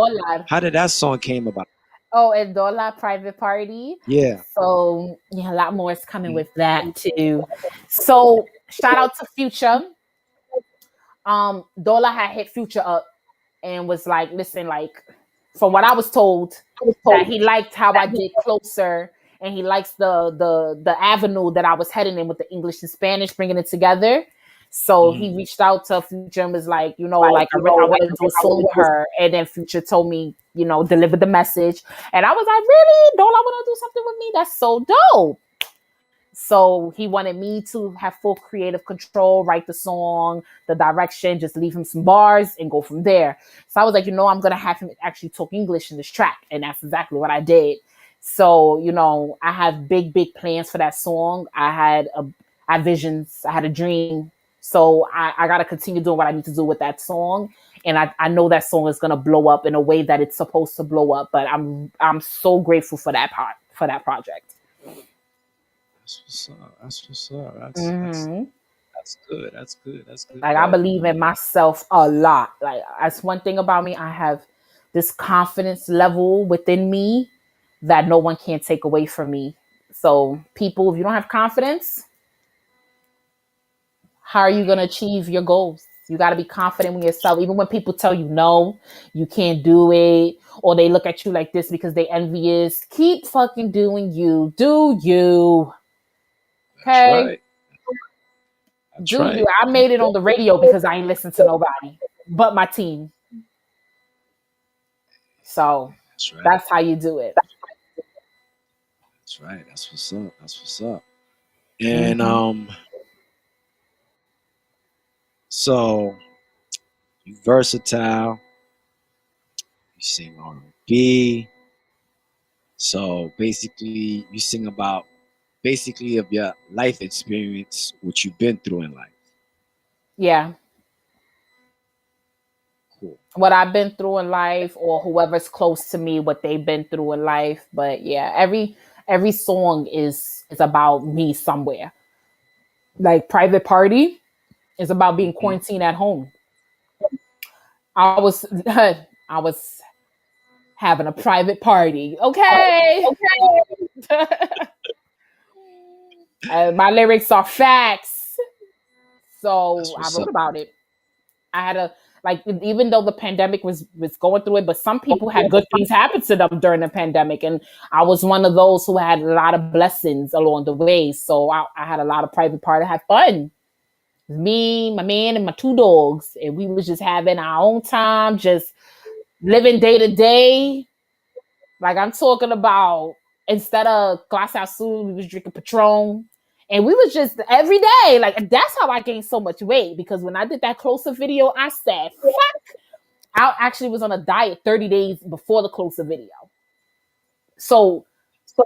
How did that song came about? Oh, El Dollar Private Party. Yeah. So yeah, a lot more is coming with that too. So shout out to Future. Dollar had hit Future up and was like, listen, like, from what I was told, that he liked how I did Closer, and he likes the avenue that I was heading in with the English and Spanish, bringing it together. So he reached out to Future and was like, I want to do a song with her. And then Future told me, deliver the message. And I was like, really? Don't I want to do something with me? That's so dope. So he wanted me to have full creative control, write the song, the direction, just leave him some bars and go from there. So I was like, I'm going to have him actually talk English in this track. And that's exactly what I did. So, I have big plans for that song. I had visions. I had a dream. So I got to continue doing what I need to do with that song. And I know that song is going to blow up in a way that it's supposed to blow up. But I'm so grateful for that project. That's what's up. That's good. Like, I believe in myself a lot. Like, that's one thing about me. I have this confidence level within me that no one can take away from me. So people, if you don't have confidence, how are you going to achieve your goals? You got to be confident in yourself. Even when people tell you no, you can't do it, or they look at you like this because they envious, keep fucking doing you. Do you. Okay? That's right. You. I made it on the radio because I ain't listened to nobody but my team. So that's how you do it. That's right. That's what's up. And so you versatile. You sing R&B. So basically, you sing about of your life experience, what you've been through in life. Yeah. Cool. What I've been through in life, or whoever's close to me, what they've been through in life. But yeah, every song is about me somewhere. Like, Private Party is about being quarantined at home. I was having a private party. Okay. My lyrics are facts. So I wrote about it. I had even though the pandemic was going through it, but some people had good things happen to them during the pandemic. And I was one of those who had a lot of blessings along the way. So I had a lot of private party, had fun. Me, my man, and my 2 dogs. And we was just having our own time, just living day to day. Like, I'm talking about instead of glass azul, we was drinking Patron. And we was just every day. Like, that's how I gained so much weight. Because when I did that closer video, I said, fuck. I actually was on a diet 30 days before the closer video. So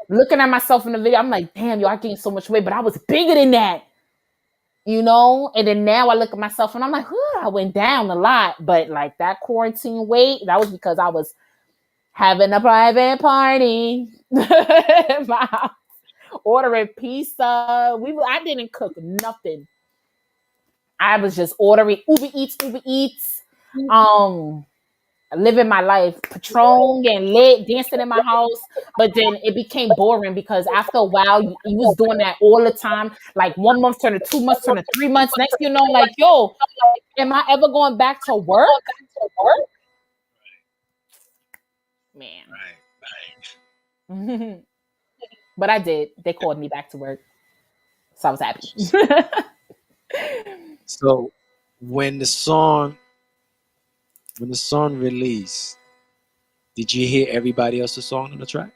looking at myself in the video, I'm like, damn, yo, I gained so much weight, but I was bigger than that. You know? And then now I look at myself and I'm like, I went down a lot. But like that quarantine weight, that was because I was having a private party. Ordering pizza. I didn't cook nothing. I was just ordering Uber Eats. Living my life, Patron and lit, dancing in my house. But then it became boring because after a while, you was doing that all the time. Like 1 month turned to 2 months, turned to 3 months. Next, you know, like, yo, am I ever going back to work? Man. Right. But I did. They called me back to work. So I was happy. So when the song released, did you hear everybody else's song on the track?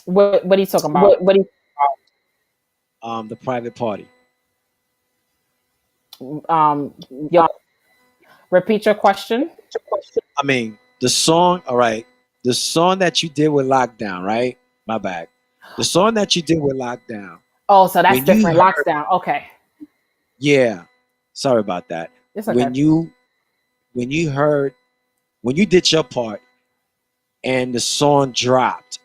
What are you talking about? The private party. Yo, repeat your question. I mean, the song, all right. The song that you did with Lockdown, right? My bad. The song that you did with Lockdown. Oh, so that's different. Lockdown. Okay. Yeah. Sorry about that. It's okay. When you did your part and the song dropped,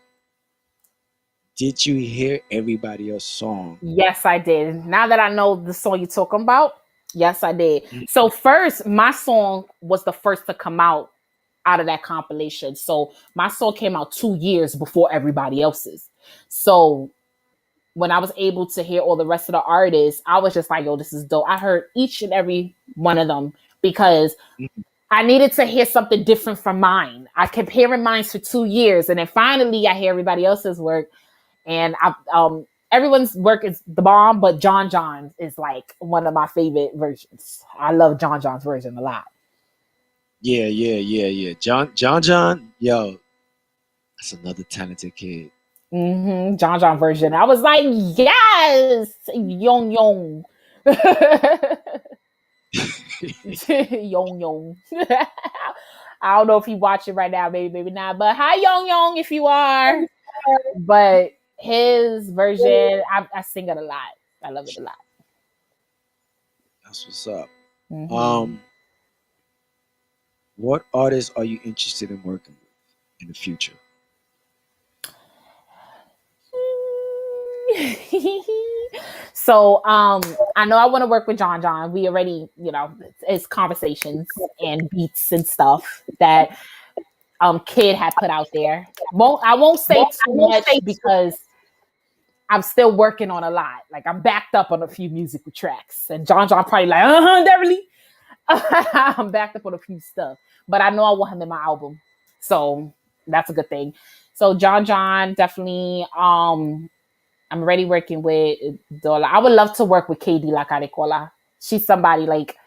did you hear everybody else's song? Yes, I did. Now that I know the song you're talking about, yes, I did. So first, my song was the first to come out of that compilation. So my song came out 2 years before everybody else's. So when I was able to hear all the rest of the artists, I was just like, yo, this is dope. I heard each and every one of them because I needed to hear something different from mine. I kept hearing mine for 2 years. And then finally I hear everybody else's work. And everyone's work is the bomb, but John is like one of my favorite versions. I love John's version a lot. Yeah. John, yo, that's another talented kid. John version. I was like, yes, Yong. Yong. I don't know if he watching right now, maybe not. But hi, Yong, if you are. But his version, I sing it a lot. I love it a lot. That's what's up. What artists are you interested in working with in the future? So I know I want to work with John. We already, it's conversations and beats and stuff that Kid had put out there. I won't say too much because I'm still working on a lot. Like I'm backed up on a few musical tracks. And John probably like, Deverly. I'm backed up on a few stuff. But I know I want him in my album. So that's a good thing. So John definitely I'm already working with Dola. I would love to work with KD La Caricola. She's somebody like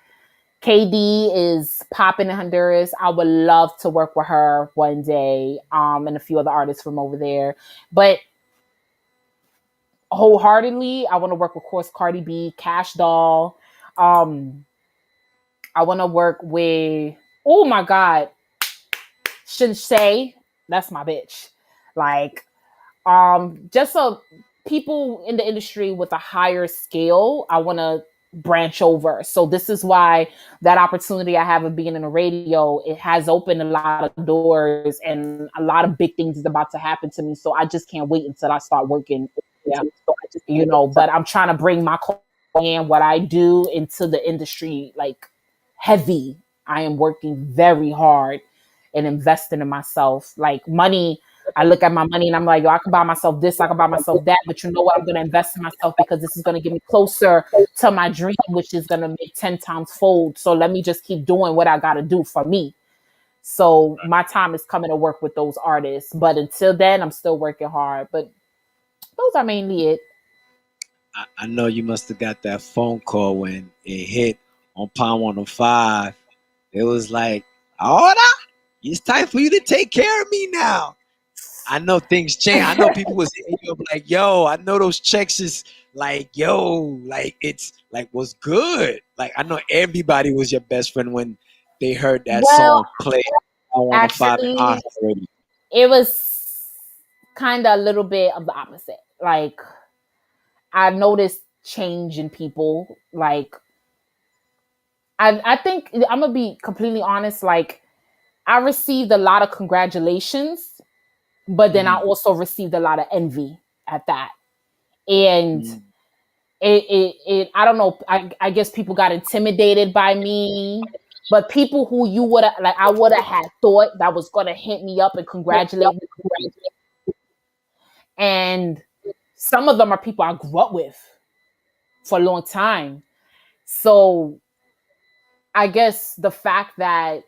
KD is popping in Honduras. I would love to work with her one day, and a few other artists from over there. But wholeheartedly, I want to work with, of course, Cardi B, Cash Doll. I want to work with, oh my God, Shinsei. That's my bitch. Like, just so people in the industry with a higher scale, I want to branch over. So this is why that opportunity I have of being in the radio, it has opened a lot of doors and a lot of big things is about to happen to me. So I just can't wait until I start working. Yeah. But I'm trying to bring my and what I do into the industry like heavy. I am working very hard and investing in myself. Like money, I look at my money and I'm like, yo, I can buy myself this, I can buy myself that, but you know what? I'm going to invest in myself because this is going to get me closer to my dream, which is going to make 10 times fold. So let me just keep doing what I got to do for me. So my time is coming to work with those artists. But until then, I'm still working hard. But those are mainly it. I know you must have got that phone call when it hit on Pound 105. It was like, ahora, it's time for you to take care of me now. I know things change. I know people was hitting you up like, yo, I know those checks is like, yo, like it's like was good. Like I know everybody was your best friend when they heard that Well, song play on the 5 and actually, I already. it was kind of a little bit of the opposite. Like I noticed change in people. Like I think I'm gonna be completely honest. Like I received a lot of congratulations, but then I Mm, also received a lot of envy at that. And mm, it I don't know, I guess people got intimidated by me. But people who you would have like I would have had thought that was gonna hit me up and congratulate me. And some of them are people I grew up with for a long time. So I guess the fact that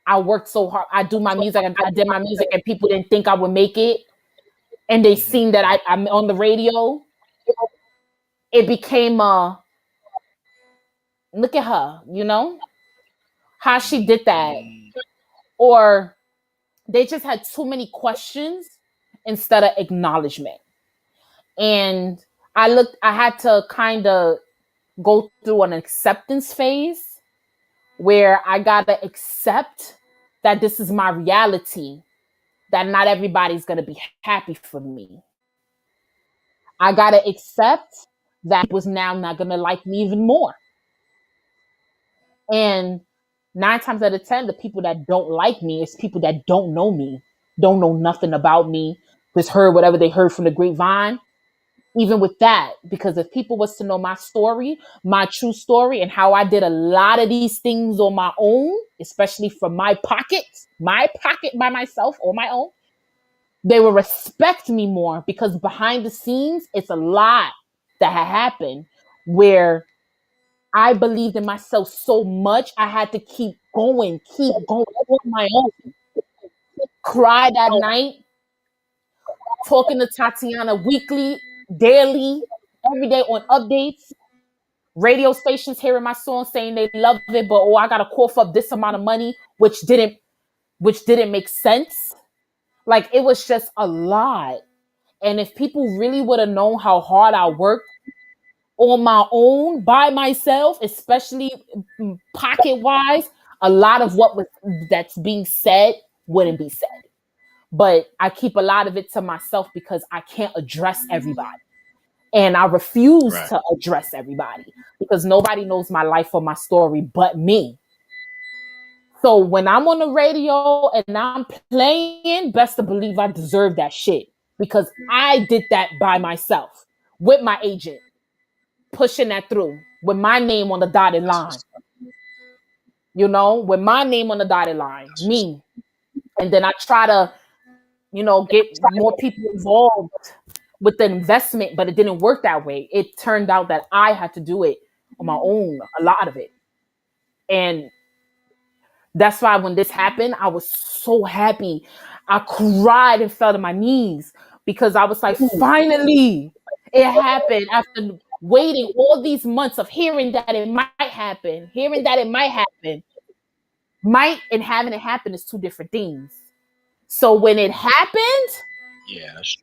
I worked so hard, I do my music, I did my music, and people didn't think I would make it, and they mhm, seen that I'm on the radio. It became a look at her, how she did that, mm, or they just had too many questions instead of acknowledgement. And I had to kind of go through an acceptance phase where I got to accept that this is my reality, that not everybody's going to be happy for me. I got to accept that was now not going to like me even more. And 9 times out of 10, the people that don't like me is people that don't know me, don't know nothing about me, just heard whatever they heard from the grapevine. Even with that, because if people was to know my story, my true story, and how I did a lot of these things on my own, especially from my pocket by myself on my own, they will respect me more because behind the scenes, it's a lot that had happened where I believed in myself so much, I had to keep going on my own. Cry that night, talking to Tatiana weekly, daily, every day on updates. Radio stations hearing my song saying they love it, but I gotta cough up this amount of money, which didn't make sense. Like it was just a lot. And if people really would have known how hard I worked on my own by myself, especially pocket wise, a lot of what was that's being said wouldn't be said. But I keep a lot of it to myself because I can't address everybody. And I refuse right. to address everybody because nobody knows my life or my story but me. So when I'm on the radio and I'm playing, best to believe I deserve that shit because I did that by myself with my agent, pushing that through with my name on the dotted That's line, what's up. with my name on the dotted line, That's what's me. And then I try to, get more people involved with the investment, but it didn't work that way. It turned out that I had to do it on my own, a lot of it. And that's why when this happened, I was so happy. I cried and fell to my knees because I was like, finally, it happened after waiting all these months of hearing that it might happen, hearing that it might happen. Might and having it happen is two different things. So when it happened yeah. That's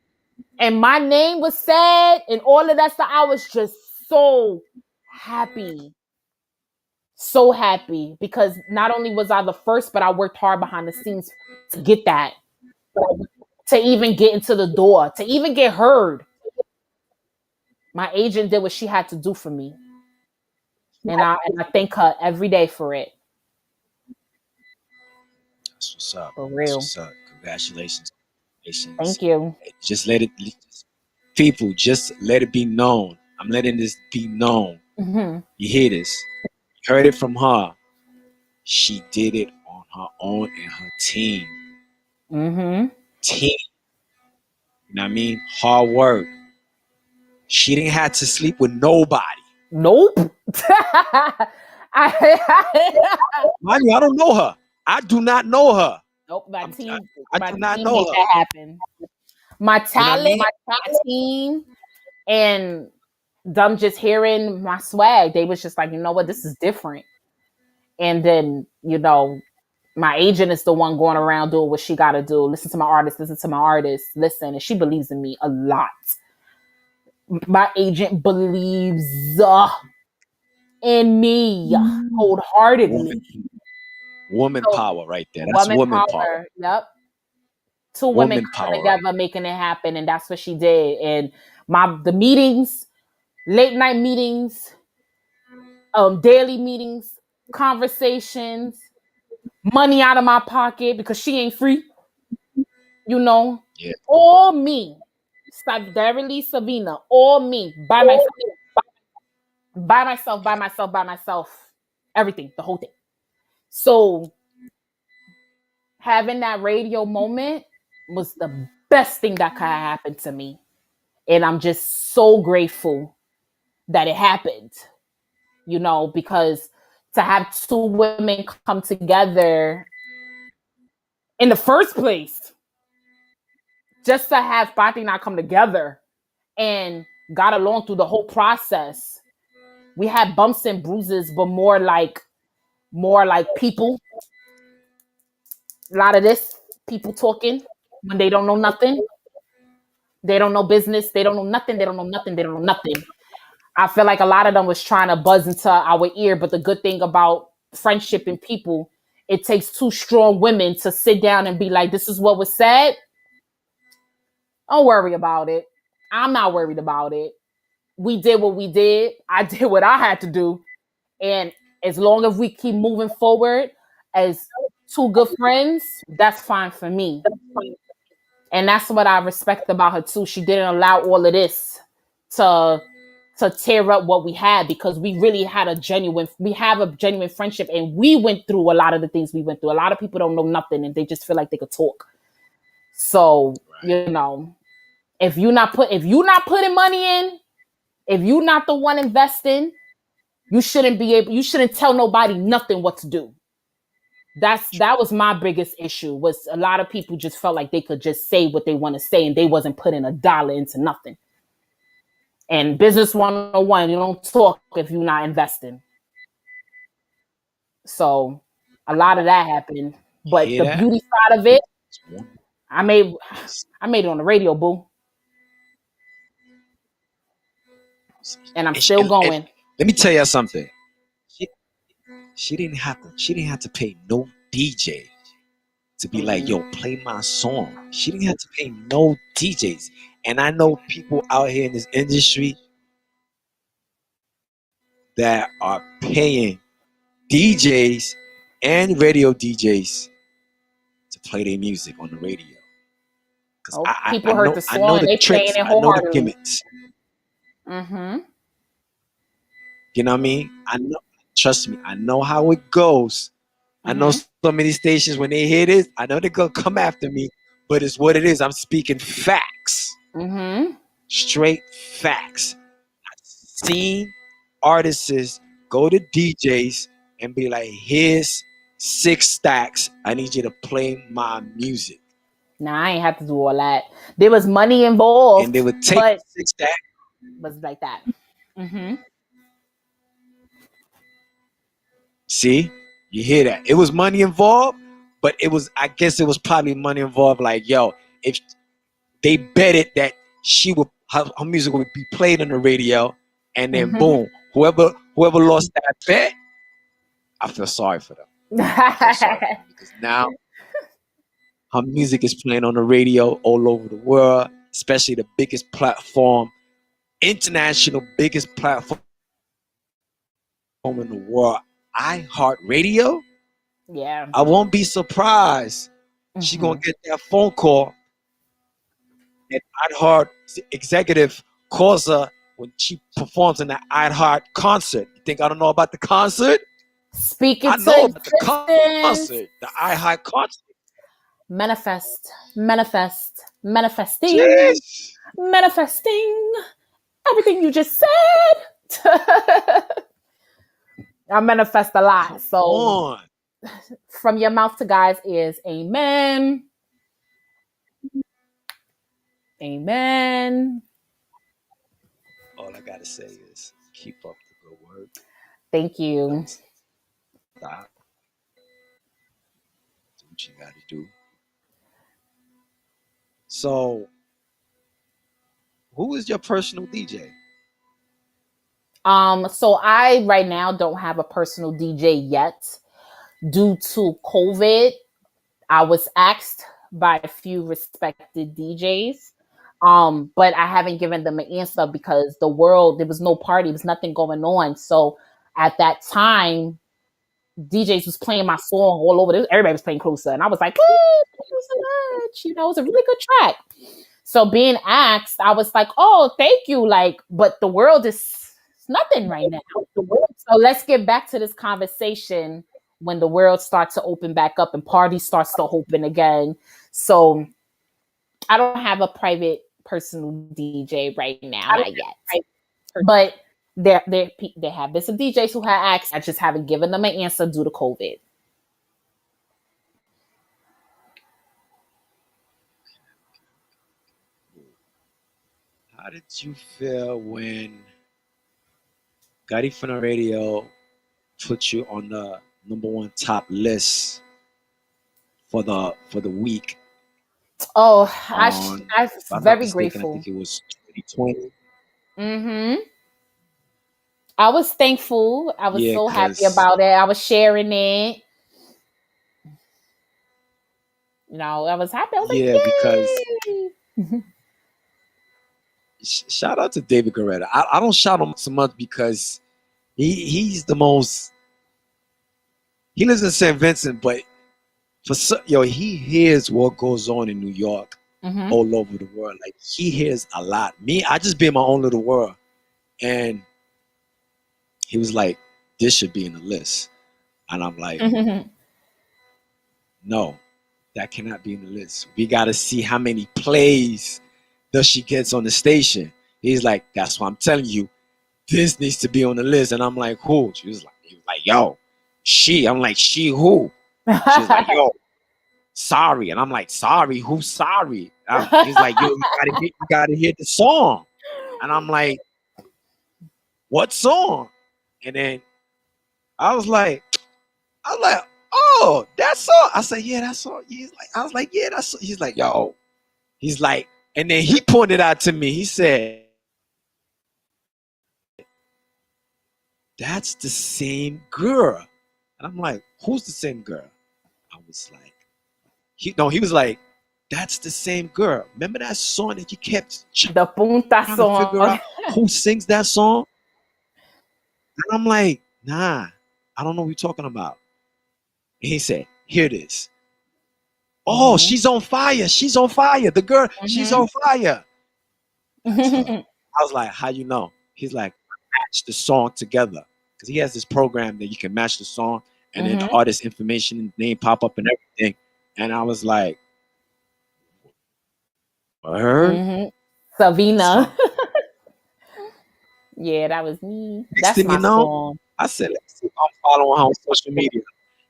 and my name was said and all of that stuff, I was just so happy. So happy because not only was I the first, but I worked hard behind the scenes to get that, to even get into the door, to even get heard. My agent did what she had to do for me, and I thank her every day for it. what's up. For That's real. what's up. Congratulations. Congratulations. Thank you. Just let it, people, just let it be known. I'm letting this be known. Hmm. You hear this? You heard it from her. She did it on her own and her team. Hmm. Team. You know what I mean? Hard work. She didn't have to sleep with nobody. Nope. Mind you, I don't know her. I do not know her. Nope. My I'm, I, team, I my do not team know made her. that happen. My You know what I talent, mean? my team, and them just hearing my swag, they was just like, you know what, this is different. And then, My agent is the one going around doing what she got to do. Listen to my artist, listen. And she believes in me a lot. My agent believes in me Woman, wholeheartedly. woman So, power right there. That's woman woman power. power. Yep. Two women Woman coming power right together, making it happen. And that's what she did. And the meetings, late night meetings, daily meetings, conversations, money out of my pocket because she ain't free, there. Yeah. all me. Directly Savina, all me, by myself, everything, the whole thing. So having that radio moment was the best thing that could have happened to me. And I'm just so grateful that it happened, because to have two women come together in the first place, just to have Pati and I come together and got along through the whole process. We had bumps and bruises, but more like people. A lot of this people talking when they don't know nothing. They don't know business. They don't know nothing. They don't know nothing. They don't know nothing. I feel like a lot of them was trying to buzz into our ear, but the good thing about friendship and people, it takes two strong women to sit down and be like, this is what was said. Don't worry about it. I'm not worried about it. We did what we did. I did what I had to do. And as long as we keep moving forward as two good friends, that's fine for me. And that's what I respect about her too. She didn't allow all of this to tear up what we had, because we really have a genuine friendship, and we went through a lot of the things we went through. A lot of people don't know nothing and they just feel like they could talk. So, if you're not putting money in, if you're not the one investing, you shouldn't tell nobody nothing what to do. That was my biggest issue, was a lot of people just felt like they could just say what they want to say and they wasn't putting a dollar into nothing. And business 101, you don't talk if you're not investing. So a lot of that happened. You But hear the that? beauty side of it, I made Yes. I made it on the radio, boo. And I'm still And going. let me tell you something. She, she didn't have to pay no DJ to be like, yo, play my song. She didn't have to pay no DJs. And I know people out here in this industry that are paying DJs and radio DJs to play their music on the radio. Cause Oh, I people heard know the I song know and the they playing tricks. it I know the wholeheartedly. gimmicks. Mm-hmm. You know what I mean? I know. Trust me. I know how it goes. I know Mm-hmm. so many stations when they hear this, I know they're gonna come after me, but it's what it is. I'm speaking facts, Mm-hmm. straight facts. I've seen artists go to DJs and be like, "Here's 6 stacks. I need you to play my music," Nah, I ain't have to do all that. There was money and they involved, would take but 6 stacks. was like that. Mm-hmm. See, you hear that? It was money involved, but it was. I guess it was probably money involved. Like, yo, if they betted that her music would be played on the radio, and then Mm-hmm. boom, whoever lost that bet, I feel sorry for them. I feel sorry for them because now her music is playing on the radio all over the world, especially the biggest platform, international biggest platform in the world, iHeartRadio. Yeah. I won't be surprised she Mm-hmm. gonna get that phone call and iHeart executive calls her when she performs in that iHeart concert. You think I don't know about the concert? Speak I it know to about the existence. concert, the iHeart concert. Manifest, manifest, manifesting, Jeez. manifesting everything you just said. I manifest a lot. Come So on. from your mouth to God's ears, amen. Amen. All I gotta say is keep up the good work. Thank Don't you. stop. what you got to do. So, who is your personal DJ? So I right now don't have a personal DJ yet due to COVID. I was asked by a few respected DJs, but I haven't given them an answer because there was no party, there was nothing going on. So at that time, DJs was playing my song all over. Everybody was playing Closer, and I was like, "What? Thank you so much." You know, it was a really good track. So being asked, I was like, "Oh, thank you." Like, but the world is it's nothing right now. So let's get back to this conversation when the world starts to open back up and parties starts to open again. So I don't have a private personal DJ right now, not yet. But there have been some DJs who have asked. I just haven't given them an answer due to COVID. How did you feel when Garifuna Radio put you on the #1 top list for the week? Oh, I'm If I'm not very mistaken, I grateful. think it was 2020. Mm-hmm. I was thankful. I was Yeah, so happy cause about it. I was sharing it. You know, I was happy. I was yeah, because like, yay! shout out to David Guerrero. I don't shout him so much because he's the most. He lives in St. Vincent, but he hears what goes on in New York Mm-hmm. all over the world. Like he hears a lot. Me, I just be in my own little world, and he was like, "This should be in the list," and I'm like, "No, that cannot be in the list. We got to see how many plays does she gets on the station." He's like, "That's why I'm telling you, this needs to be on the list." And I'm like, "Who?" He was like, "Yo, she." I'm like, "She who?" She's like, "Yo, sorry." And I'm like, "Sorry? Who's sorry?" He's like, "Yo, you gotta hear the song." And I'm like, "What song?" And then I was like, "Oh, that song." I said, "Yeah, that song." I was like, "Yeah, that's." He's like, "Yo." He's like, and then he pointed out to me. He said, "That's the same girl." And I'm like, "Who's the same girl?" I was like, he was like, "That's the same girl. Remember that song that you kept The punta trying to figure song. out who sings that song?" And I'm like, "Nah, I don't know what you're talking about." And he said, "Here it is. Oh, Mm-hmm. she's on fire. She's on fire. The girl, she's on fire." That's her. Mm-hmm. I was like, "How you know?" He's like, "Match the song together." Because he has this program that you can match the song and then the Mm-hmm. artist information and name pop up and everything. And I was like, "Her?" Mm-hmm. So Savina. Yeah, that was me. next That's thing you my know, song. I said, "Let's see if I'm following her on social media."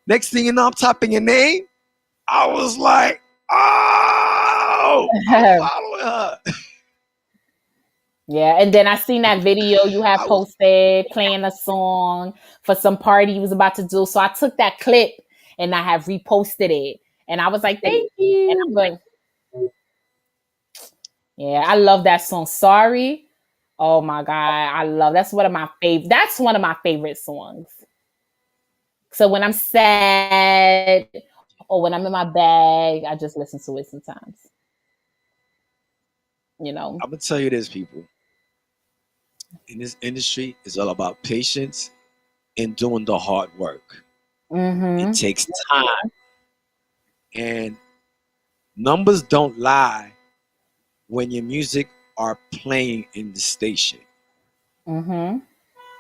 Next thing you know, I'm typing your name. I was like, "Oh, I'm following her." Yeah, and then I seen that video you had I was posted playing a song for some party you was about to do. So I took that clip and I have reposted it. And I was like, thank you. But yeah, I love that song. Sorry. Oh my God. That's one of my favorite songs. So when I'm sad or when I'm in my bag, I just listen to it sometimes. You know. I'm gonna tell you this, people. In this industry, it's all about patience and doing the hard work. It Mm-hmm. takes time, and numbers don't lie when your music are playing in the station. Mm-hmm.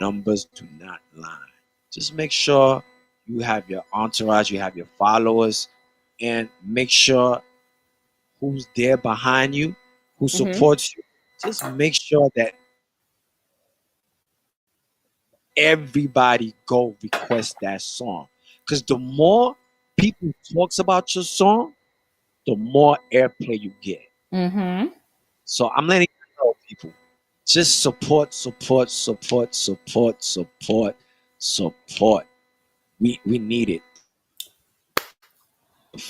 Numbers do not lie. Just make sure you have your entourage, you have your followers, and make sure who's there behind you, who Mm-hmm. supports you. Just make sure that everybody go request that song. Because the more people talks about your song, the more airplay you get. Mm-hmm. So I'm letting you know, people, just support, support, support, support, support, support. We need it.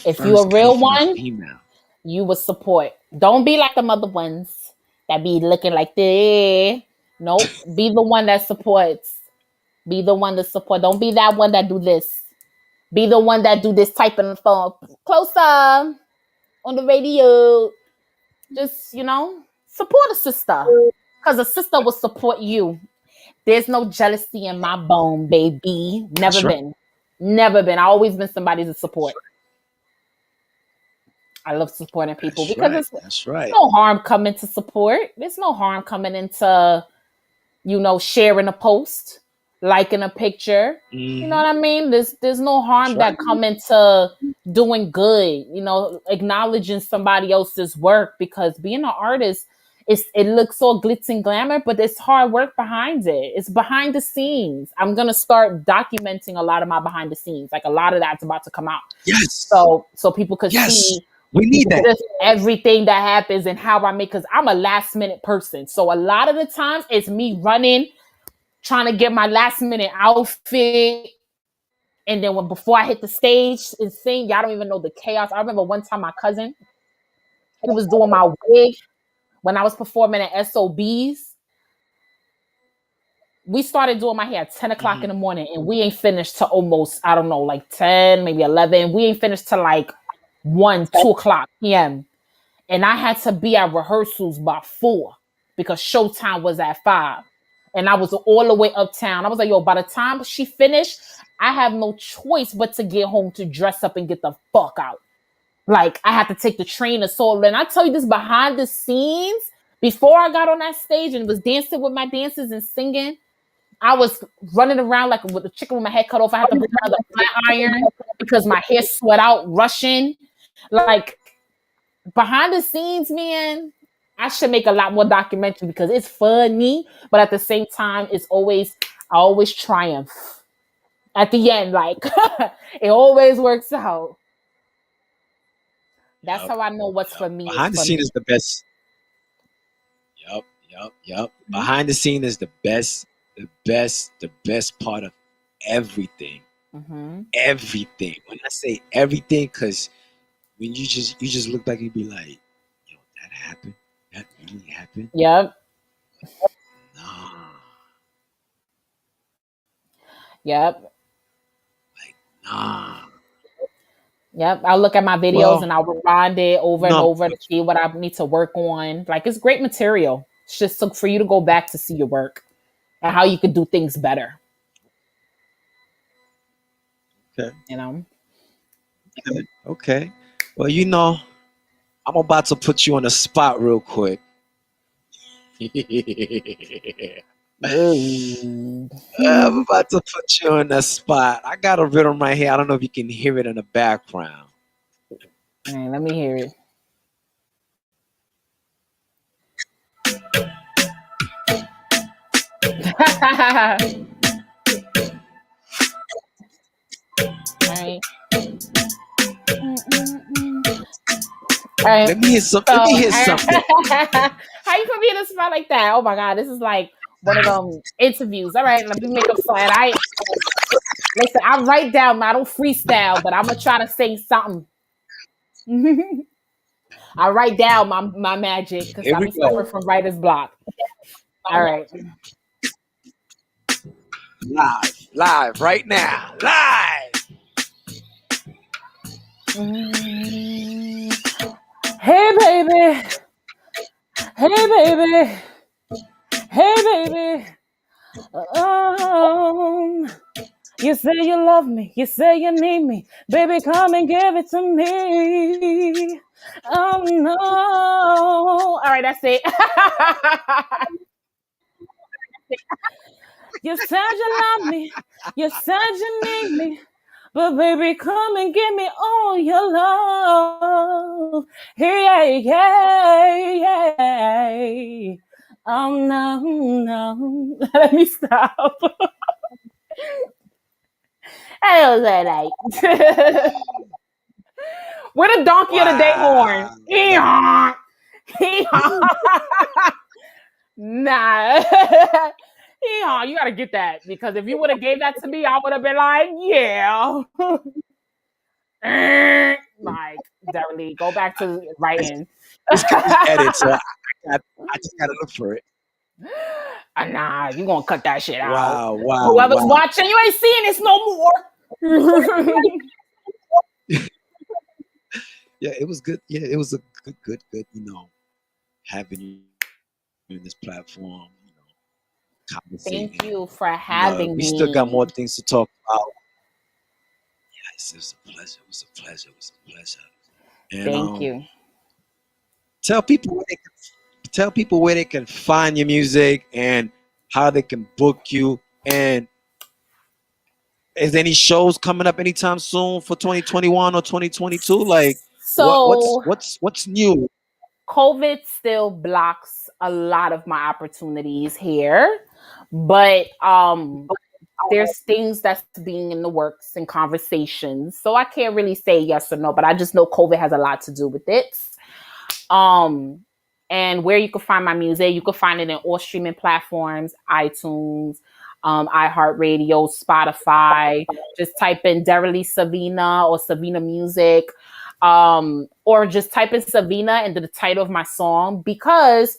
If you a First real African one, female. you will support. Don't be like the other ones that be looking like this. Nope. Be the one that supports. Be the one that support. Don't be that one that do this. Be the one that do this typing on the phone. Closer on the radio. Just, support a sister. Because a sister will support you. There's no jealousy in my bone, baby. Never That's right. been. Never been. I always been somebody to support. I love supporting people That's because right. it's That's right. no harm coming to support. There's no harm coming into, sharing a post, liking a picture. You know Mm-hmm. what I mean? There's no That's harm right. that come into doing good, acknowledging somebody else's work because being an artist it looks so glitz and glamour, but it's hard work behind it. It's behind the scenes. I'm gonna start documenting a lot of my behind the scenes. Like a lot of that's about to come out. Yes. So people could Yes. see We need that. just everything that happens and how I make, because I'm a last minute person. So a lot of the times it's me running, trying to get my last minute outfit. And then before I hit the stage and sing, y'all don't even know the chaos. I remember one time my cousin, he was doing my wig when I was performing at SOBs. We started doing my hair at 10 o'clock Mm-hmm. in the morning and we ain't finished till almost, I don't know, like 10, maybe 11. We ain't finished till like 1, 2 o'clock p.m. And I had to be at rehearsals by 4 because showtime was at 5. And I was all the way uptown. I was like, yo, by the time she finished, I have no choice but to get home to dress up and get the fuck out. Like, I had to take the train to Seoul. And I tell you this behind the scenes, before I got on that stage and was dancing with my dancers and singing, I was running around like with a chicken with my head cut off. I had to bring another flat iron because my hair sweat out, rushing. Like, behind the scenes, man, I should make a lot more documentary because it's funny, but at the same time, I always triumph at the end. Like it always works out. That's Yup. how I know what's Yup. for me is Behind the for scene me. is the best. Yup. Yup. Yup. Mhm. Behind the scene is the best. The best part of everything. Mhm. Everything. When I say everything, because when you just look back and be like, yo, that happened. That really happened. Yep. Nah. Yep. Like nah. Yep. I'll look at my videos Well, and I'll rewind it over and no. over to see what I need to work on. Like it's great material. It's just so for you to go back to see your work and how you could do things better. Okay. You know. Okay. Okay. Well, I'm about to put you on the spot real quick. Ooh. I'm about to put you on the spot. I got a rhythm right here. I don't know if you can hear it in the background. All right, let me hear it. All right. All right. Let me hear some. So, Let me hear something. how you gonna be in a spot like that? Oh my god, this is like one of them interviews. All right, let me make a song. Listen. I write down. I don't freestyle, but I'm gonna try to say something. I write down my magic because Here I we be go. suffering from writer's block. All right. Live, right now, live. Hey baby, hey baby, hey baby. You say you love me, you say you need me, baby, come and give it to me. Oh no! All right, that's it. You said you love me, you said you need me, but baby, come and give me all your love. Yeah, yeah, yeah. Oh no, no. Let me stop. Hell that night. Where the donkey of the day horn? Wow. Eeyaw. Eeyaw. Nah. Eeyaw, you gotta get that because if you would have gave that to me, I would have been like, yeah. Like, definitely go back to writing. This guy's edit, so I just gotta look for it. Nah, you gonna cut that shit out. Wow. Whoever's watching, you ain't seeing this no more. Yeah, it was good. Yeah, it was a good, having you in this platform, conversating. Thank you for having We me. still got more things to talk about. Yes, it was a pleasure. It was a pleasure. And Thank you. tell people where they can find your music and how they can book you. And is there any shows coming up anytime soon for 2021 or 2022? Like, So what's new? COVID still blocks a lot of my opportunities here, but there's things that's being in the works and conversations. So I can't really say yes or no, but I just know COVID has a lot to do with it. And where you can find my music, you can find it in all streaming platforms, iTunes, iHeartRadio, Spotify. Just type in Derely Savina or Savina Music, or just type in Savina into the title of my song, because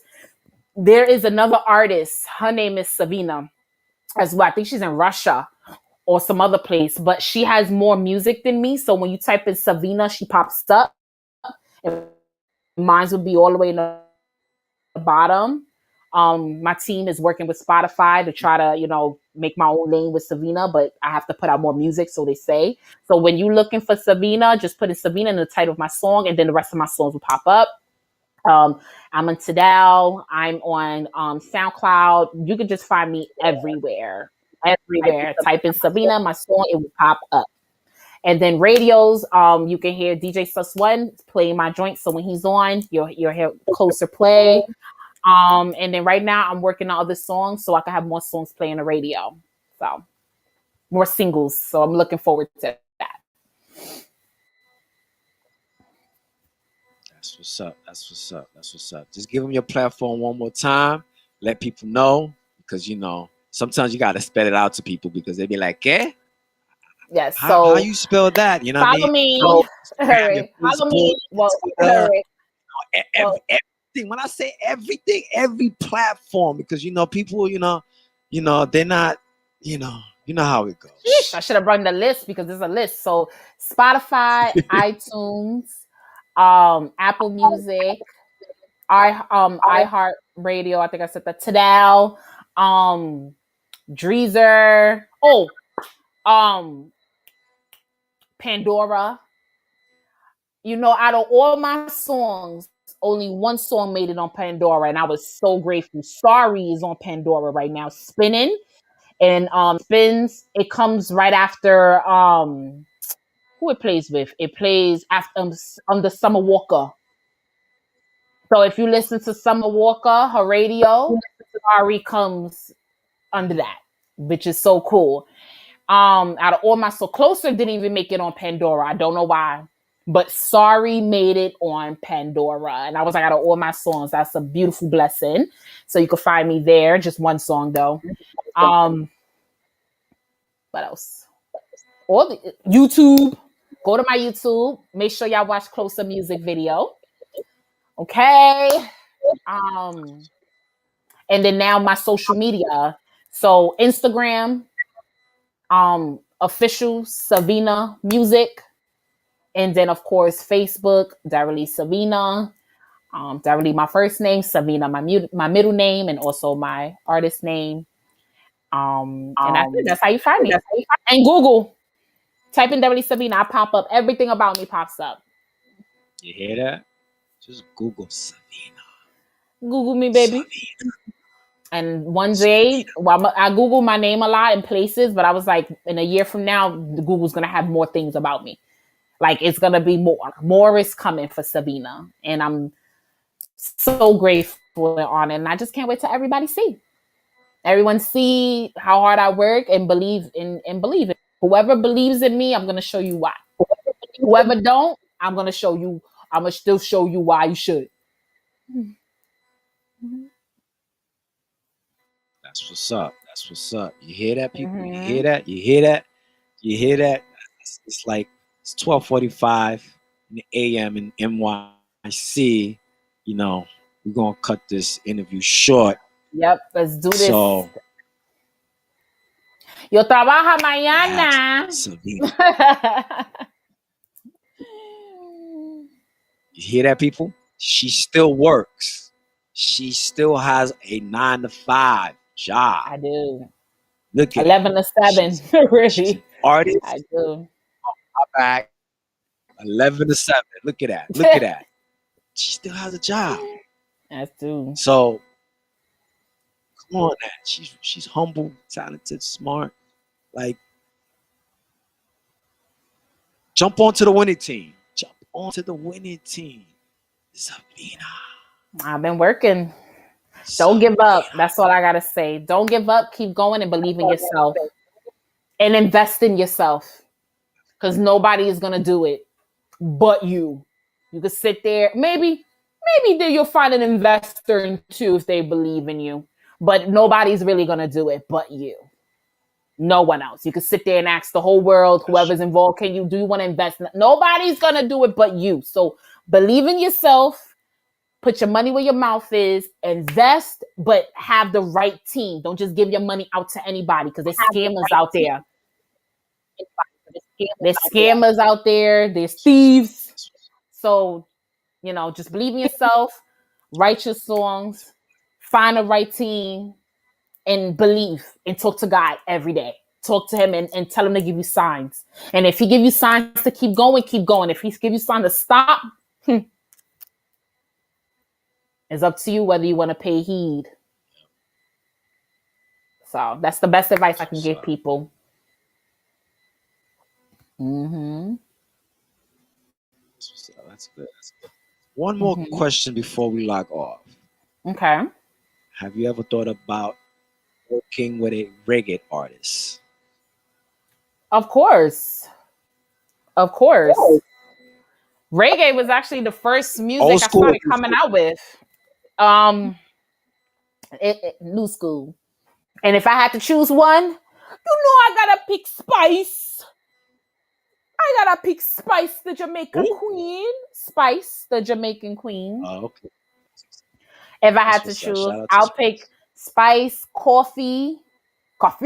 there is another artist. Her name is Savina as well. I think she's in Russia or some other place, but she has more music than me. So when you type in Savina, she pops up. And mine would be all the way in the bottom. My team is working with Spotify to try to, make my own lane with Savina, but I have to put out more music, so they say. So when you're looking for Savina, just put in Savina in the title of my song, and then the rest of my songs will pop up. I'm on Tidal. I'm on SoundCloud. You can just find me everywhere. Everywhere. Type in Savina, my song, it will pop up. And then radios, you can hear DJ Sus One playing my joint. So when he's on, you'll hear closer play. And then right now I'm working on other songs so I can have more songs playing on the radio. So more singles. So I'm looking forward to that. That's what's up. Just give them your platform one more time. Let people know, because sometimes you gotta spell it out to people because they be like, "Eh, Yes. how you spell that?" You know what I follow mean? me. So, Follow me. Well, everything. When I say everything, every platform, because people, they're not, you know how it goes. I should have run the list because there's a list. So Spotify, iTunes, Apple Music, iHeart Radio. I think I said that. Tidal, Dreezer. Pandora. Out of all my songs, only one song made it on Pandora, and I was so grateful. Sorry is on Pandora right now, spinning. And spins, it comes right after who it plays with. It plays after under Summer Walker. So if you listen to Summer Walker, her radio, Sorry comes under that, which is so cool. Out of all my So Closer didn't even make it on Pandora. I don't know why. But Sorry made it on Pandora. And I was like, out of all my songs, that's a beautiful blessing. So you can find me there. Just one song though. What else? All the YouTube. Go to my YouTube. Make sure y'all watch Closer music video. Okay. And then now my social media. So Instagram, official Savina Music. And then of course Facebook, Darely Savina. Darely my first name, Savina my middle name, and also my artist name. And that's it. That's how you find me. And Google. Type in Darely Savina, I pop up. Everything about me pops up. You hear that? Just Google Savina. Google me, baby. Savina. And one day, I Google my name a lot in places, but I was like, in a year from now, Google's gonna have more things about me. Like it's gonna be more. More is coming for Savina, and I'm so grateful and honored. And I just can't wait till everybody see. Everyone see how hard I work and believe in. Whoever believes in me, I'm gonna show you why. Whoever don't, I'm gonna show you. I'm gonna still show you why you should. That's what's up. That's what's up. You hear that, people? You hear that? You hear that? You hear that? It's like it's 12:45. in the AM in NYC. You know, we're gonna cut this interview short. Yep, let's do this. So Yo trabaja that's mañana. Savina. You hear that, people? She still works. She still has a 9 to 5 job. I do. Look at 11 to 7. Really? she's an artist. I do. Back 11 to 7. Look at that. Look at that. She still has a job. I do. So come on, that she's humble, talented, smart. Like, jump onto the winning team. Jump onto the winning team. Savina. I've been working. Don't give up. That's all I gotta say. Don't give up. Keep going and believe in yourself. And invest in yourself. Because nobody is gonna do it but you. You could sit there. Maybe then you'll find an investor in too if they believe in you. But nobody's really gonna do it but you. No one else. You could sit there and ask the whole world, whoever's involved, do you want to invest? Nobody's gonna do it but you. So believe in yourself. Put your money where your mouth is, invest, but have the right team. Don't just give your money out to anybody because there's scammers out there. There's scammers out there. There's thieves. So, just believe in yourself, write your songs, find the right team, and believe and talk to God every day. Talk to him and tell him to give you signs. And if he give you signs to keep going, keep going. If he give you signs to stop, it's up to you whether you want to pay heed. So that's the best advice I can give people. Mm-hmm. That's good. One more question before we log off. Okay. Have you ever thought about working with a reggae artist? Of course. Reggae was actually the first music I started coming out with. New school. And if I had to choose one, I gotta pick Spice. The Jamaican Queen. Spice, the Jamaican Queen. Oh, okay. If I had to choose, I'll pick Spice, Coffee. What's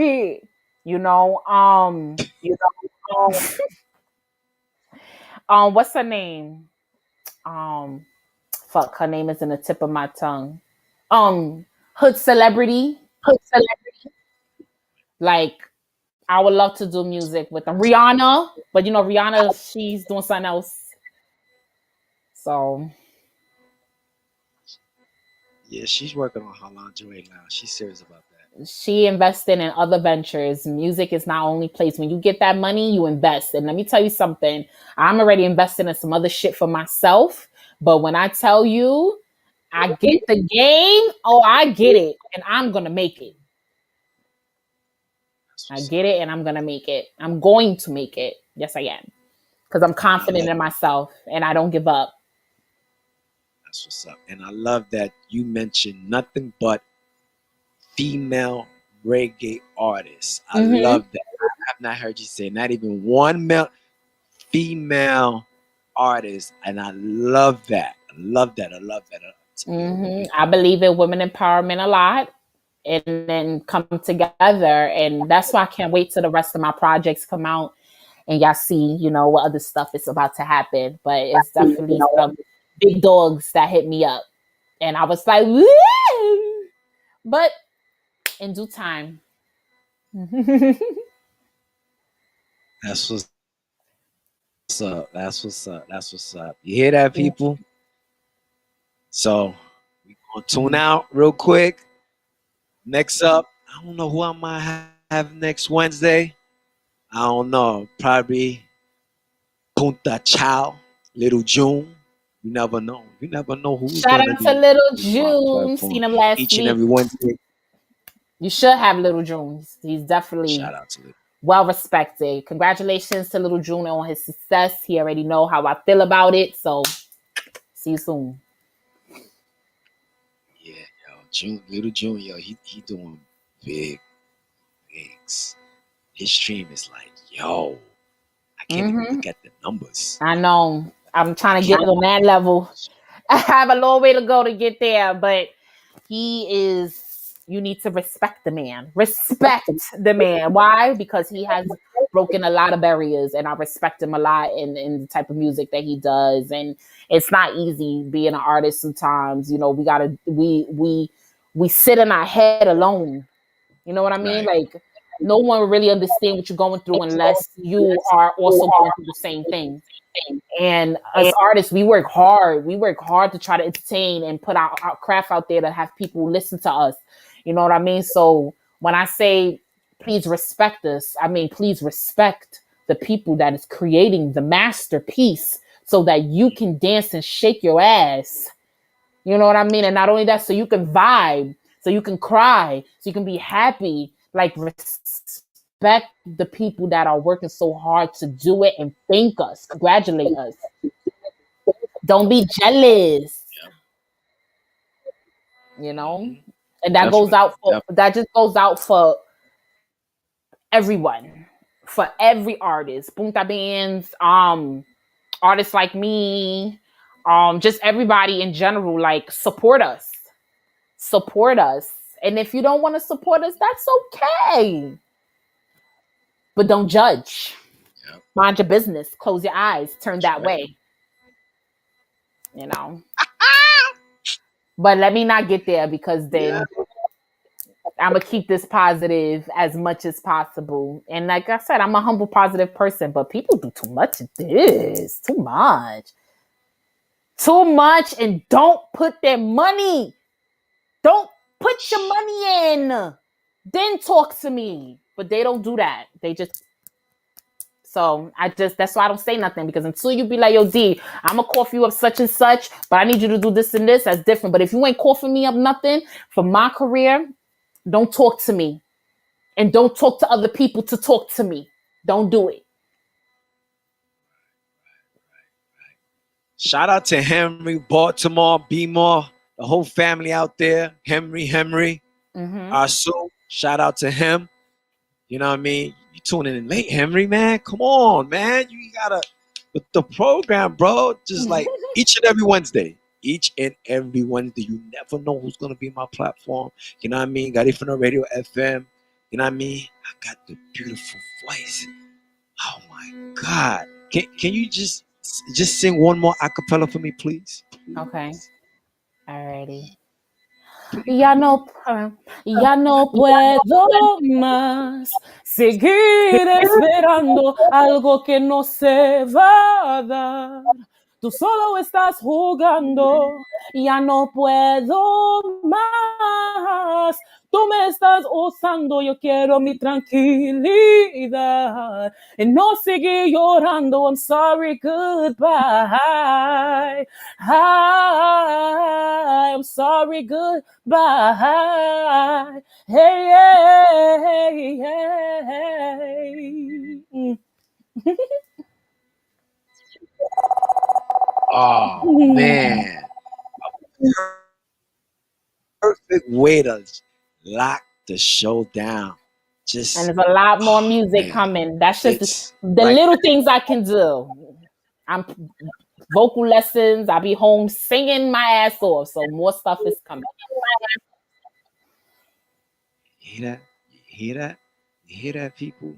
her name? Her name is in the tip of my tongue. Hood Celebrity. Like, I would love to do music with them. Rihanna, but Rihanna, she's doing something else. So. Yeah, she's working on her lingerie now. She's serious about that. She invested in other ventures. Music is not only place. When you get that money, you invest. And let me tell you something. I'm already investing in some other shit for myself. But when I tell you, I get the game, I get it. And I'm going to make it. I get it and I'm going to make it. I'm going to make it. Yes, I am. Because I'm confident in myself and I don't give up. That's what's up. And I love that you mentioned nothing but female reggae artists. I love that. I have not heard you say not even one female artist. And I love that. I believe in women empowerment a lot. And then come together. And that's why I can't wait till the rest of my projects come out and y'all see, what other stuff is about to happen. But it's definitely some big dogs that hit me up. And I was like, woo! But in due time. That's what's up. You hear that, people? So we're going to tune out real quick. Next up, I don't know who I might have next Wednesday. I don't know. Probably Punta Chow, Little June. You never know. Who's Shout out to Little June. Seen him last week. Each and every Wednesday. You should have Little June. He's definitely shout out to Little. Well respected. Congratulations to Little June on his success. He already know how I feel about it. So see you soon. Yeah, Little June, he doing big things. His stream is like, I can't even look at the numbers. I know. I'm trying to get on that level. I have a long way to go to get there, but he is. You need to respect the man. Respect the man. Why? Because he has broken a lot of barriers, and I respect him a lot in the type of music that he does. And it's not easy being an artist sometimes. You know, we sit in our head alone. You know what I mean? Right. Like no one will really understand what you're going through unless you are also going through the same thing. And us artists, we work hard. We work hard to try to entertain and put our craft out there to have people listen to us. You know what I mean? So when I say please respect us, I mean please respect the people that is creating the masterpiece so that you can dance and shake your ass. You know what I mean? And not only that, so you can vibe, so you can cry, so you can be happy. Like respect the people that are working so hard to do it and thank us, congratulate us. Don't be jealous, you know? And that goes Definitely. out for that just goes out for everyone, for every artist, punta bands, artists like me, just everybody in general. Like support us. And if you don't want to support us, that's okay. But don't judge. Yep. Mind your business. Close your eyes. Turn That's that right. way. You know. But let me not get there because Yeah. then I'm gonna keep this positive as much as possible. And like I said, I'm a humble, positive person, but people do too much of this. Too much. Too much, and don't put their money. Don't put your money in. Then talk to me. But they don't do that. They just so that's why I don't say nothing, because until you be like, yo, D, I'm gonna cough you up such and such, but I need you to do this and this, that's different. But if you ain't coughing me up nothing for my career, don't talk to me. And don't talk to other people to talk to me. Don't do it. Shout out to Henry, Baltimore, Beemore, the whole family out there. Henry, Mm-hmm. Arsu. Shout out to him. You know what I mean? You tuning in late, Henry, man. Come on, man. You gotta with the program, bro. Just like each and every Wednesday. Each and every Wednesday. You never know who's gonna be in my platform. You know what I mean? Got it from the radio FM. You know what I mean? I got the beautiful voice. Oh my God. Can you just sing one more acapella for me, please? Okay. Please. Alrighty. Ya no puedo más seguir esperando algo que no se va a dar. Tú solo estás jugando, ya no puedo más. Tú me estás usando, yo quiero mi tranquilidad. Y no seguir llorando, I'm sorry, goodbye. I'm sorry, goodbye. Hey, hey, hey. Oh man. Perfect way to lock the show down. And Just there's a lot more music man. coming. That's just It's the like little things I can do. I'm vocal lessons. I'll be home singing my ass off. So more stuff is coming. you hear that? You hear that? You hear that, people?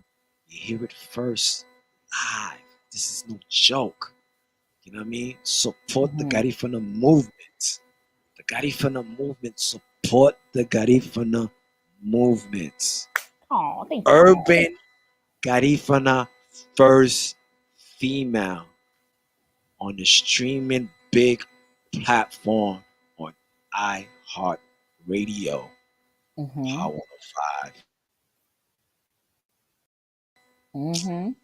You hear it first live. This is no joke. You know what I mean? Support the Garifuna movement. The Garifuna movement. Support the Garifuna movement. Oh, thank you. Urban Garifuna first female on the streaming big platform on iHeartRadio. Power of 5.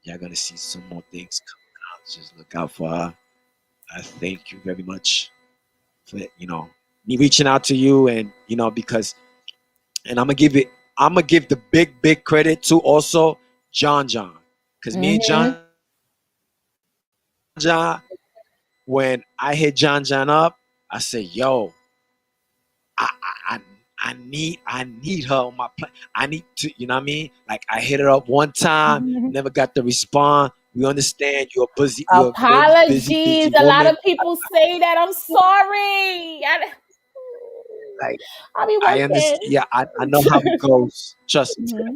Y'all gonna see some more things coming out. Just look out for her. I thank you very much for me reaching out to you, and because I'm gonna give the big credit to also John, because me and John, when I hit John up, I said, yo, I I I need her on my plan. I need to, you know what I mean? Like I hit her up one time, never got the response. We understand you're a very Apologies. busy A lot woman. of people say that. I'm sorry. Like I'll be I understand. working. Yeah, I know how it goes. Trust me. Mhm.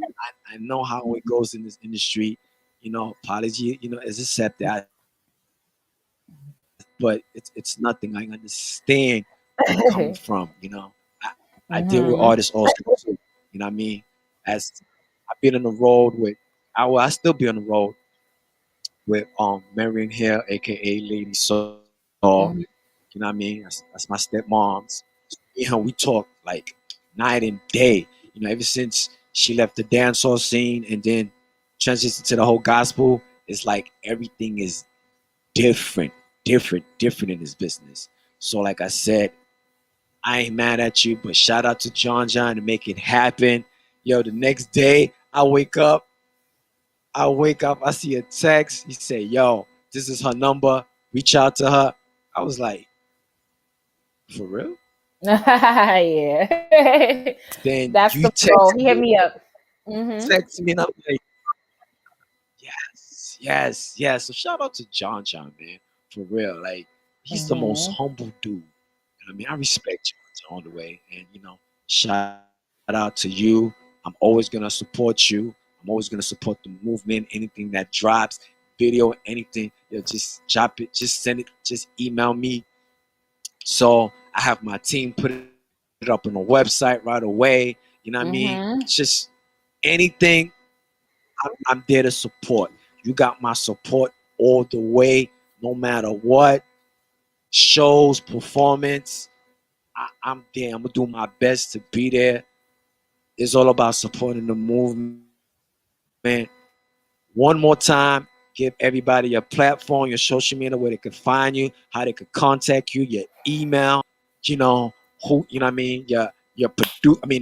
I know how it goes in this industry. Apology, is accepted. But it's nothing. I understand where you're coming from. I deal with Mhm. artists also too. You know what I mean? As I've been on the road with, I still be on the road with Marion Hill, aka Lady Soul. Mhm. You know what I mean? That's my stepmom's. We talk like night and day. Ever since she left the dancehall scene and then transitioned to the whole gospel, it's like everything is different in this business. So, like I said, I ain't mad at you, but shout out to John to make it happen. Yo, the next day I wake up, I see a text. He say, "Yo, this is her number. Reach out to her." I was like, "For real?" Yeah. Then That's you the flow. text He hit me, me up. Mhm. and I'm like, "Yes, yes, yes." So shout out to John, man, for real. Like he's the most Mhm. humble dude. I respect John all the way, and shout out to you. I'm always gonna support you. I'm always gonna support the movement. Anything that drops, video, anything, just drop it. Just send it. Just email me. So I have my team put it up on the website right away. You know what I mean? Mhm. Just anything, I'm there to support. You got my support all the way, no matter what. Shows, performance, I'm there. I'm gonna do my best to be there. It's all about supporting the movement. One more time, give everybody your platform, your social media, where they can find you, how they can contact you, your email, you know, who, you know what I mean,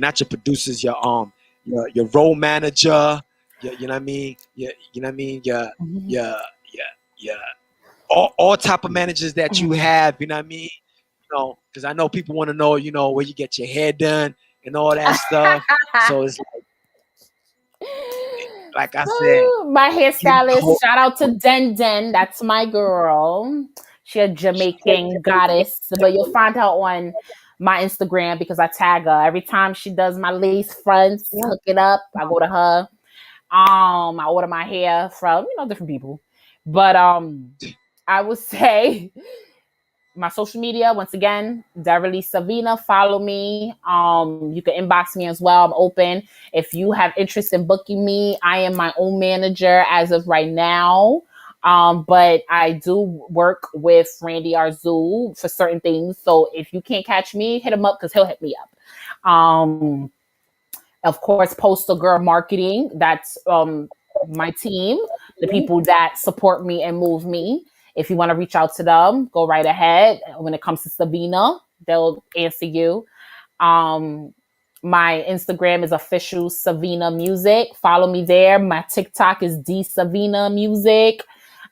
not your producers, your role manager, you know what I mean, you know what I mean, Mhm. your, your, your all type of managers that you have, you know what I mean, because I know people want to know, where you get your hair done and all that stuff. So it's like I said, My give me a hairstylist, whole. shout out to Den Den. That's my girl. She a Jamaican goddess, but you'll find her on my Instagram because I tag her every time she does my lace fronts. Hook it up. I go to her. I order my hair from different people, but I would say my social media once again, Deverly Savina. Follow me. You can inbox me as well. I'm open. If you have interest in booking me, I am my own manager as of right now. But I do work with Randy Arzul for certain things. So if you can't catch me, hit him up because he'll hit me up. Of course, Postal Girl Marketing. That's my team, the people that support me and move me. If you want to reach out to them, go right ahead. When it comes to Savina, they'll answer you. Um, my Instagram is official Savina Music. Follow me there. My TikTok is D Savina Music.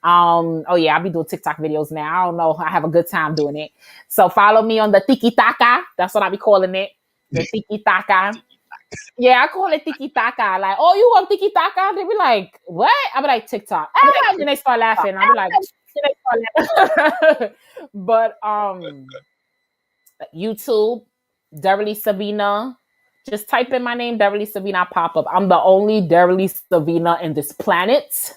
Oh yeah, I'll be doing TikTok videos now. I don't know. I have a good time doing it. So follow me on the Tiki Taka. That's what I be calling it. The Tiki Taka. Yeah, I call it tiki taka. Like, oh, you want tiki taka? They be like, what? I be like, TikTok. Ah, and then they start laughing. I be like, but YouTube, Deverly Savina. Just type in my name, Deverly Savina, pop up. I'm the only Deverly Savina in this planet.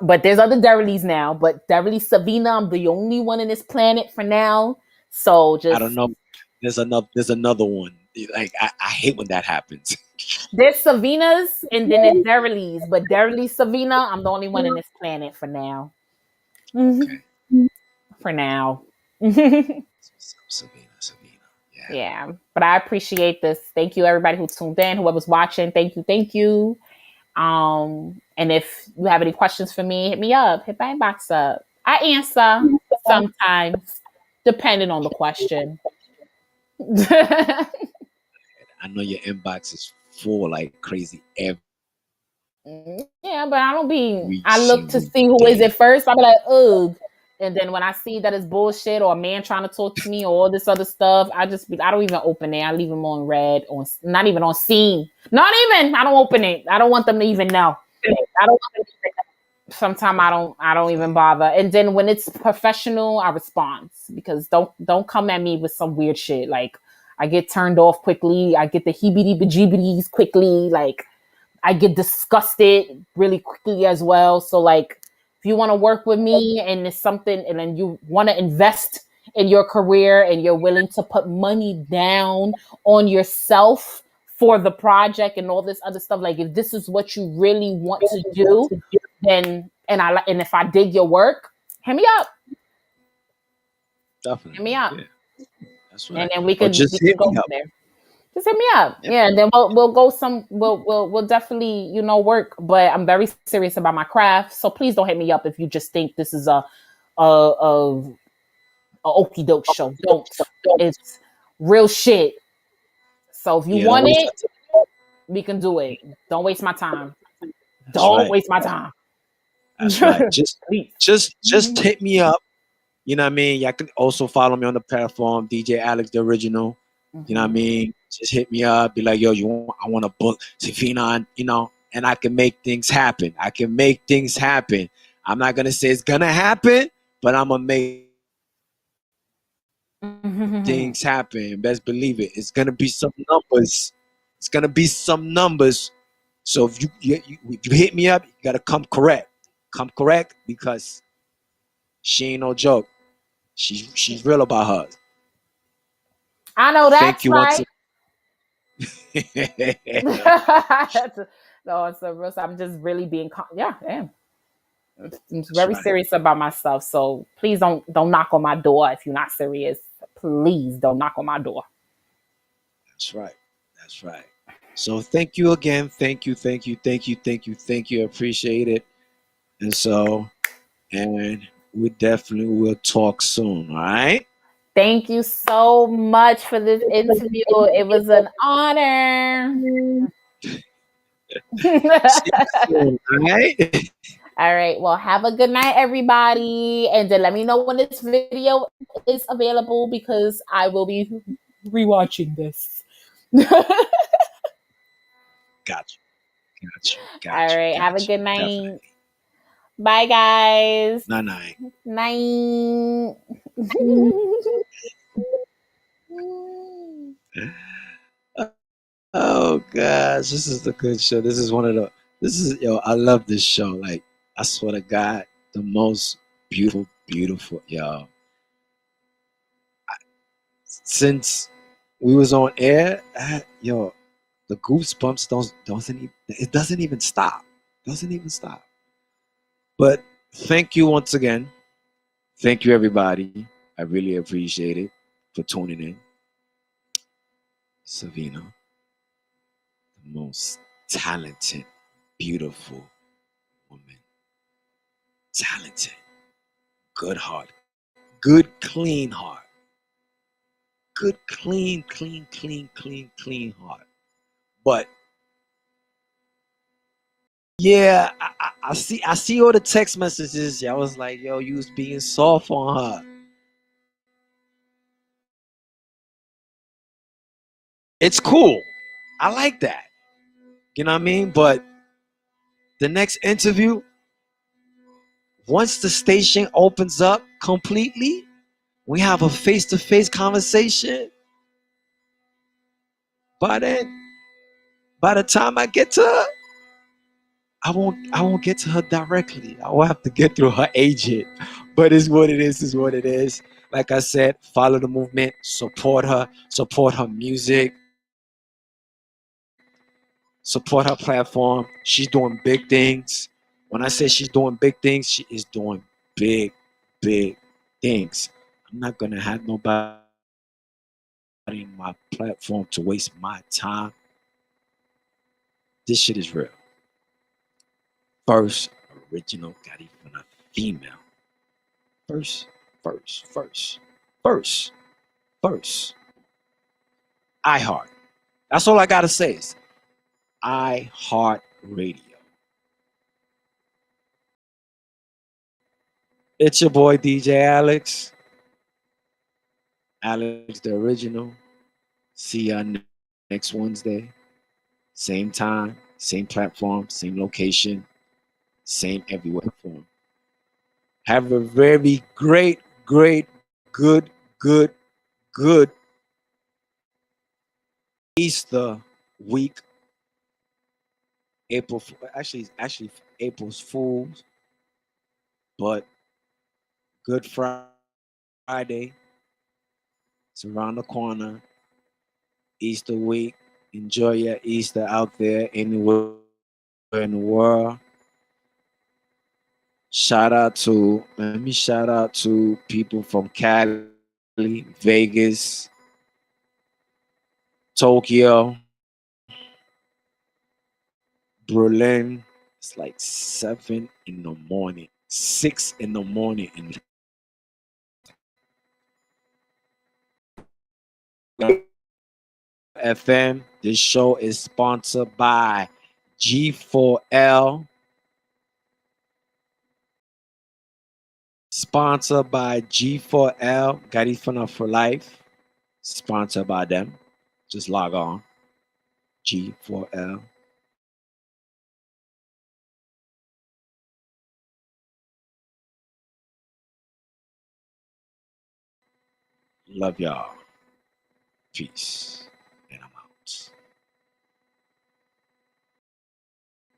But there's other Deverlys now. But Deverly Savina, I'm the only one in this planet for now. So I don't just know. There's another one. Like I hate when that happens. there's Savinas and then there's Derrylys, but Derrily Savina, I'm the only one in this planet for now. Okay. Mhm. For now. Savina. Yeah. Yeah, but I appreciate this. Thank you, everybody who tuned in, whoever's watching. Thank you. And if you have any questions for me, hit me up. Hit my inbox up. I answer sometimes, depending on the question. I know your inbox is full like crazy every Yeah, but I don't be. I look to single see who is day. it first. I be like, ugh. And then when I see that it's bullshit or a man trying to talk to me or all this other stuff, I don't even open it. I leave them on red, on not even on scene. Not even. I don't open it. I don't want them to even know. I don't want them to even know. sometimes I don't even bother. And then when it's professional, I respond, because don't come at me with some weird shit. Like, I get turned off quickly. I get the heebie jeebies quickly. Like, I get disgusted really quickly as well. So, like, if you want to work with me and it's something, and then you want to invest in your career and you're willing to put money down on yourself for the project and all this other stuff, like, if this is what you really want to do, then, and if I dig your work, hit me up. Definitely. Hit me up. Yeah, that's And right. then Or just hit go me from up. there. Just hit me up. Yeah, Yeah, and then we'll go some we'll definitely, work. But I'm very serious about my craft. So please don't hit me up if you just think this is a okie doke show. Don't. It's real shit. So if you yeah. Don't want waste it, your time. we can do it. Don't waste my time. That's Don't right. waste my time. That's right. Please. Just hit me up. You know what I mean? Y'all can also follow me on the platform, DJ Alex the Original. You know what I mean? Just hit me up. Be like, yo, I want to book Savina, and I can make things happen. I can make things happen. I'm not gonna say it's gonna happen, but I'm gonna make things happen. Best believe it. It's gonna be some numbers. It's gonna be some numbers. So if you hit me up, you gotta come correct. Come correct, because she ain't no joke. She's real about her. I know Thank that's you once right. again. No, it's a real. I'm just really being. Yeah, damn. I'm That's very right. serious about my stuff. So please don't knock on my door if you're not serious. Please don't knock on my door. That's right. That's right. So thank you again. Thank you. Thank you. Thank you. Thank you. Thank you. Appreciate it. And we definitely will talk soon. All right. Thank you so much for this interview. It was an honor. See you soon. All right. All right. Well, have a good night, everybody. And then let me know when this video is available, because I will be rewatching this. Got you. Got you. All Got you. right. Have a Got you. good night. Definitely. Bye, guys. Night night. Night. Oh gosh, this is a good show. This is one of the. This is yo. I love this show. Like, I swear to God, the most beautiful, beautiful, yo. Since we was on air, yo, the goosebumps doesn't even, it doesn't even stop. Doesn't even stop. But thank you once again. Thank you, everybody. I really appreciate it for tuning in. Savina, the most talented, beautiful woman. Talented, good heart, good, clean heart. Good, clean, clean, clean, clean, clean heart. But yeah, I see all the text messages. I was like, yo, you was being soft on her. It's cool. I like that. You know what I mean? But the next interview, once the station opens up completely, we have a face-to-face conversation. By then, by the time I get to her, I won't get to her directly. I will have to get through her agent. But it's what it is what it is. Like I said, follow the movement, support her music, support her platform. She's doing big things. When I say she's doing big things, she is doing big, big things. I'm not gonna have nobody in my platform to waste my time. This shit is real. First original got even a female. First, first, first, first, first. I heart. That's all I gotta say is I heart radio. It's your boy DJ Alex. Alex the original. See ya next Wednesday. Same time, same platform, same location. Same everywhere for him. Have a very great, good Easter week. Actually April's Fools, but Good Friday. It's around the corner. Easter week. Enjoy your Easter out there anywhere in the world. Let me shout out to people from Cali, Vegas, Tokyo, Berlin. It's like 7 in the morning, 6 in the morning in FM. This show is sponsored by G4L. Sponsored by G4L, Garifuna for Life. Sponsored by them. Just log on. G4L. Love y'all. Peace.